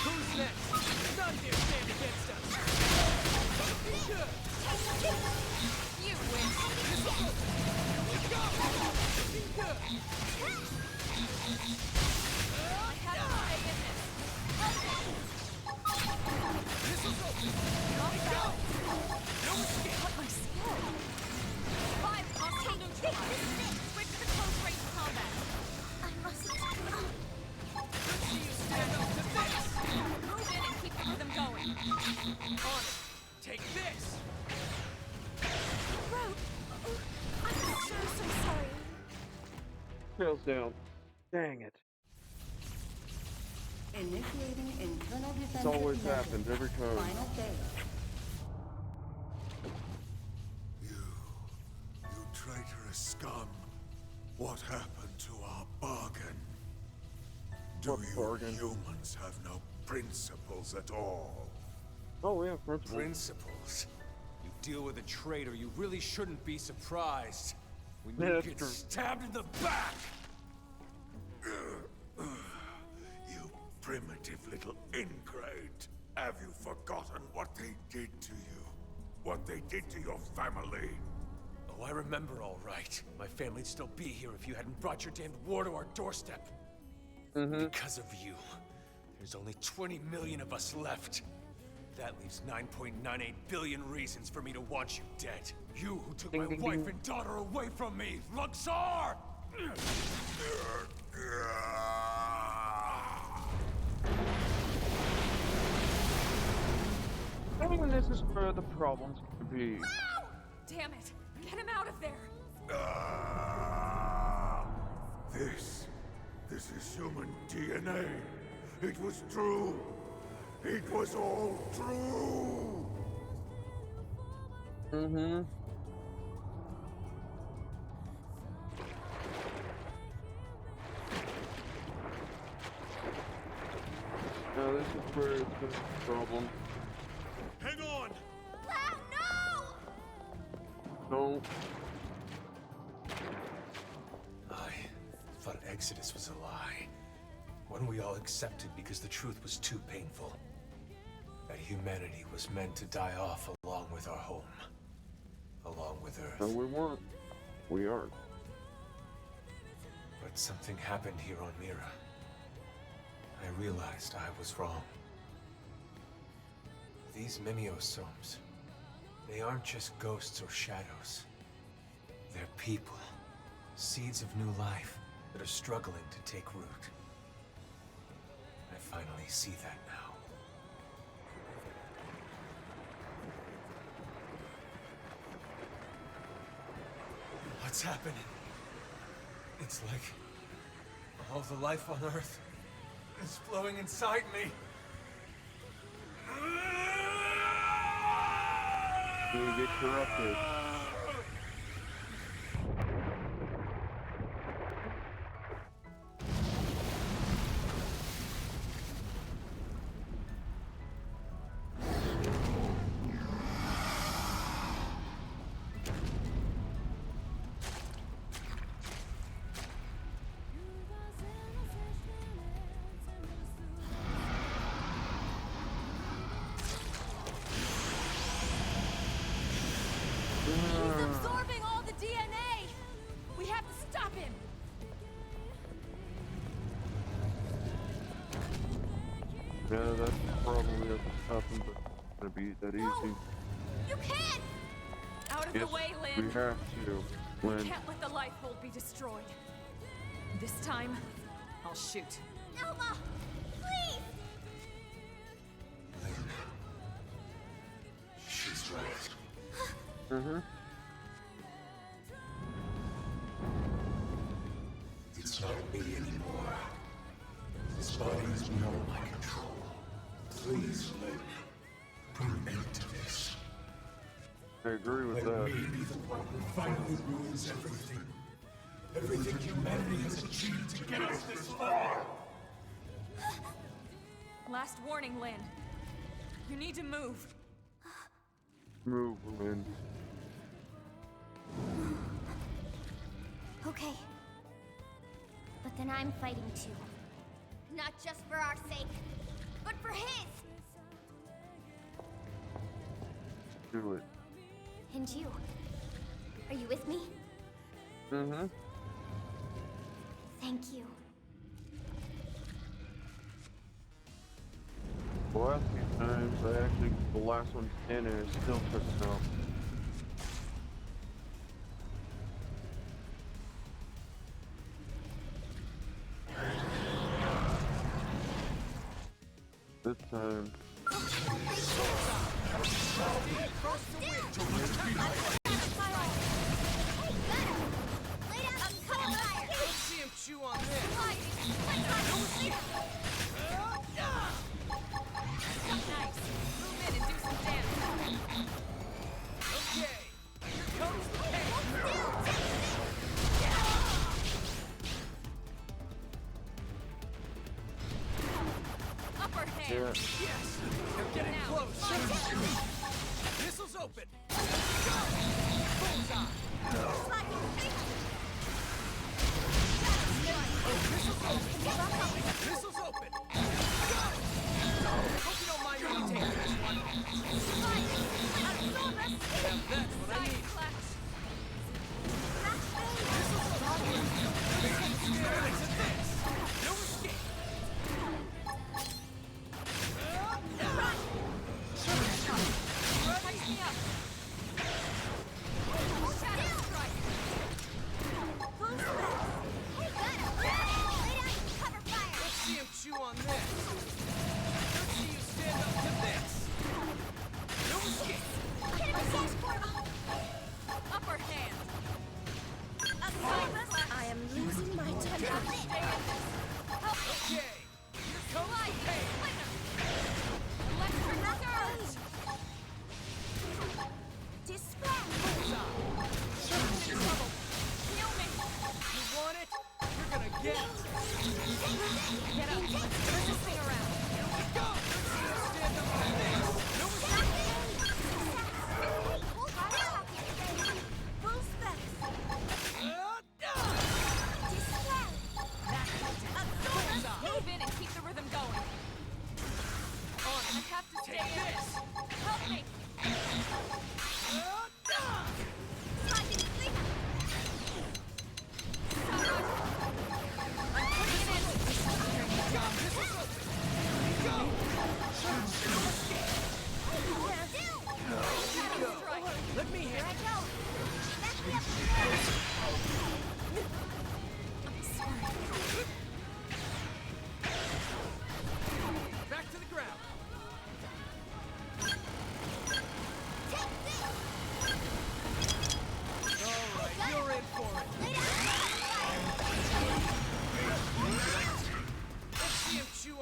Who's next? None dare stand against us! Looking good! You win. Here we go! Looking good! I have to stay in this. Missiles open! Here we go! No escape! What my skill? 5 hostile neutralized. Switch to close range combat. I mustn't... Let's see you stand up to this! Move in and keep the rhythm going. On it! Take this! Rope! I'm so sorry. Tails down. Dang it. Initiating internal defensive It's always measures. happened, every time. Final phase. You traitorous scum. What happened to our bargain? Do What you bargain? humans have no principles at all? Oh, we have principles. Principles. You deal with a traitor, you really shouldn't be surprised when Yeah, you that's get true. stabbed in the back! You primitive little ingrate. Have you forgotten what they did to you? What they did to your family? Oh, I remember all right. My family'd still be here if you hadn't brought your damned war to our doorstep. Because of you, there's only 20 million of us left. That leaves 9.98 billion reasons for me to want you dead. You who took my wife and daughter away from me, Luxor! I think this is where the problem's gonna be. Damn it! Get him out of there! This is human DNA. It was true. It was all true. Mm-hmm. Now this is where it's gonna be a problem. Hang on! Lau, no! Don't. I thought Exodus was a lie. One we all accepted because the truth was too painful. That humanity was meant to die off along with our home. Along with Earth. No, we weren't. We aren't. But something happened here on Mira. I realized I was wrong. These mimeosomes, they aren't just ghosts or shadows. They're people. Seeds of new life that are struggling to take root. I finally see that now. What's happening? It's like all the life on Earth is flowing inside me. You get corrupted. He's absorbing all the DNA! We have to stop him! Yeah, that's probably nothing but gonna be that easy. You can't! Out of Yes, the way, we Lynn! have to. We Lynn. can't let the life hold be destroyed. This time, I'll shoot. Nova! Please! She's right. Mm-hmm. It's not me anymore. This body is beyond my control. Please, Lynn, put an end to this. I agree with Let that. me be the one who finally ruins everything. Everything humanity has achieved to get us this far. Last warning, Lynn. You need to move. Move, Lynn. Okay. But then I'm fighting too. Not just for our sake, but for his! Do it. And you. Are you with me? Mm-hmm. Thank you. The last few times, the last one in and it still took it out. This time. Let's see him chew on this. Nice. Move in and do some damage. Okay, here comes the pain. Upper hand. Yeah. Yes, they're getting Now. close. Missiles open. Go. Bullseye. Missiles open. Missiles open. Go. Hope you don't mind me taking this one. Now that's what I need. Missiles open. Missiles to this. No escape. Touch me up. Shadow strike. Let's see him chew on this. Let's see you stand up to this. No escape. Upper hand. I am losing my temper. Okay, here comes the pain. Electric surge. Sherman's in trouble. Heal me. You want it? You're gonna get it. Get up. Turn this thing around. Here we go. Let's see you stand up to this. No escape. Move in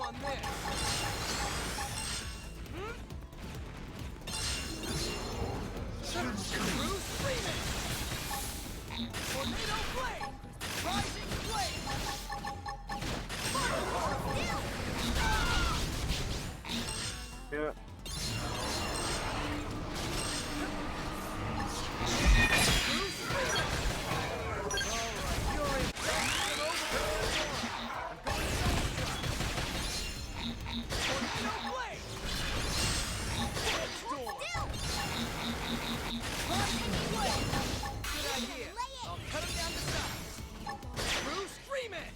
on this. Bruce Freeman! Tornado Blade! Rising Blade! Yeah. Bruce Freeman! Alright, you're in. Tornado Blade! Storm! Rising Blade! Good idea. I'll cut him down to size. Bruce Freeman!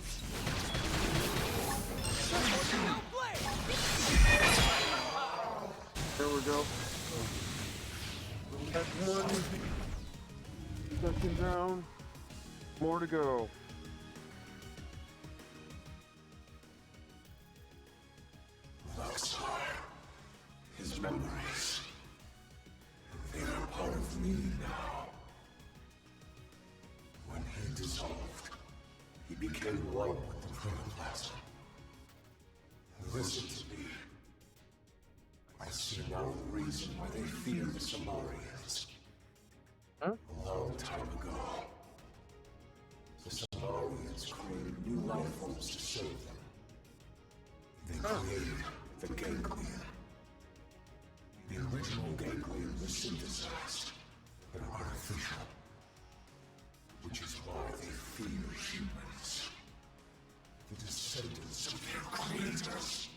Tornado Blade! There we go. That's one. Second down. More to go. His memories. They are part of me now. When he dissolved, he became one with the protoplasm. Listen to me. I see now the reason why they fear the Samarians. A long time ago, the Samarians created new life forms to serve them. They created the ganglion. The original ganglion was synthesized, but artificial. Which is why they fear humans. The descendants of their creators.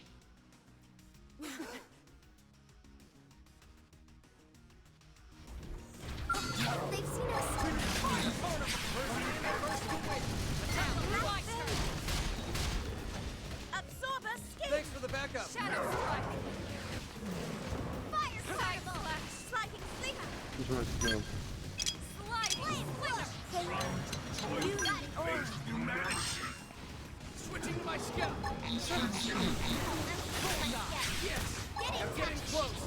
They've seen us. Absorber skin. Thanks for the backup. Shadow strike. Fire fireball. Sliding slinger. He's ready to go. Sliding slinger. You got it, or Switching to my scout. Yes. I'm getting close.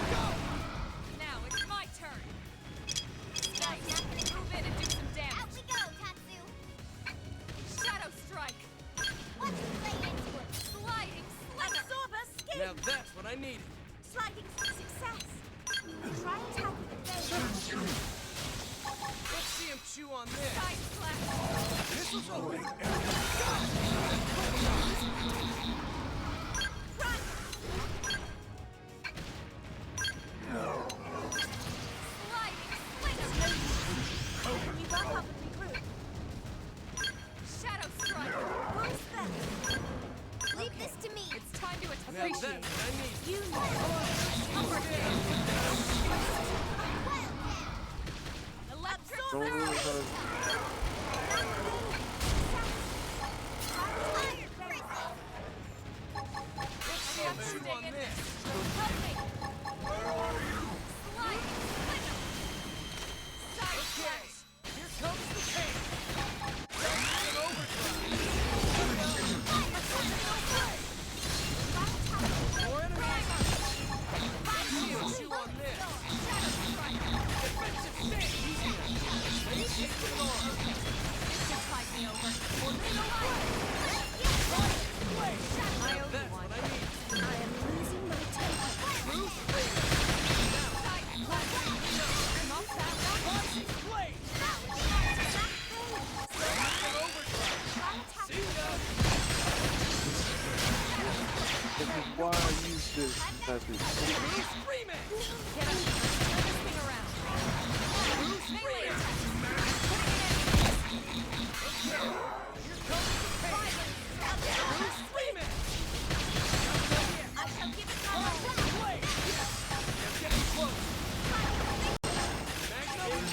Go. Now it's my turn. Nice. Move in and do some damage. Out we go, Tatsu. Shadow strike. Let's play into it. Sliding slinger. absorber skin. Now that's what I needed. Sliding success. Try attack with the base. Let's see him chew on this. Side slash. Missiles away. Run. Sliding slinger. You won't help with regroup. Shadow strike. Boost them. Leave this to me. It's time to Now appreciate. that's what I need. You know. Electric. Don't really have... Let's see him chew on this. Help me. Sliding slinger. Side Okay. slash. Here comes the pain. Jumping in overdrive. More enemies. Let's see him chew on this. Defensive stance. Ready? Take it on. To tide me over. Tornado blade. Now that's what I need. I am losing my temper. Bruce Freeman. Side slash. Not that one. Rising blade. Jumping overdrive. See ya. This is why I use this method. Bruce Freeman. Get up. Turn this thing around. Bruce Freeman. Here comes the pain. Bruce Freeman. I shall give it my all. Rising blade. They're getting close. Magnum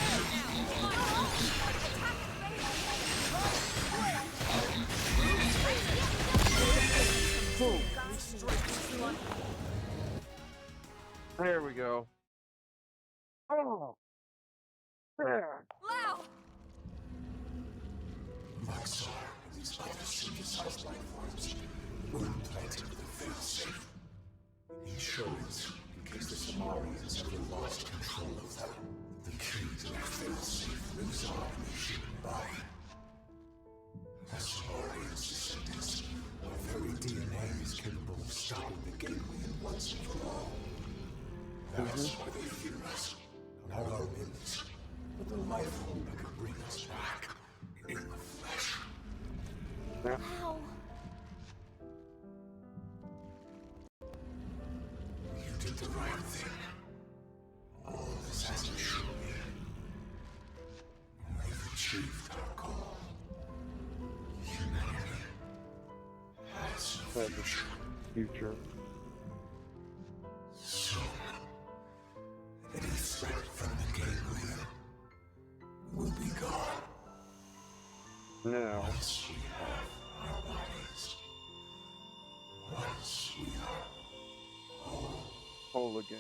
Boom. There we go. Oh. There. Wow. Luxor and these other synthesized life forms were implanted with a failsafe. Insurance, in case the Samarians ever lost control of them. The key to that failsafe lives on in the human body. The Samarians' descendants stopping the ganglion once and for all. That's why they fear us. Not our limbs, but the life form that could bring us back in the flesh. Wow. You did the right thing. All this has to show me. We've achieved our goal. Humanity has a future. Soon, any threat from the ganglion will be gone. Now. Once we have our bodies. Once we are whole again.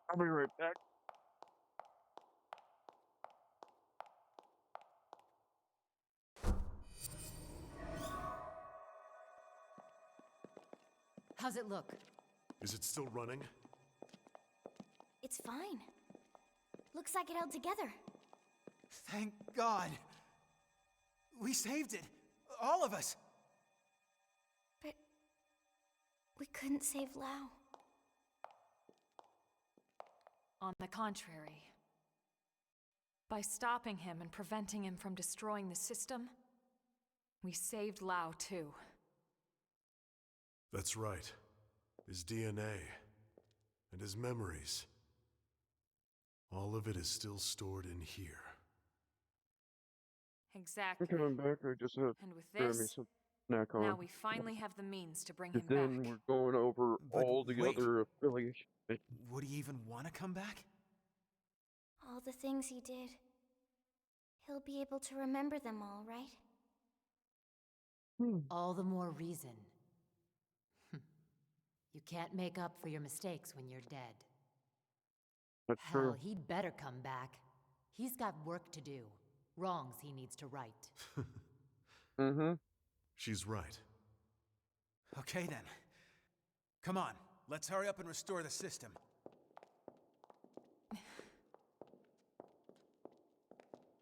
I'll be right back. How's it look? Is it still running? It's fine. Looks like it held together. Thank God. We saved it. All of us. But we couldn't save Lau. On the contrary, by stopping him and preventing him from destroying the system, we saved Lau too. That's right. His DNA and his memories. All of it is still stored in here. Exactly. I'm coming back. I just have And with to grab me this, some snack on. now we finally have the means to bring him And then back. we're going over all the wait. other affiliations. Would he even want to come back? All the things he did. He'll be able to remember them all, right? All the more reason. You can't make up for your mistakes when you're dead. That's Hell, true. he'd better come back. He's got work to do. Wrongs he needs to right. Mm-hmm. She's right. Okay then. Come on, let's hurry up and restore the system.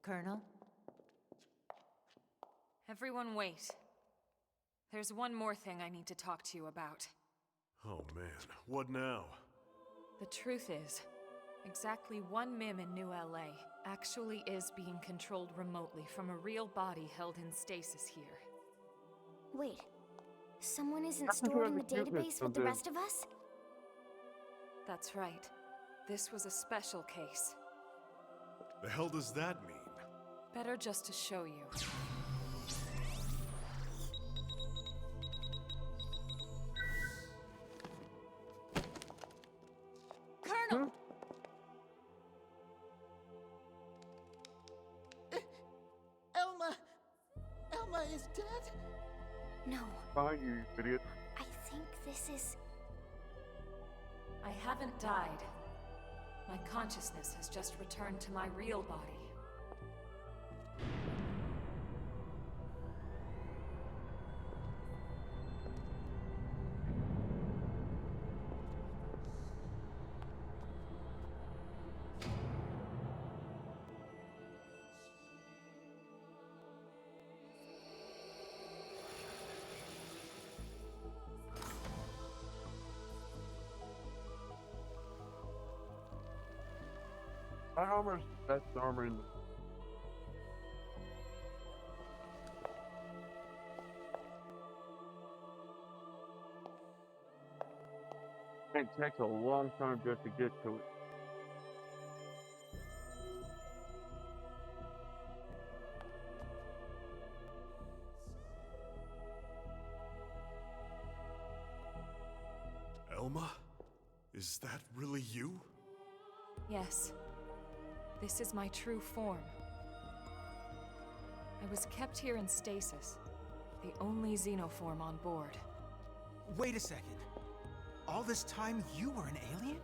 Colonel? Everyone wait. There's one more thing I need to talk to you about. Oh man, what now? The truth is, exactly one MIM in New LA actually is being controlled remotely from a real body held in stasis here. Wait, someone isn't That's stored in the what I think database with the rest of us? That's right. This was a special case. The hell does that mean? Better just to show you. Colonel! Elma is dead? No, Bye, you idiot. I think this is... I haven't died. My consciousness has just returned to my real body. My armor's the best armor in the... It takes a long time just to get to it. Elma? Is that really you? Yes. This is my true form. I was kept here in stasis, the only xenoform on board. Wait a second. All this time you were an alien?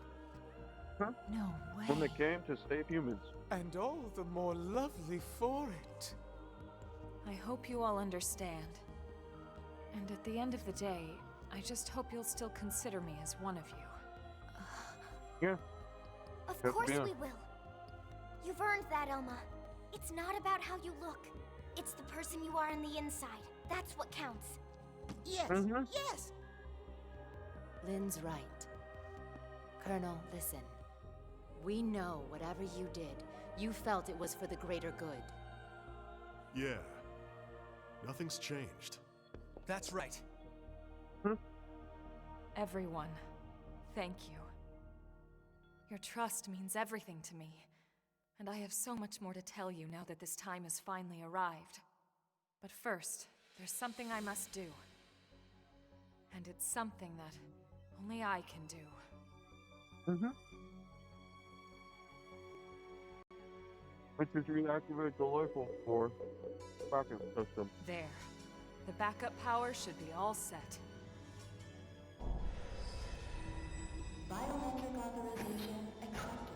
Huh? No way. When they came to save humans. And all the more lovely for it. I hope you all understand. And at the end of the day, I just hope you'll still consider me as one of you. Yeah. Of Yes, course ma'am. we will. You've earned that, Elma. It's not about how you look. It's the person you are on the inside. That's what counts. Yes, Mhm. yes. Lynn's right. Colonel, listen. We know whatever you did, you felt it was for the greater good. Yeah. Nothing's changed. That's right. Everyone, thank you. Your trust means everything to me, and I have so much more to tell you now that this time has finally arrived. But first, there's something I must do. And it's something that only I can do. Which is reactivate the local core backup system. There. The backup power should be all set. Biometric authorization accepted.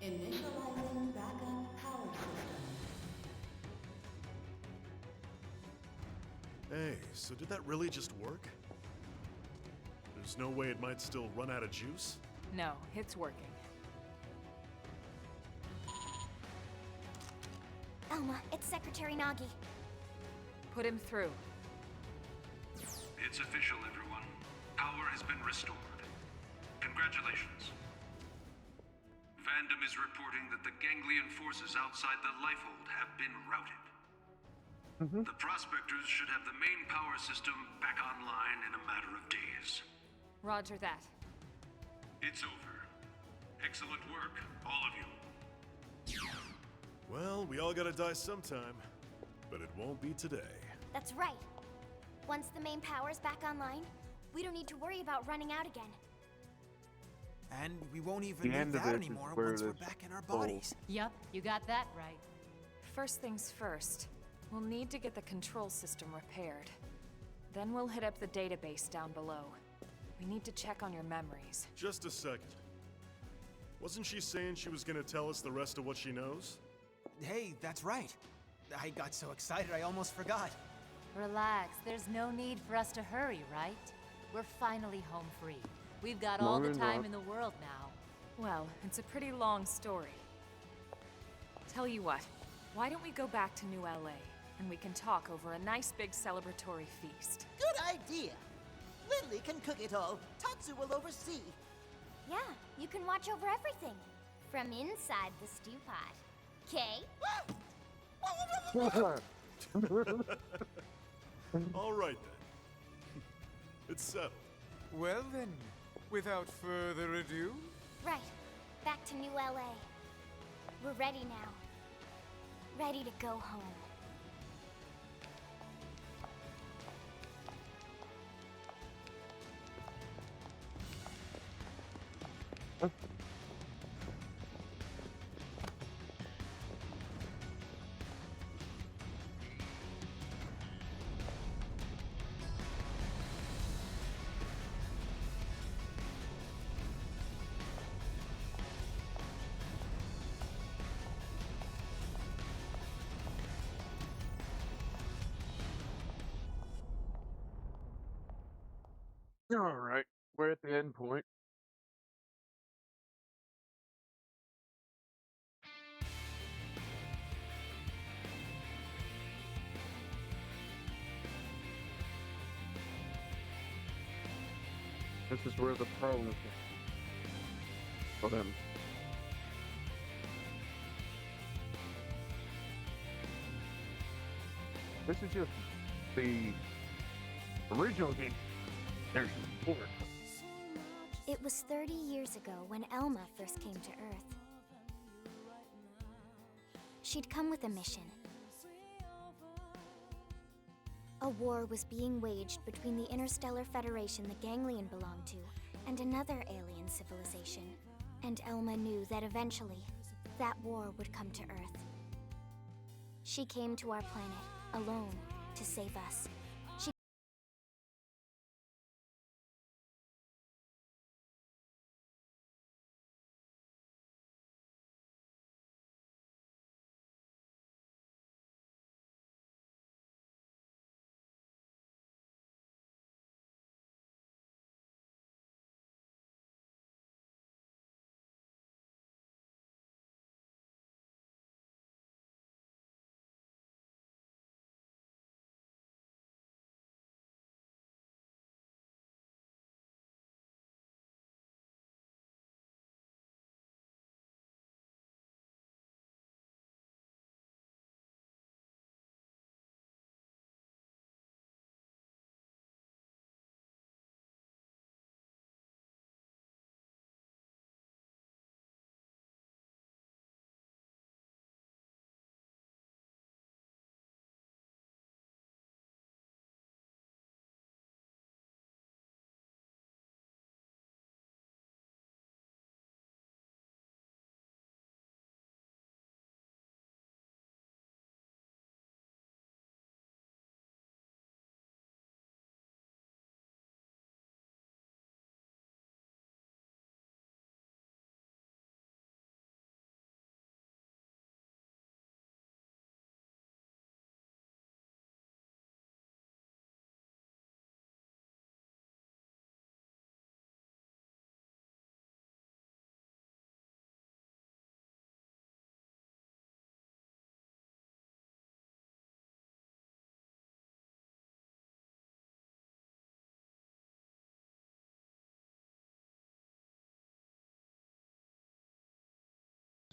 Initializing backup power system. Hey, so did that really just work? There's no way it might still run out of juice? No, it's working. Elma, it's Secretary Nagi. Put him through. It's official, everyone. Power has been restored. Congratulations. Fandom is reporting that the ganglion forces outside the Lifehold have been routed. The Prospectors should have the main power system back online in a matter of days. Roger that. It's over. Excellent work, all of you. Well, we all gotta die sometime, but it won't be today. That's right. Once the main power's back online, we don't need to worry about running out again. And we won't even The need end of that it is anymore where once it we're is back in our full. bodies. Yup, you got that right. First things first, we'll need to get the control system repaired. Then we'll hit up the database down below. We need to check on your memories. Just a second. Wasn't she saying she was gonna tell us the rest of what she knows? Hey, that's right. I got so excited I almost forgot. Relax, there's no need for us to hurry, right? We're finally home free. We've got all the time in the world now. Well, it's a pretty long story. Tell you what, why don't we go back to New LA, and we can talk over a nice big celebratory feast. Good idea. Lily can cook it all. Tatsu will oversee. Yeah, you can watch over everything. From inside the stew pot. Okay? All right then. It's settled. Well then, without further ado, Right. Back to New LA. We're ready now. Ready to go home. Alright, we're at the end point. This is where the problem is for them. This is just the original game. There's more. It was 30 years ago when Elma first came to Earth. She'd come with a mission. A war was being waged between the Interstellar Federation the Ganglion belonged to and another alien civilization. And Elma knew that eventually, that war would come to Earth. She came to our planet, alone, to save us.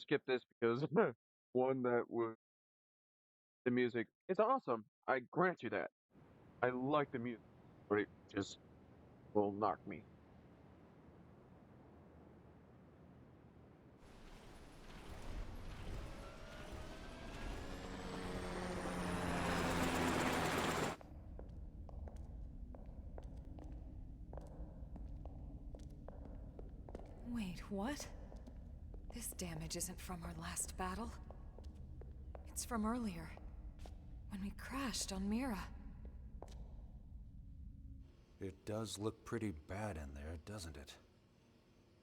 skip this because one that was the music is awesome. I grant you that. I like the music, but it just will knock me. Wait, what? This damage isn't from our last battle. It's from earlier, when we crashed on Mira. It does look pretty bad in there, doesn't it?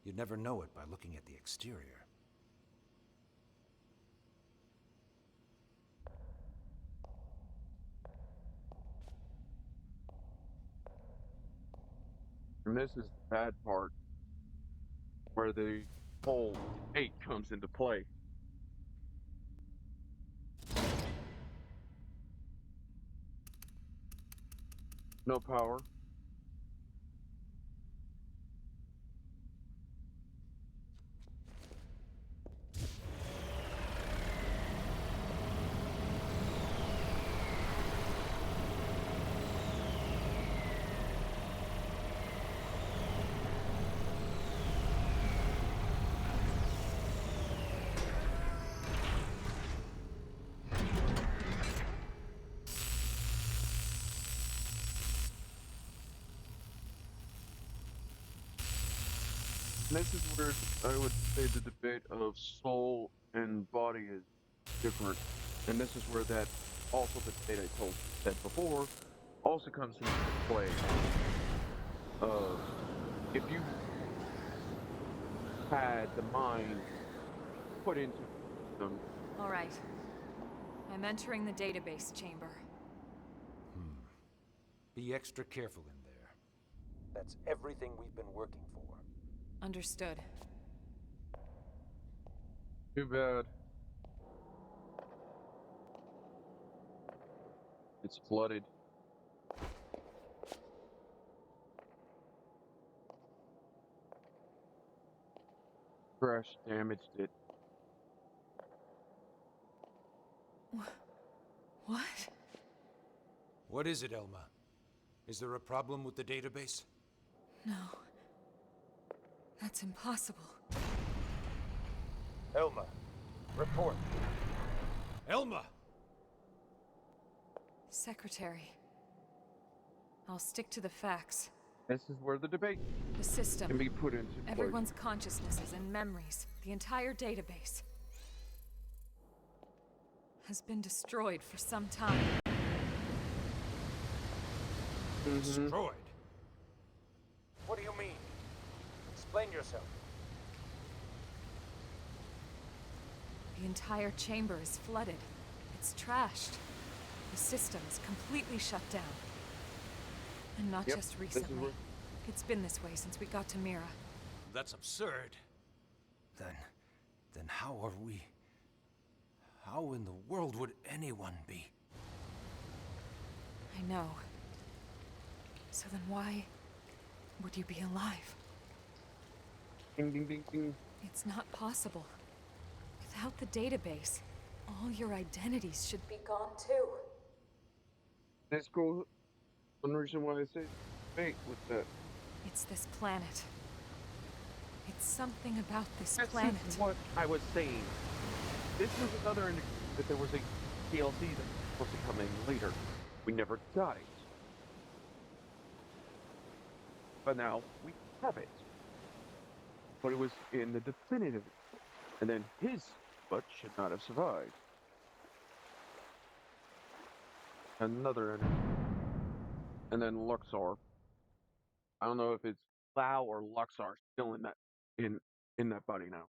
You'd never know it by looking at the exterior. And this is the bad part, where the whole debate comes into play. No power. And this is where I would say the debate of soul and body is different. And this is where that also the debate I told said before also comes into play. If you had the mind put into them. All right. I'm entering the database chamber. Be extra careful in there. That's everything we've been working for. Understood. Too bad. It's flooded. Crash damaged it. What? What is it, Elma? Is there a problem with the database? No. That's impossible. Elma, report. Elma! Secretary. I'll stick to the facts. This is where the debate The system. can be put into play. Everyone's consciousnesses and memories. The entire database. Has been destroyed for some time. Destroyed? What do you mean? Explain yourself. The entire chamber is flooded. It's trashed. The system's completely shut down. And not Yep, just this is recently. where- It's been this way since we got to Mira. That's absurd. Then how are we... How in the world would anyone be? I know. So then why would you be alive? Ding, ding, ding, ding. It's not possible. Without the database, all your identities should be gone too. That's cool. One reason why I say debate with that. It's this planet. It's something about this This planet. is what I was saying. This was another indication that there was a DLC that was supposed to come in later. We never got it. But now we have it. But it was in the definitive. And then his butt should not have survived. Another enemy. And then Luxor. I don't know if it's Lau or Luxor still in that body now.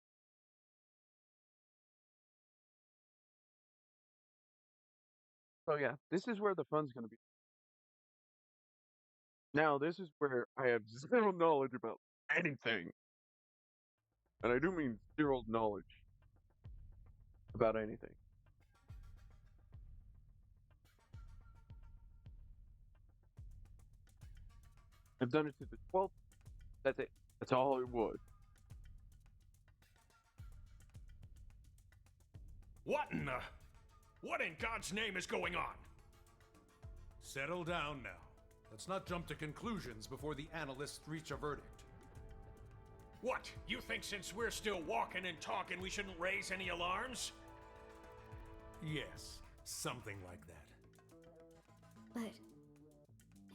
So yeah, this is where the fun's gonna be. Now this is where I have zero knowledge about anything. And I do mean zero knowledge about anything. I've done it to the 12th. That's it. That's all it was. What in the... What in God's name is going on? Settle down now. Let's not jump to conclusions before the analysts reach a verdict. What? You think since we're still walking and talking we shouldn't raise any alarms? Yes, something like that. But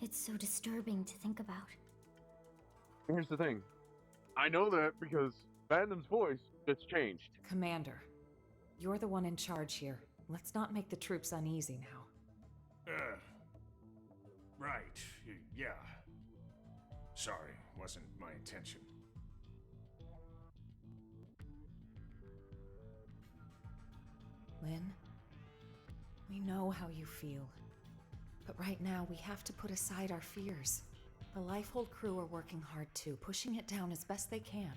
it's so disturbing to think about. Here's the thing. I know that because Phantom's voice gets changed. Commander, you're the one in charge here. Let's not make the troops uneasy now. Right. Yeah. Sorry, wasn't my intention. Lynn, we know how you feel. But right now, we have to put aside our fears. The Lifehold crew are working hard too, pushing it down as best they can.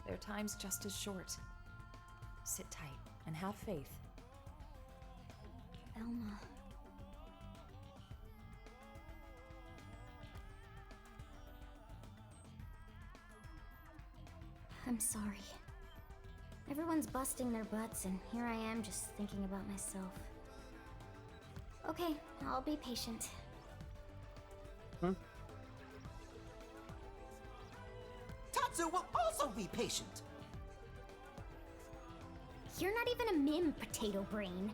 Their time's just as short. Sit tight and have faith. Elma. I'm sorry. Everyone's busting their butts, and here I am just thinking about myself. Okay, I'll be patient. Tatsu will also be patient. You're not even a mim, potato brain.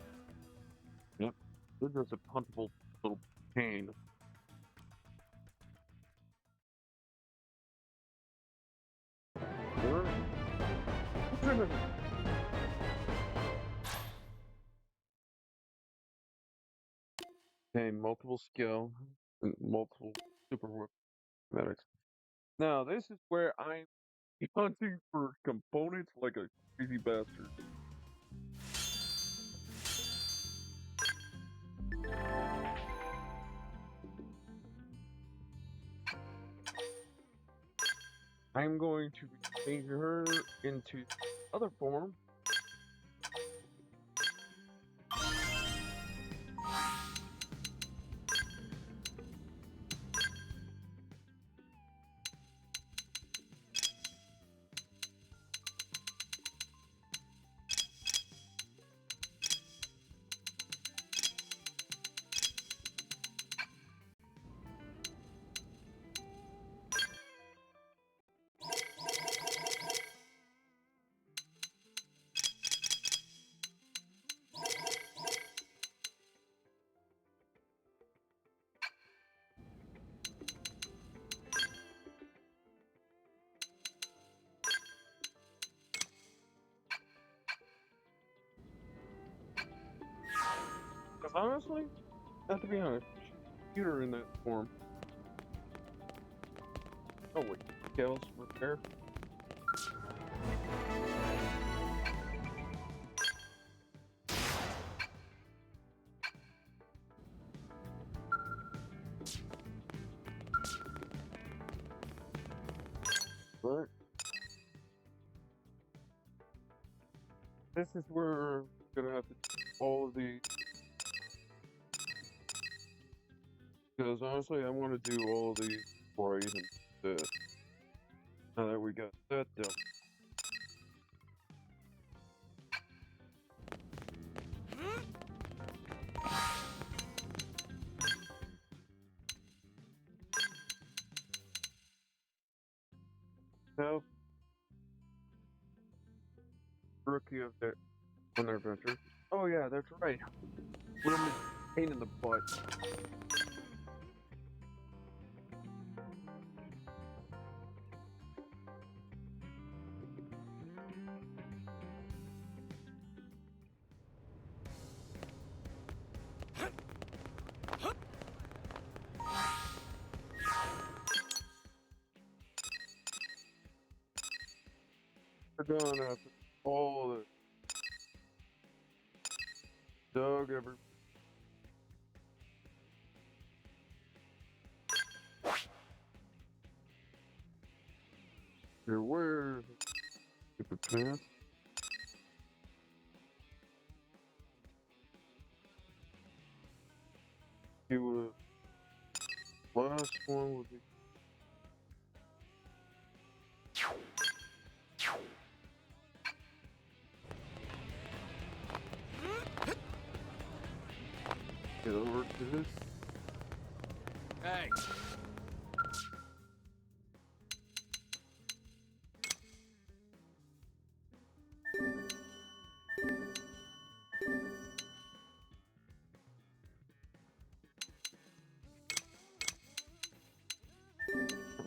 Yep. You're just a puntable little pain. Okay, multiple skill and multiple super medics. Now, this is where I'm hunting for components like a crazy bastard. I'm going to change her into other form. Honestly, I have to be honest, computer in that form. Oh wait, scales repair. But this is where we're gonna have to do all of these. Because honestly, I want to do all of these before I even do this. Now that we got that done. Now, rookie of that on their adventure. Oh yeah, that's right. What a pain in the butt. We're going after all the dug every. Here, where's stupid pants? You last one would be. get over to this. Hey.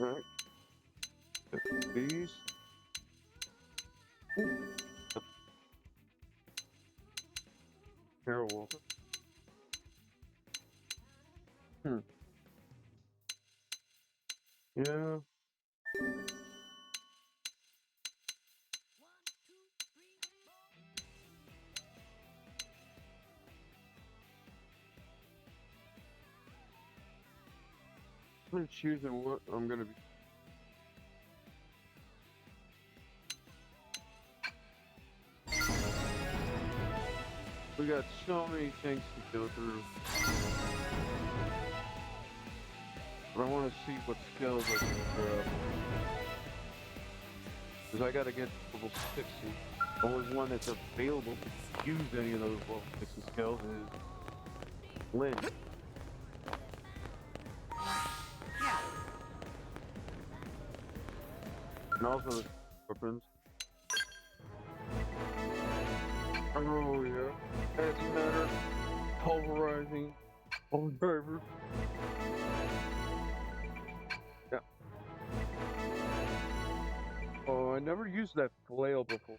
Alright. These. Terrible. Yeah. I'm choosing what I'm gonna be. We got so many things to go through. But I want to see what skills I can grab. Because I gotta get to level 60. The only one that's available to use any of those level 60 skills is Lynn. And also the weapons. Oh yeah. That's matter. Pulverizing. Pulverizer. Yeah. Oh, I never used that flail before.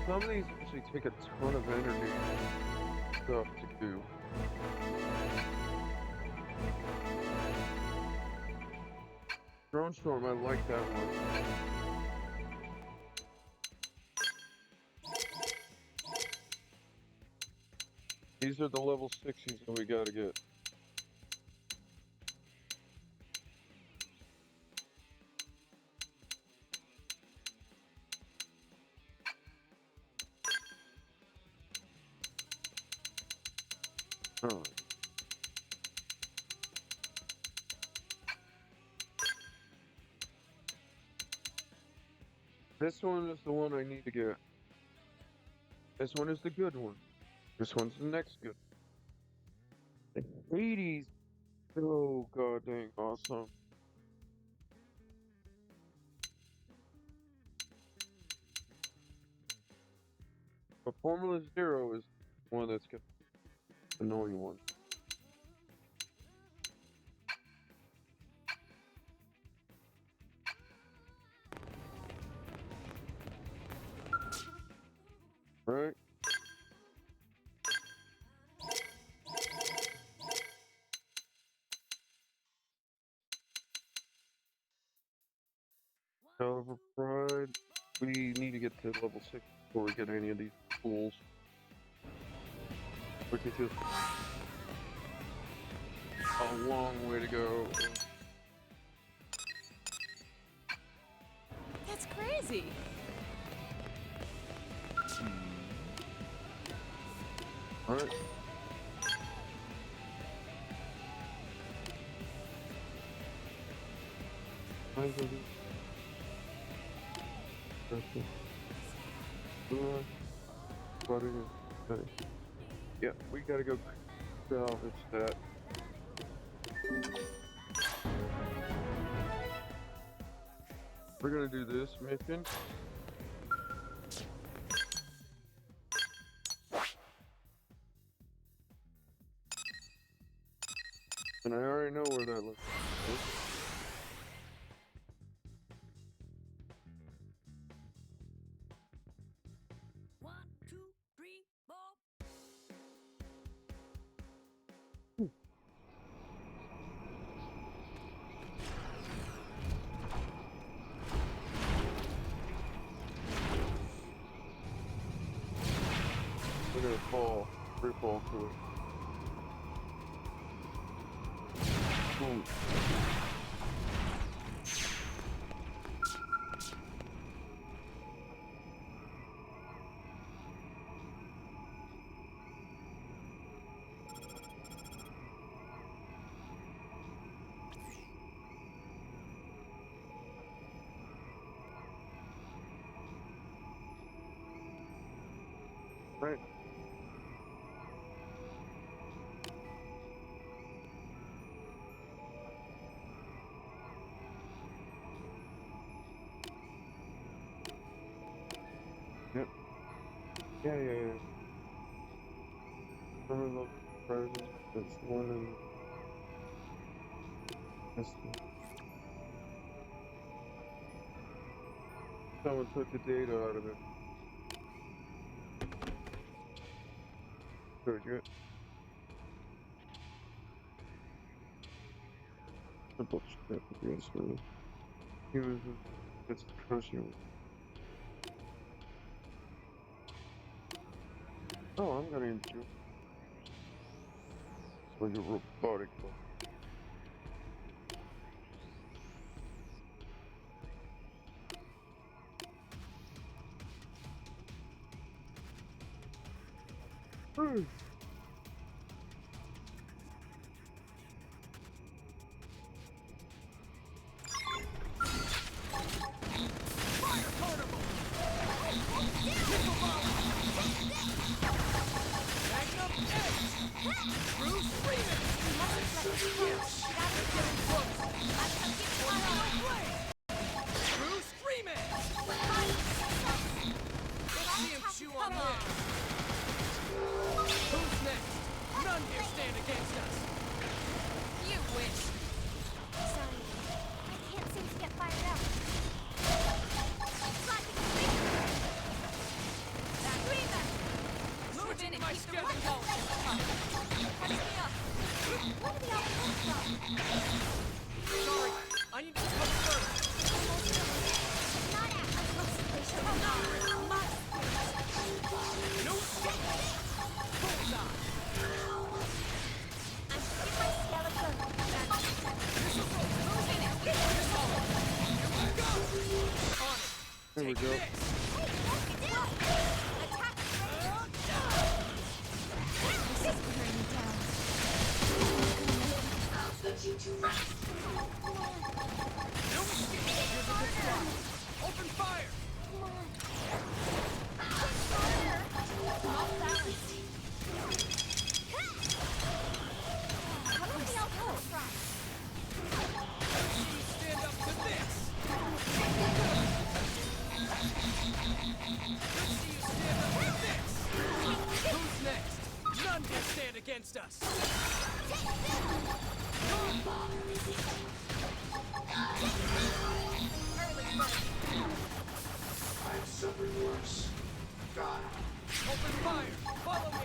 Some of these actually take a ton of energy stuff to do. Drone Storm, I like that one. These are the level 60s that we gotta get. Alright. This one is the one I need to get. This one is the good one. This one's the next good. The 80s. Oh god dang awesome. But Formula Zero is one that's good. Annoying one. Right? However, Pride, we need to get to level 6 before we get any of these tools. Which is just a long way to go. That's crazy. Alright. Yeah, we gotta go salvage that. We're gonna do this mission. And I already know where that looks. We're gonna fall, free fall to it. Boom. Right. Yep. Yeah. Remember those prizes? That's the one in. That's the. Someone took the data out of it. Very good. The book's crap again, so. It's crushing. Oh, I'm gonna enjoy. It's like a robotic book. There we go. Open fire! Stand up to this! Who's next? None can stand against us! I've suffered worse. God. Open fire! Follow me!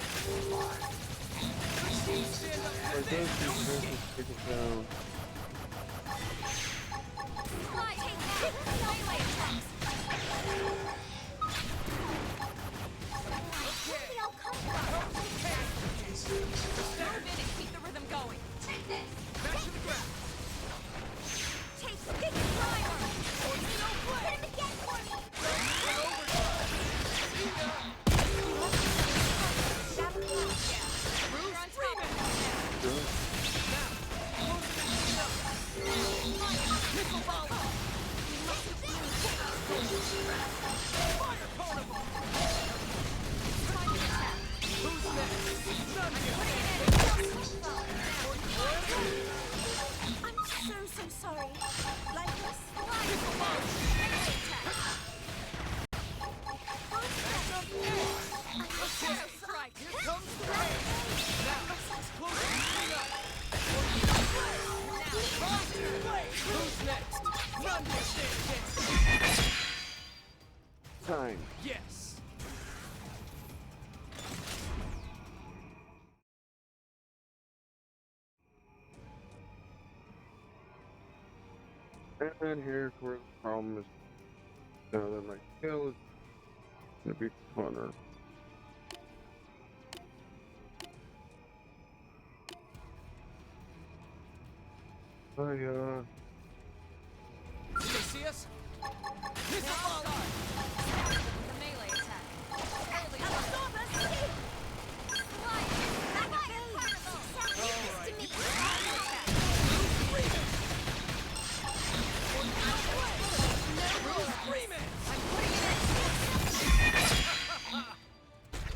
Stand up to Take this! it down. Keep the rhythm going. Back to the ground! Time. Yes. And here's where the problem is. Now that my kill is gonna be funner. Did they see us? Missile ball on! The melee attack.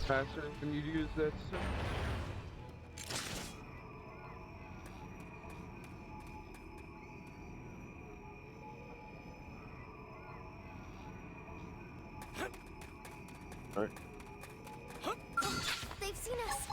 faster when you use that stuff. Alright. They've seen us.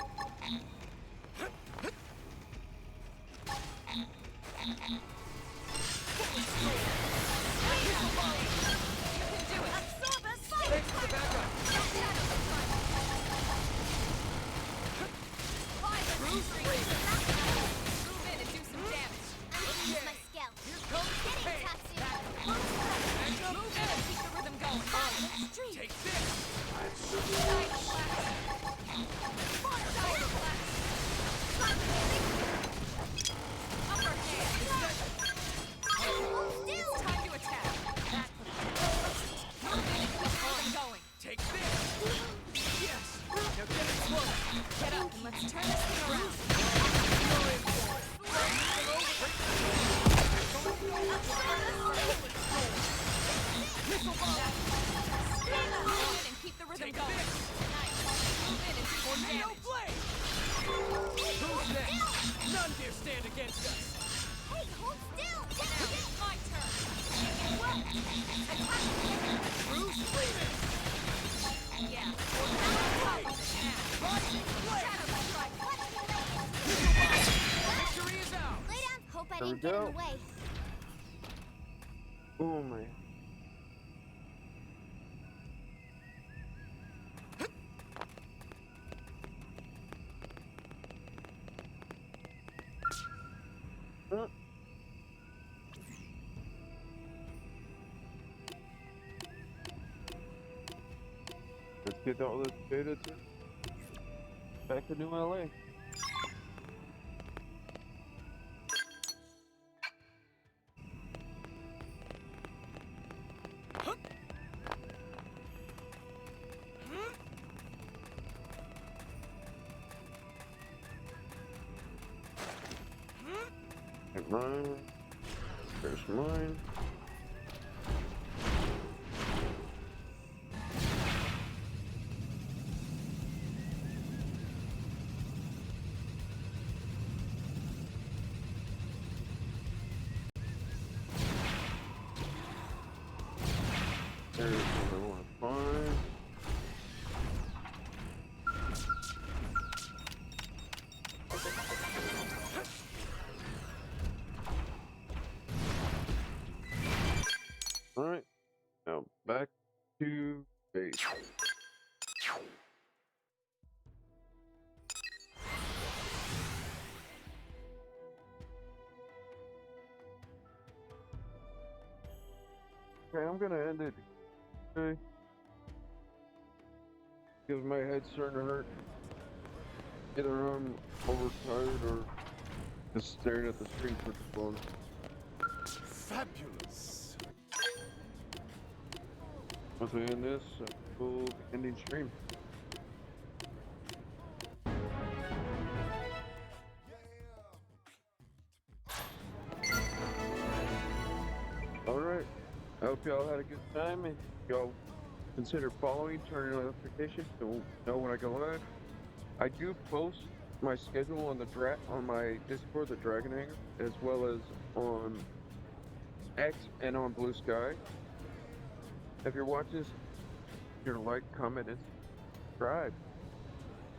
There we go. Oh man. Let's get all this data back to New LA. Mine. There's mine. There's what I want to find. Alright, now back to base. Okay, I'm gonna end it. Okay. Because my head's starting to hurt. Either I'm overtired or just staring at the screen for too long. Fabulous. Once we end this, we'll be ending stream. Alright, I hope y'all had a good time, and y'all consider following, turning on notifications to know when I go live. I do post my schedule on on my Discord, the Dragon Hanger, as well as on X and on Blue Sky. If you're watching this, be sure to like, comment, and subscribe.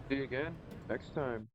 See you again next time.